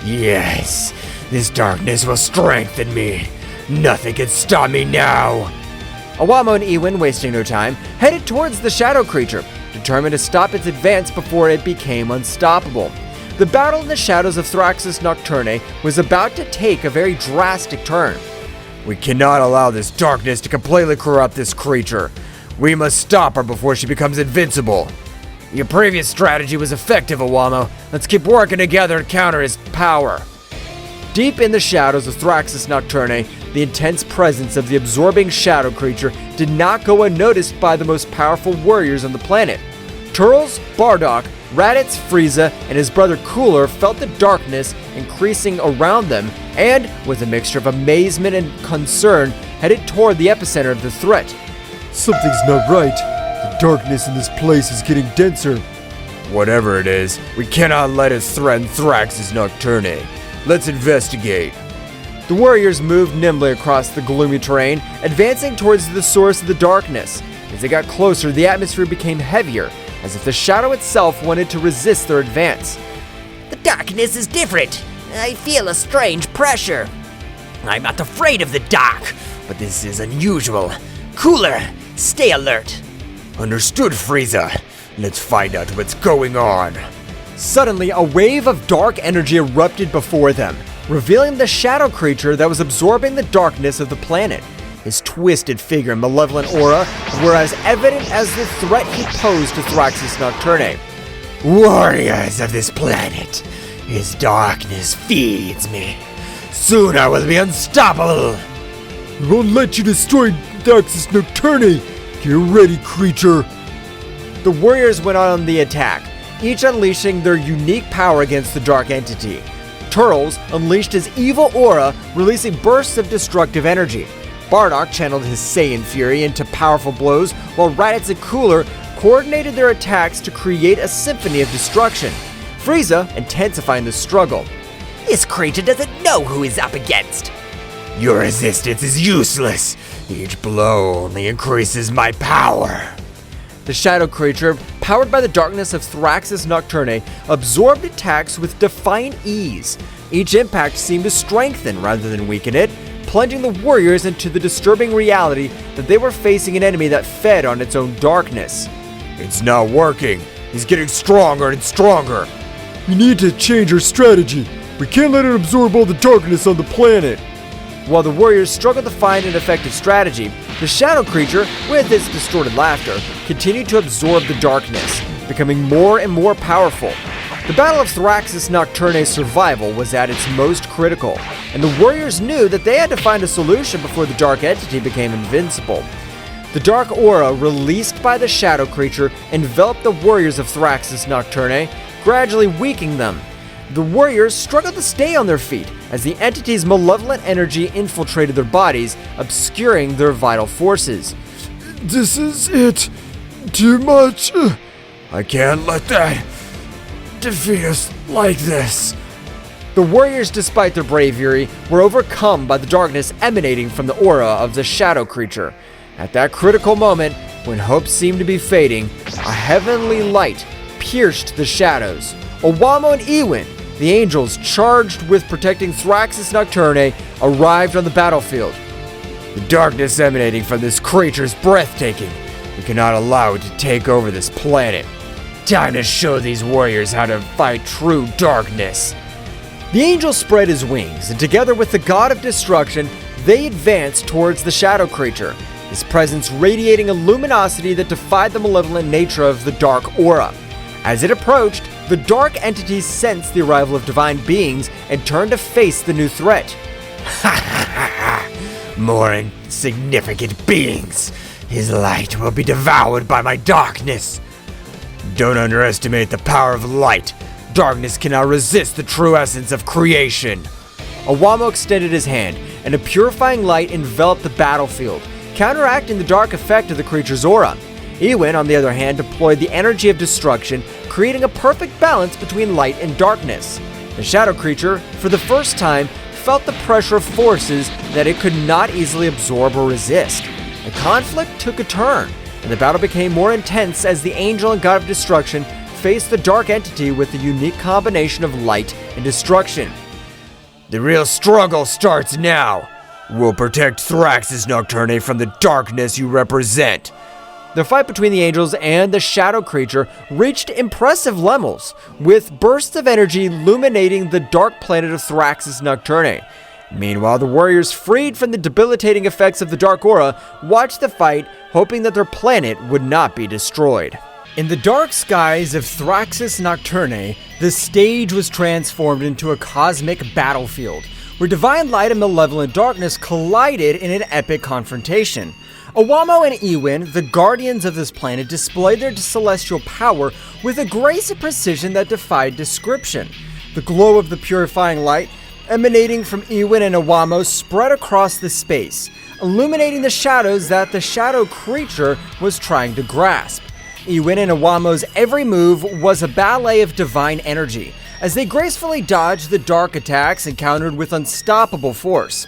S2: Yes, this darkness will strengthen me. Nothing can stop me now.
S1: Owamo and Ewin, wasting no time, headed towards the shadow creature, determined to stop its advance before it became unstoppable. The battle in the shadows of Thraxus Nocturne was about to take a very drastic turn.
S2: We cannot allow this darkness to completely corrupt this creature. We must stop her before she becomes invincible. Your previous strategy was effective, Owamo. Let's keep working together to counter his power.
S1: Deep in the shadows of Thraxus Nocturne, the intense presence of the absorbing shadow creature did not go unnoticed by the most powerful warriors on the planet. Turles, Bardock, Raditz, Frieza, and his brother Cooler felt the darkness increasing around them and, with a mixture of amazement and concern, headed toward the epicenter of the threat.
S5: Something's not right. The darkness in this place is getting denser.
S2: Whatever it is, we cannot let it threaten Thraxus Nocturne. Let's investigate.
S1: The warriors moved nimbly across the gloomy terrain, advancing towards the source of the darkness. As they got closer, the atmosphere became heavier, as if the shadow itself wanted to resist their advance.
S6: The darkness is different. I feel a strange pressure. I'm not afraid of the dark, but this is unusual. Cooler, stay alert.
S2: Understood, Frieza. Let's find out what's going on.
S1: Suddenly, a wave of dark energy erupted before them, revealing the shadow creature that was absorbing the darkness of the planet. His twisted figure and malevolent aura were as evident as the threat he posed to Thraxus Nocturne.
S2: Warriors of this planet, his darkness feeds me. Soon I will be unstoppable.
S5: We won't let you destroy Thraxus Nocturne. Get ready, creature.
S1: The warriors went on the attack, each unleashing their unique power against the dark entity. Turles unleashed his evil aura, releasing bursts of destructive energy. Bardock channeled his Saiyan fury into powerful blows, while Raditz and Cooler coordinated their attacks to create a symphony of destruction. Frieza intensifying the struggle.
S6: This creature doesn't know who he's up against.
S2: Your resistance is useless. Each blow only increases my power.
S1: The shadow creature powered by the darkness of Thraxus Nocturne, absorbed attacks with defiant ease. Each impact seemed to strengthen rather than weaken it, plunging the warriors into the disturbing reality that they were facing an enemy that fed on its own darkness.
S2: It's not working. He's getting stronger and stronger.
S5: We need to change our strategy. We can't let it absorb all the darkness on the planet.
S1: While the warriors struggled to find an effective strategy, the shadow creature, with its distorted laughter, continued to absorb the darkness, becoming more and more powerful. The Battle of Thraxus Nocturne's survival was at its most critical, and the warriors knew that they had to find a solution before the dark entity became invincible. The dark aura released by the shadow creature enveloped the warriors of Thraxus Nocturne, gradually weakening them. The warriors struggled to stay on their feet as the entity's malevolent energy infiltrated their bodies, obscuring their vital forces.
S5: This is it. Too much.
S2: I can't let that defeat us like this.
S1: The warriors, despite their bravery, were overcome by the darkness emanating from the aura of the shadow creature. At that critical moment, when hope seemed to be fading, a heavenly light pierced the shadows. Owamo and Ewin, the angels charged with protecting Thraxus Nocturne, arrived on the battlefield.
S2: The darkness emanating from this creature is breathtaking. We cannot allow it to take over this planet. Time to show these warriors how to fight true darkness.
S1: The angel spread his wings, and together with the god of destruction, they advanced towards the shadow creature, his presence radiating a luminosity that defied the malevolent nature of the dark aura. As it approached, the dark entities sensed the arrival of divine beings and turned to face the new threat.
S2: More insignificant beings. His light will be devoured by my darkness. Don't underestimate the power of light. Darkness cannot resist the true essence of creation.
S1: Owamo extended his hand, and a purifying light enveloped the battlefield, counteracting the dark effect of the creature's aura. Ewin, on the other hand, deployed the energy of destruction, creating a perfect balance between light and darkness. The shadow creature, for the first time, felt the pressure of forces that it could not easily absorb or resist. The conflict took a turn, and the battle became more intense as the angel and god of destruction faced the dark entity with the unique combination of light and destruction.
S2: The real struggle starts now. We'll protect Thraxus Nocturne from the darkness you represent.
S1: The fight between the angels and the shadow creature reached impressive levels, with bursts of energy illuminating the dark planet of Thraxus Nocturne. Meanwhile, the warriors, freed from the debilitating effects of the dark aura, watched the fight, hoping that their planet would not be destroyed. In the dark skies of Thraxus Nocturne, the stage was transformed into a cosmic battlefield, where divine light and malevolent darkness collided in an epic confrontation. Owamo and Ewin, the guardians of this planet, displayed their celestial power with a grace and precision that defied description. The glow of the purifying light emanating from Ewin and Owamo spread across the space, illuminating the shadows that the shadow creature was trying to grasp. Ewin and Owamo's every move was a ballet of divine energy, as they gracefully dodged the dark attacks encountered with unstoppable force.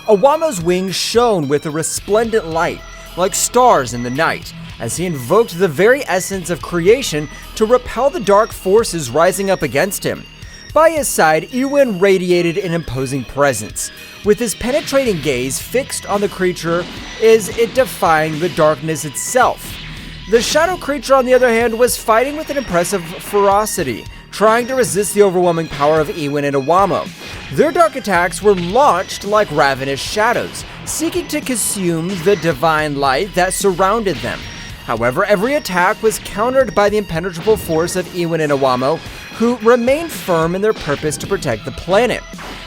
S1: Owamo's wings shone with a resplendent light, like stars in the night, as he invoked the very essence of creation to repel the dark forces rising up against him. By his side, Ewin radiated an imposing presence, with his penetrating gaze fixed on the creature as it defying the darkness itself. The shadow creature, on the other hand, was fighting with an impressive ferocity, trying to resist the overwhelming power of Ewin and Owamo. Their dark attacks were launched like ravenous shadows, seeking to consume the divine light that surrounded them. However, every attack was countered by the impenetrable force of Ewin and Owamo, who remained firm in their purpose to protect the planet.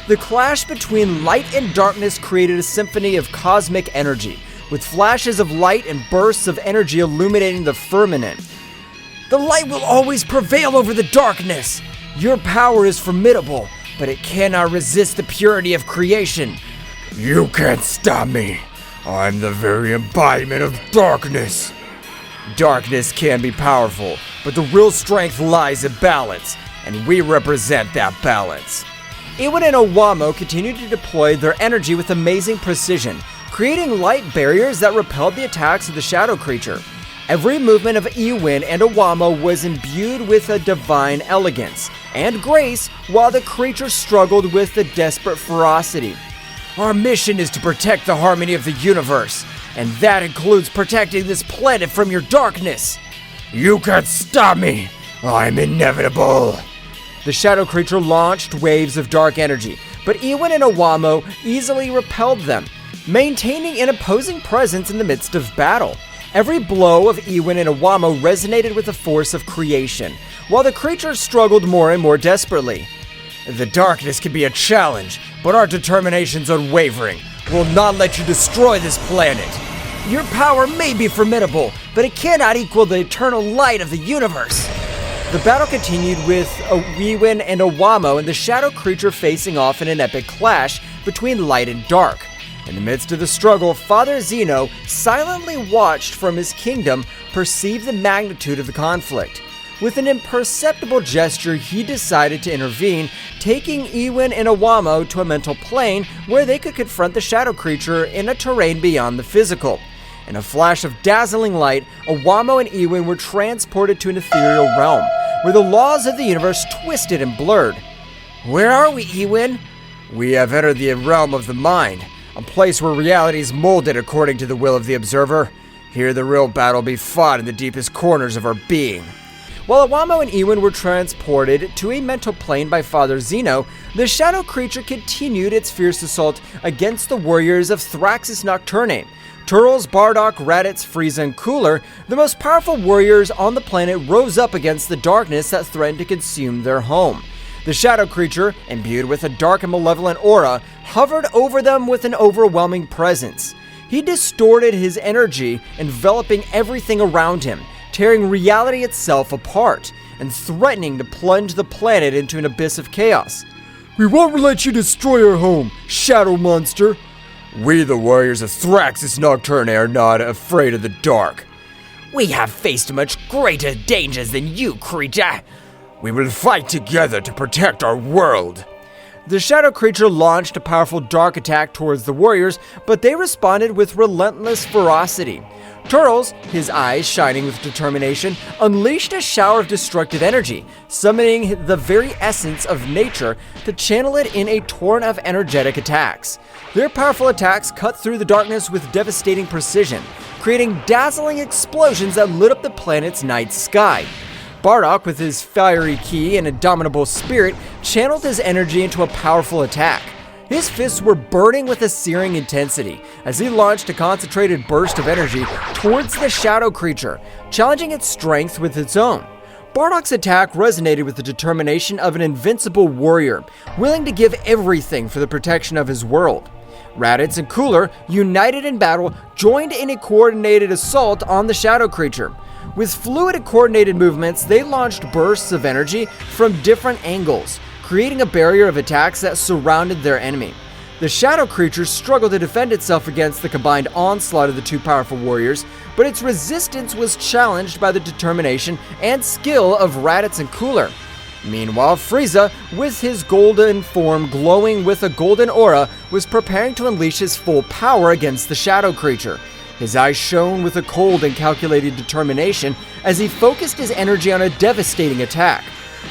S1: The clash between light and darkness created a symphony of cosmic energy, with flashes of light and bursts of energy illuminating the firmament. The light will always prevail over the darkness. Your power is formidable, but it cannot resist the purity of creation.
S2: You can't stop me. I'm the very embodiment of darkness.
S1: Darkness can be powerful, but the real strength lies in balance, and we represent that balance. Ewin and Owamo continued to deploy their energy with amazing precision, creating light barriers that repelled the attacks of the shadow creature. Every movement of Ewin and Owamo was imbued with a divine elegance and grace, while the creature struggled with a desperate ferocity.
S3: Our mission is to protect the harmony of the universe, and that includes protecting this planet from your darkness. You can't stop me. I'm inevitable.
S1: The shadow creature launched waves of dark energy, but Ewin and Owamo easily repelled them, maintaining an opposing presence in the midst of battle. Every blow of Ewin and Owamo resonated with the force of creation, while the creature struggled more and more desperately.
S3: The darkness can be a challenge, but our determination's unwavering. We'll not let you destroy this planet. Your power may be formidable, but it cannot equal the eternal light of the universe.
S1: The battle continued with Ewin and Owamo and the shadow creature facing off in an epic clash between light and dark. In the midst of the struggle, Father Zeno silently watched from his kingdom, perceived the magnitude of the conflict. With an imperceptible gesture, he decided to intervene, taking Ewin and Owamo to a mental plane where they could confront the shadow creature in a terrain beyond the physical. In a flash of dazzling light, Owamo and Ewin were transported to an ethereal realm, where the laws of the universe twisted and blurred.
S3: Where are we, Ewin? We have entered the realm of the mind, a place where reality is molded according to the will of the observer. Here the real battle be fought in the deepest corners of our being.
S1: While Owamo and Ewin were transported to a mental plane by Father Zeno, the shadow creature continued its fierce assault against the warriors of Thraxus Nocturne. Turles, Bardock, Raditz, Frieza, and Cooler, the most powerful warriors on the planet, rose up against the darkness that threatened to consume their home. The shadow creature, imbued with a dark and malevolent aura, hovered over them with an overwhelming presence. He distorted his energy, enveloping everything around him, tearing reality itself apart, and threatening to plunge the planet into an abyss of chaos.
S5: We won't let you destroy our home, shadow monster.
S3: We, the warriors of Thraxus Nocturne, are not afraid of the dark.
S6: We have faced much greater dangers than you, creature.
S3: We will fight together to protect our world.
S1: The shadow creature launched a powerful dark attack towards the warriors, but they responded with relentless ferocity. Turles, his eyes shining with determination, unleashed a shower of destructive energy, summoning the very essence of nature to channel it in a torrent of energetic attacks. Their powerful attacks cut through the darkness with devastating precision, creating dazzling explosions that lit up the planet's night sky. Bardock, with his fiery ki and indomitable spirit, channeled his energy into a powerful attack. His fists were burning with a searing intensity as he launched a concentrated burst of energy towards the shadow creature, challenging its strength with its own. Bardock's attack resonated with the determination of an invincible warrior, willing to give everything for the protection of his world. Raditz and Cooler, united in battle, joined in a coordinated assault on the shadow creature. With fluid and coordinated movements, they launched bursts of energy from different angles, creating a barrier of attacks that surrounded their enemy. The shadow creature struggled to defend itself against the combined onslaught of the two powerful warriors, but its resistance was challenged by the determination and skill of Raditz and Cooler. Meanwhile, Frieza, with his golden form glowing with a golden aura, was preparing to unleash his full power against the shadow creature. His eyes shone with a cold and calculated determination as he focused his energy on a devastating attack.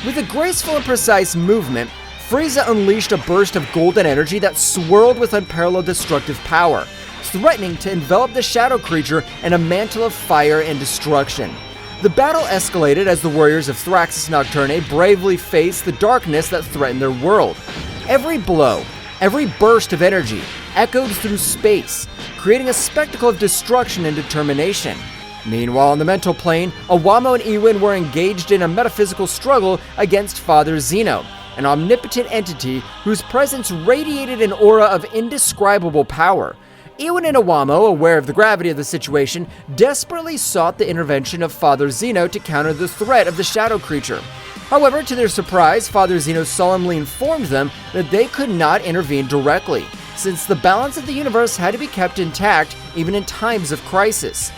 S1: With a graceful and precise movement, Frieza unleashed a burst of golden energy that swirled with unparalleled destructive power, threatening to envelop the shadow creature in a mantle of fire and destruction. The battle escalated as the warriors of Thraxus Nocturne bravely faced the darkness that threatened their world. Every blow, every burst of energy echoed through space, creating a spectacle of destruction and determination. Meanwhile, on the mental plane, Owamo and Ewin were engaged in a metaphysical struggle against Father Zeno, an omnipotent entity whose presence radiated an aura of indescribable power. Ewin and Owamo, aware of the gravity of the situation, desperately sought the intervention of Father Zeno to counter the threat of the shadow creature. However, to their surprise, Father Zeno solemnly informed them that they could not intervene directly, since the balance of the universe had to be kept intact even in times of crisis.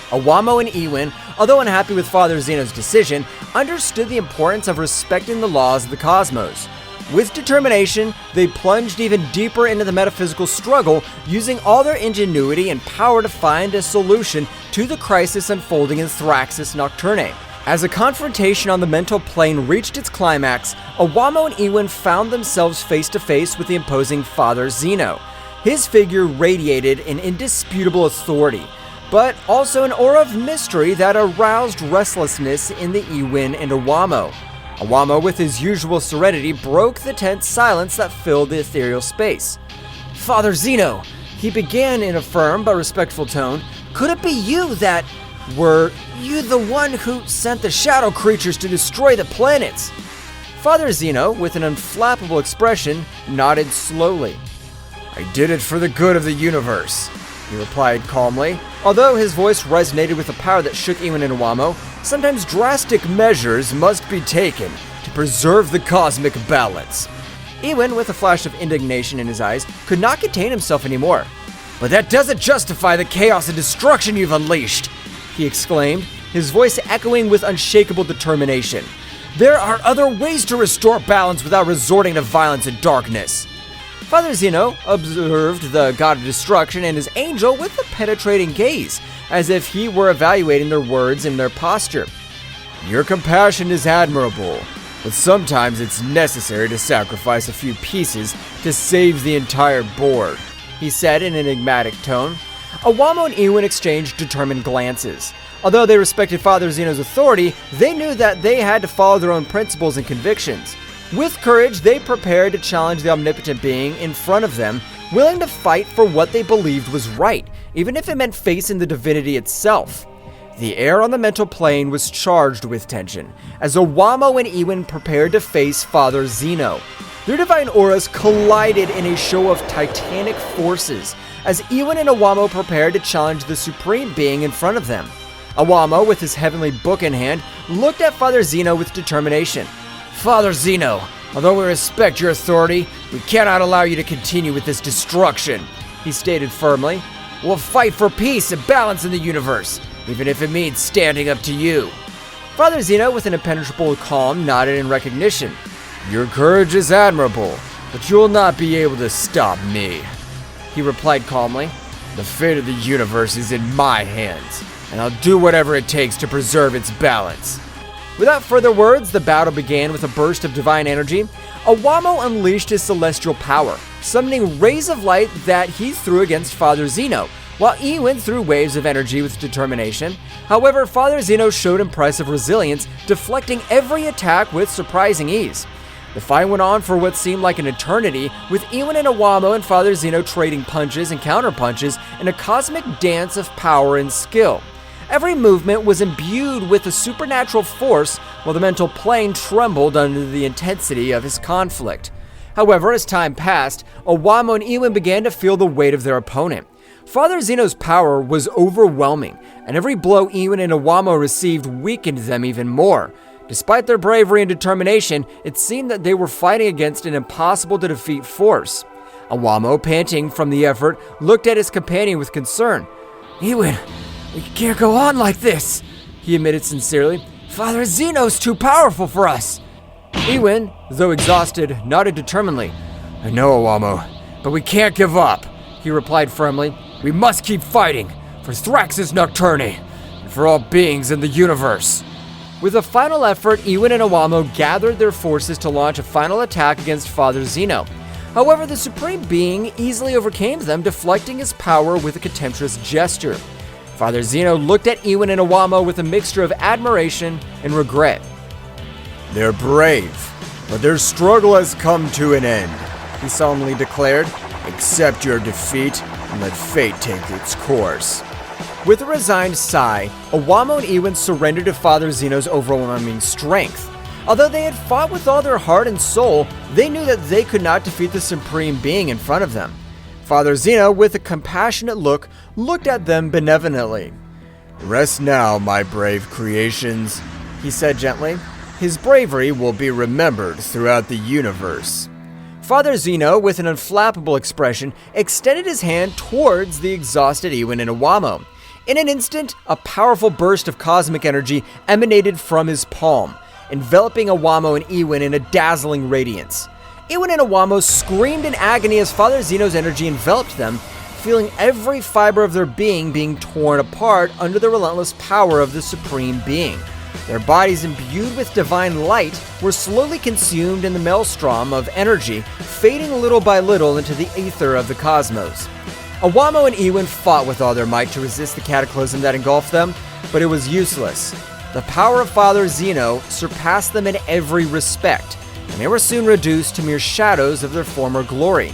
S1: Owamo and Ewin, although unhappy with Father Zeno's decision, understood the importance of respecting the laws of the cosmos. With determination, they plunged even deeper into the metaphysical struggle, using all their ingenuity and power to find a solution to the crisis unfolding in Thraxis Nocturne. As a confrontation on the mental plane reached its climax, Awamo and Ewin found themselves face to face with the imposing Father Zeno. His figure radiated an indisputable authority, but also an aura of mystery that aroused restlessness in the Ewin and Awamo. Awamo, with his usual serenity, broke the tense silence that filled the ethereal space. "Father Zeno," he began in a firm but respectful tone, "could it be you that... Were you the one who sent the shadow creatures to destroy the planets?" Father Zeno, with an unflappable expression, nodded slowly. "I did it for the good of the universe," he replied calmly. Although his voice resonated with a power that shook Ewin and Awamo, sometimes drastic measures must be taken to preserve the cosmic balance. Ewin, with a flash of indignation in his eyes, could not contain himself anymore. "But that doesn't justify the chaos and destruction you've unleashed!" he exclaimed, his voice echoing with unshakable determination. "There are other ways to restore balance without resorting to violence and darkness." Father Zeno observed the god of destruction and his angel with a penetrating gaze, as if he were evaluating their words and their posture. "Your compassion is admirable, but sometimes it's necessary to sacrifice a few pieces to save the entire board," he said in an enigmatic tone. Awamo and Ewin exchanged determined glances. Although they respected Father Zeno's authority, they knew that they had to follow their own principles and convictions. With courage, they prepared to challenge the omnipotent being in front of them, willing to fight for what they believed was right, even if it meant facing the divinity itself. The air on the mental plane was charged with tension, as Awamo and Ewin prepared to face Father Zeno. Their divine auras collided in a show of titanic forces, as Ewin and Awamo prepared to challenge the supreme being in front of them. Awamo, with his heavenly book in hand, looked at Father Zeno with determination. "Father Zeno, although we respect your authority, we cannot allow you to continue with this destruction," he stated firmly. "We'll fight for peace and balance in the universe, even if it means standing up to you." Father Zeno, with an impenetrable calm, nodded in recognition. "Your courage is admirable, but you will not be able to stop me," he replied calmly. "The fate of the universe is in my hands, and I'll do whatever it takes to preserve its balance." Without further words, the battle began with a burst of divine energy. Awamo unleashed his celestial power, summoning rays of light that he threw against Father Zeno, while Ewin threw waves of energy with determination. However, Father Zeno showed impressive resilience, deflecting every attack with surprising ease. The fight went on for what seemed like an eternity, with Ewin and Awamo and Father Zeno trading punches and counterpunches in a cosmic dance of power and skill. Every movement was imbued with a supernatural force, while the mental plane trembled under the intensity of his conflict. However, as time passed, Awamo and Ewin began to feel the weight of their opponent. Father Zeno's power was overwhelming, and every blow Ewin and Awamo received weakened them even more. Despite their bravery and determination, it seemed that they were fighting against an impossible-to-defeat force. Awamo, panting from the effort, looked at his companion with concern. "Ewin, we can't go on like this," he admitted sincerely. "Father Zeno's too powerful for us." Ewin, though exhausted, nodded determinedly. "I know, Awamo, but we can't give up," he replied firmly. "We must keep fighting, for Thraxis Nocturne, and for all beings in the universe." With a final effort, Ewin and Awamo gathered their forces to launch a final attack against Father Zeno. However, the Supreme Being easily overcame them, deflecting his power with a contemptuous gesture. Father Zeno looked at Ewin and Awamo with a mixture of admiration and regret.
S2: "They're brave, but their struggle has come to an end," he solemnly declared. "Accept your defeat and let fate take its course." With a resigned sigh, Awamo and Ewin surrendered to Father Zeno's overwhelming strength. Although they had fought with all their heart and soul, they knew that they could not defeat the Supreme Being in front of them. Father Zeno, with a compassionate look, looked at them benevolently. "Rest now, my brave creations," he said gently. "His bravery will be remembered throughout the universe." Father Zeno, with an unflappable expression, extended his hand towards the exhausted Ewin and Awamo. In an instant, a powerful burst of cosmic energy emanated from his palm, enveloping Awamo and Ewin in a dazzling radiance.
S1: Iwan and Awamo screamed in agony as Father Zeno's energy enveloped them, feeling every fiber of their being torn apart under the relentless power of the Supreme Being. Their bodies, imbued with divine light, were slowly consumed in the maelstrom of energy, fading little by little into the aether of the cosmos. Awamo and Iwan fought with all their might to resist the cataclysm that engulfed them, but it was useless. The power of Father Zeno surpassed them in every respect, and they were soon reduced to mere shadows of their former glory.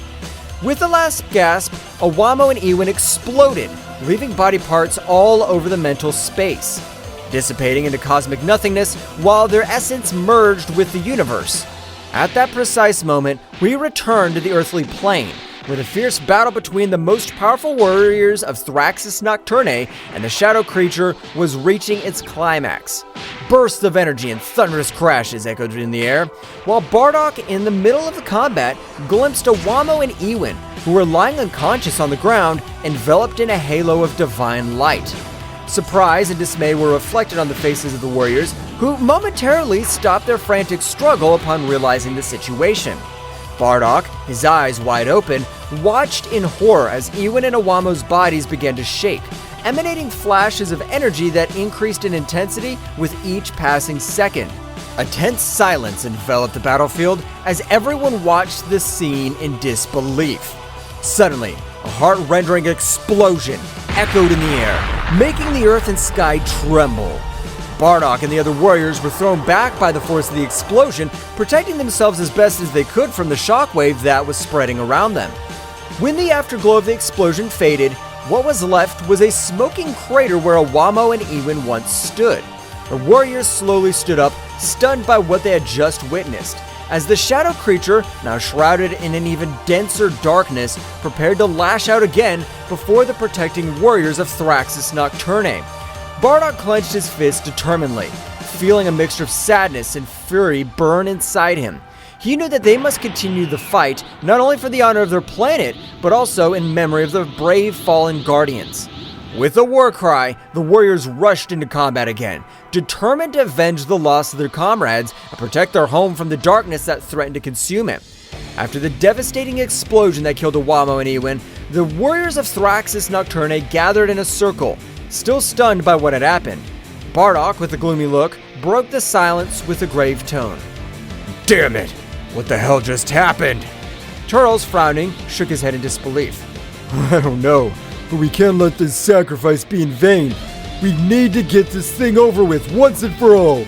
S1: With the last gasp, Awamo and Iwan exploded, leaving body parts all over the mental space, dissipating into cosmic nothingness while their essence merged with the universe. At that precise moment, we return to the earthly plane, where the fierce battle between the most powerful warriors of Thraxus Nocturne and the shadow creature was reaching its climax. Bursts of energy and thunderous crashes echoed in the air, while Bardock, in the middle of the combat, glimpsed Awamo and Iwan, who were lying unconscious on the ground, enveloped in a halo of divine light. Surprise and dismay were reflected on the faces of the warriors, who momentarily stopped their frantic struggle upon realizing the situation. Bardock, his eyes wide open, watched in horror as Iwan and Awamo's bodies began to shake, emanating flashes of energy that increased in intensity with each passing second. A tense silence enveloped the battlefield as everyone watched the scene in disbelief. Suddenly, a heart-rending explosion echoed in the air, making the earth and sky tremble. Bardock and the other warriors were thrown back by the force of the explosion, protecting themselves as best as they could from the shockwave that was spreading around them. When the afterglow of the explosion faded, what was left was a smoking crater where Awamo and Iwan once stood. The warriors slowly stood up, stunned by what they had just witnessed, as the shadow creature, now shrouded in an even denser darkness, prepared to lash out again before the protecting warriors of Thraxus Nocturne. Bardock clenched his fist determinedly, feeling a mixture of sadness and fury burn inside him. He knew that they must continue the fight, not only for the honor of their planet, but also in memory of the brave fallen guardians. With a war cry, the warriors rushed into combat again, determined to avenge the loss of their comrades and protect their home from the darkness that threatened to consume it. After the devastating explosion that killed Awamo and Iwan, the warriors of Thraxus Nocturne gathered in a circle, still stunned by what had happened. Bardock, with a gloomy look, broke the silence with a grave tone.
S2: Damn it! What the hell just happened?
S1: Turles, frowning, shook his head in disbelief.
S5: I don't know, but we can't let this sacrifice be in vain. We need to get this thing over with once and for all.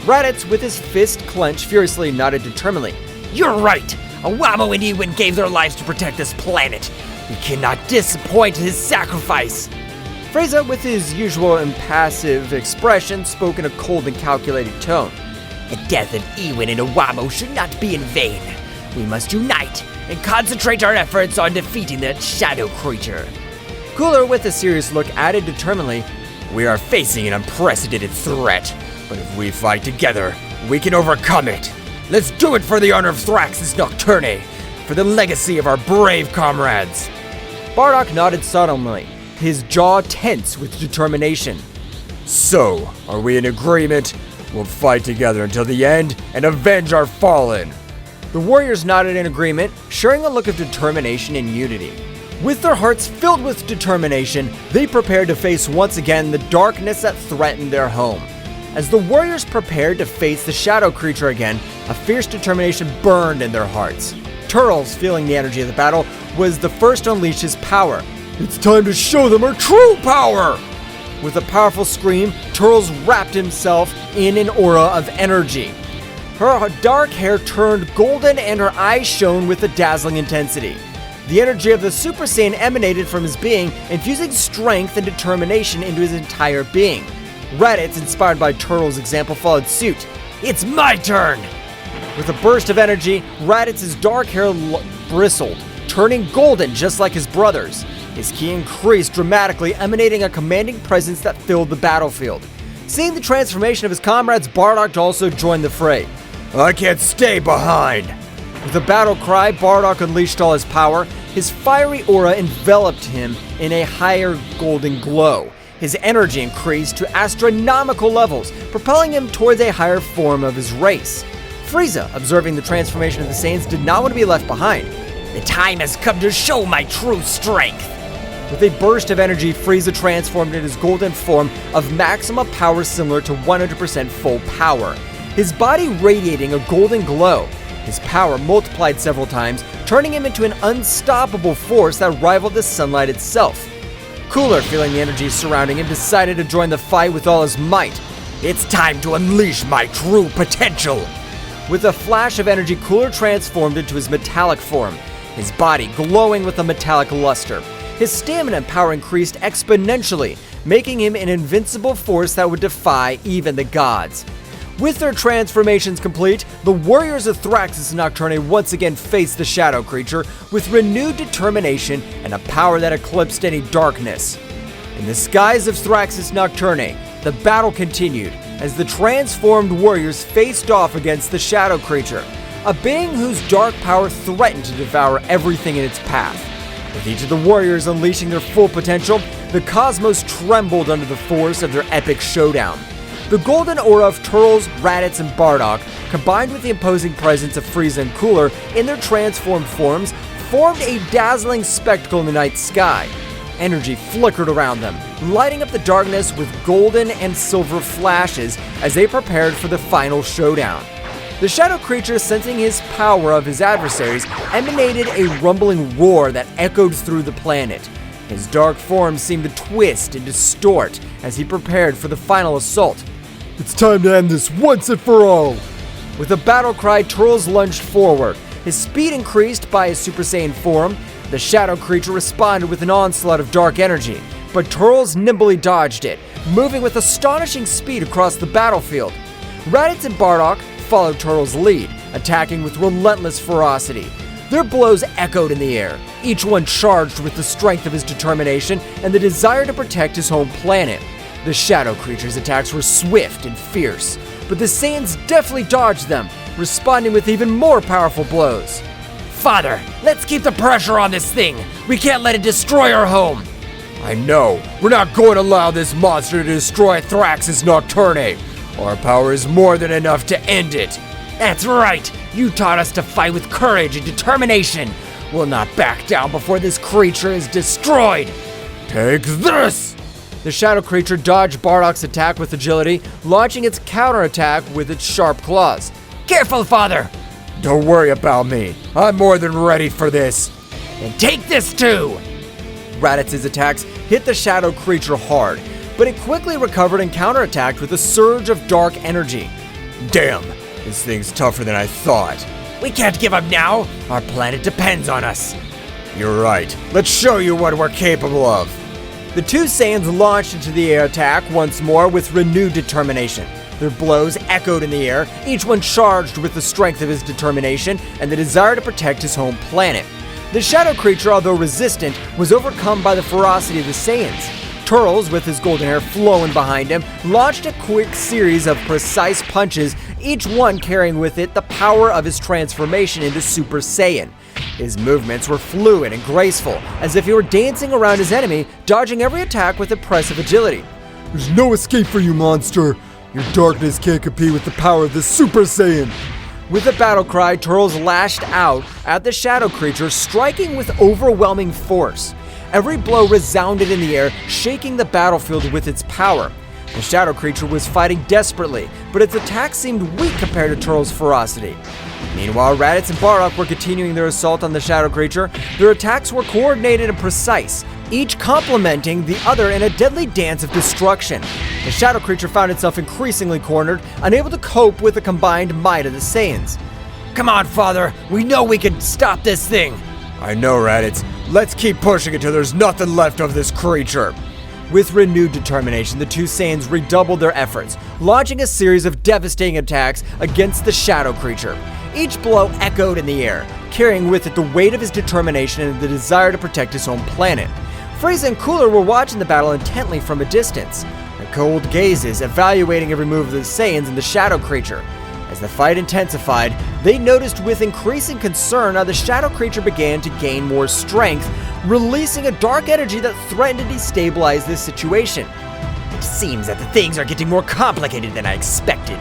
S1: Raditz, with his fist clenched, furiously nodded determinedly.
S6: You're right! Awamo and Iwan gave their lives to protect this planet. We cannot disappoint his sacrifice.
S1: Freza, with his usual impassive expression, spoke in a cold and calculated tone.
S6: The death of Iwan and Awamo should not be in vain. We must unite and concentrate our efforts on defeating that shadow creature.
S1: Cooler, with a serious look, added determinedly,
S6: We are facing an unprecedented threat, but if we fight together, we can overcome it. Let's do it for the honor of Thraxus Nocturne, for the legacy of our brave comrades.
S1: Bardock nodded solemnly, his jaw tense with determination.
S2: So, are we in agreement? We'll fight together until the end and avenge our fallen.
S1: The warriors nodded in agreement, sharing a look of determination and unity. With their hearts filled with determination, they prepared to face once again the darkness that threatened their home. As the warriors prepared to face the shadow creature again, a fierce determination burned in their hearts. Turles, feeling the energy of the battle, was the first to unleash his power.
S5: It's time to show them our true power!
S1: With a powerful scream, Turles wrapped himself in an aura of energy. Her dark hair turned golden and her eyes shone with a dazzling intensity. The energy of the Super Saiyan emanated from his being, infusing strength and determination into his entire being. Raditz, inspired by Turtle's example, followed suit.
S6: It's my turn!
S1: With a burst of energy, Raditz's dark hair bristled, turning golden just like his brother's. His ki increased dramatically, emanating a commanding presence that filled the battlefield. Seeing the transformation of his comrades, Bardock also joined the fray.
S2: I can't stay behind!
S1: With a battle cry, Bardock unleashed all his power. His fiery aura enveloped him in a higher golden glow. His energy increased to astronomical levels, propelling him towards a higher form of his race. Frieza, observing the transformation of the Saiyans, did not want to be left behind.
S6: The time has come to show my true strength.
S1: With a burst of energy, Frieza transformed into his golden form of maximum power similar to 100% full power, his body radiating a golden glow. His power multiplied several times, turning him into an unstoppable force that rivaled the sunlight itself. Cooler, feeling the energy surrounding him, decided to join the fight with all his might.
S6: It's time to unleash my true potential.
S1: With a flash of energy, Cooler transformed into his metallic form, his body glowing with a metallic luster. His stamina and power increased exponentially, making him an invincible force that would defy even the gods. With their transformations complete, the warriors of Thraxus Nocturne once again faced the shadow creature with renewed determination and a power that eclipsed any darkness. In the skies of Thraxus Nocturne, the battle continued as the transformed warriors faced off against the shadow creature, a being whose dark power threatened to devour everything in its path. With each of the warriors unleashing their full potential, the cosmos trembled under the force of their epic showdown. The golden aura of Turles, Raditz, and Bardock, combined with the imposing presence of Frieza and Cooler in their transformed forms, formed a dazzling spectacle in the night sky. Energy flickered around them, lighting up the darkness with golden and silver flashes as they prepared for the final showdown. The shadow creature, sensing his power of his adversaries, emanated a rumbling roar that echoed through the planet. His dark form seemed to twist and distort as he prepared for the final assault.
S5: It's time to end this once and for all!
S1: With a battle cry, Turles lunged forward. His speed increased by his Super Saiyan form. The shadow creature responded with an onslaught of dark energy, but Turles nimbly dodged it, moving with astonishing speed across the battlefield. Raditz and Bardock followed Turles' lead, attacking with relentless ferocity. Their blows echoed in the air, each one charged with the strength of his determination and the desire to protect his home planet. The shadow creature's attacks were swift and fierce, but the Saiyans deftly dodged them, responding with even more powerful blows.
S6: Father, let's keep the pressure on this thing. We can't let it destroy our home.
S2: I know. We're not going to allow this monster to destroy Thraxus Nocturne. Our power is more than enough to end it.
S6: That's right. You taught us to fight with courage and determination. We'll not back down before this creature is destroyed.
S2: Take this!
S1: The shadow creature dodged Bardock's attack with agility, launching its counterattack with its sharp claws.
S6: Careful, Father.
S2: Don't worry about me. I'm more than ready for this.
S6: And take this too.
S1: Raditz's attacks hit the shadow creature hard, but it quickly recovered and counterattacked with a surge of dark energy.
S2: Damn, this thing's tougher than I thought.
S6: We can't give up now. Our planet depends on us.
S2: You're right. Let's show you what we're capable of.
S1: The two Saiyans launched into the air attack once more with renewed determination. Their blows echoed in the air, each one charged with the strength of his determination and the desire to protect his home planet. The shadow creature, although resistant, was overcome by the ferocity of the Saiyans. Turles, with his golden hair flowing behind him, launched a quick series of precise punches, each one carrying with it the power of his transformation into Super Saiyan. His movements were fluid and graceful, as if he were dancing around his enemy, dodging every attack with impressive agility.
S5: There's no escape for you, monster! Your darkness can't compete with the power of the Super Saiyan!
S1: With a battle cry, Turles lashed out at the shadow creature, striking with overwhelming force. Every blow resounded in the air, shaking the battlefield with its power. The shadow creature was fighting desperately, but its attacks seemed weak compared to Turles' ferocity. Meanwhile, Raditz and Bardock were continuing their assault on the shadow creature. Their attacks were coordinated and precise, each complementing the other in a deadly dance of destruction. The shadow creature found itself increasingly cornered, unable to cope with the combined might of the Saiyans.
S6: Come on, Father. We know we can stop this thing.
S2: I know, Raditz. Let's keep pushing until there's nothing left of this creature.
S1: With renewed determination, the two Saiyans redoubled their efforts, launching a series of devastating attacks against the shadow creature. Each blow echoed in the air, carrying with it the weight of his determination and the desire to protect his home planet. Frieza and Cooler were watching the battle intently from a distance, their cold gazes evaluating every move of the Saiyans and the shadow creature. As the fight intensified, they noticed with increasing concern how the shadow creature began to gain more strength, releasing a dark energy that threatened to destabilize this situation.
S6: It seems that the things are getting more complicated than I expected.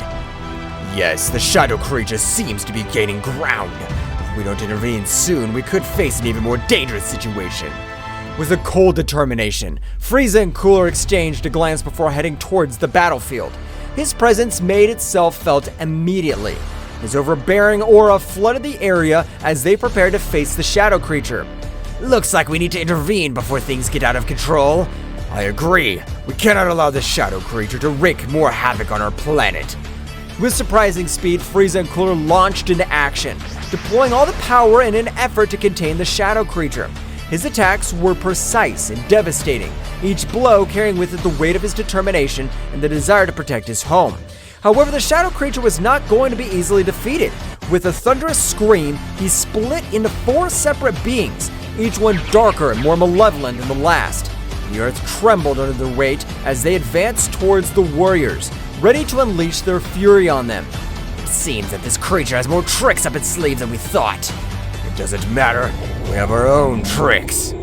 S6: Yes, the shadow creature seems to be gaining ground. If we don't intervene soon, we could face an even more dangerous situation.
S1: With a cold determination, Frieza and Cooler exchanged a glance before heading towards the battlefield. His presence made itself felt immediately. His overbearing aura flooded the area as they prepared to face the shadow creature.
S6: Looks like we need to intervene before things get out of control. I agree. We cannot allow the shadow creature to wreak more havoc on our planet.
S1: With surprising speed, Frieza and Cooler launched into action, deploying all the power in an effort to contain the shadow creature. His attacks were precise and devastating, each blow carrying with it the weight of his determination and the desire to protect his home. However, the shadow creature was not going to be easily defeated. With a thunderous scream, he split into 4 separate beings, each one darker and more malevolent than the last. The earth trembled under their weight as they advanced towards the warriors, ready to unleash their fury on them.
S6: It seems that this creature has more tricks up its sleeve than we thought. It doesn't matter. We have our own tricks.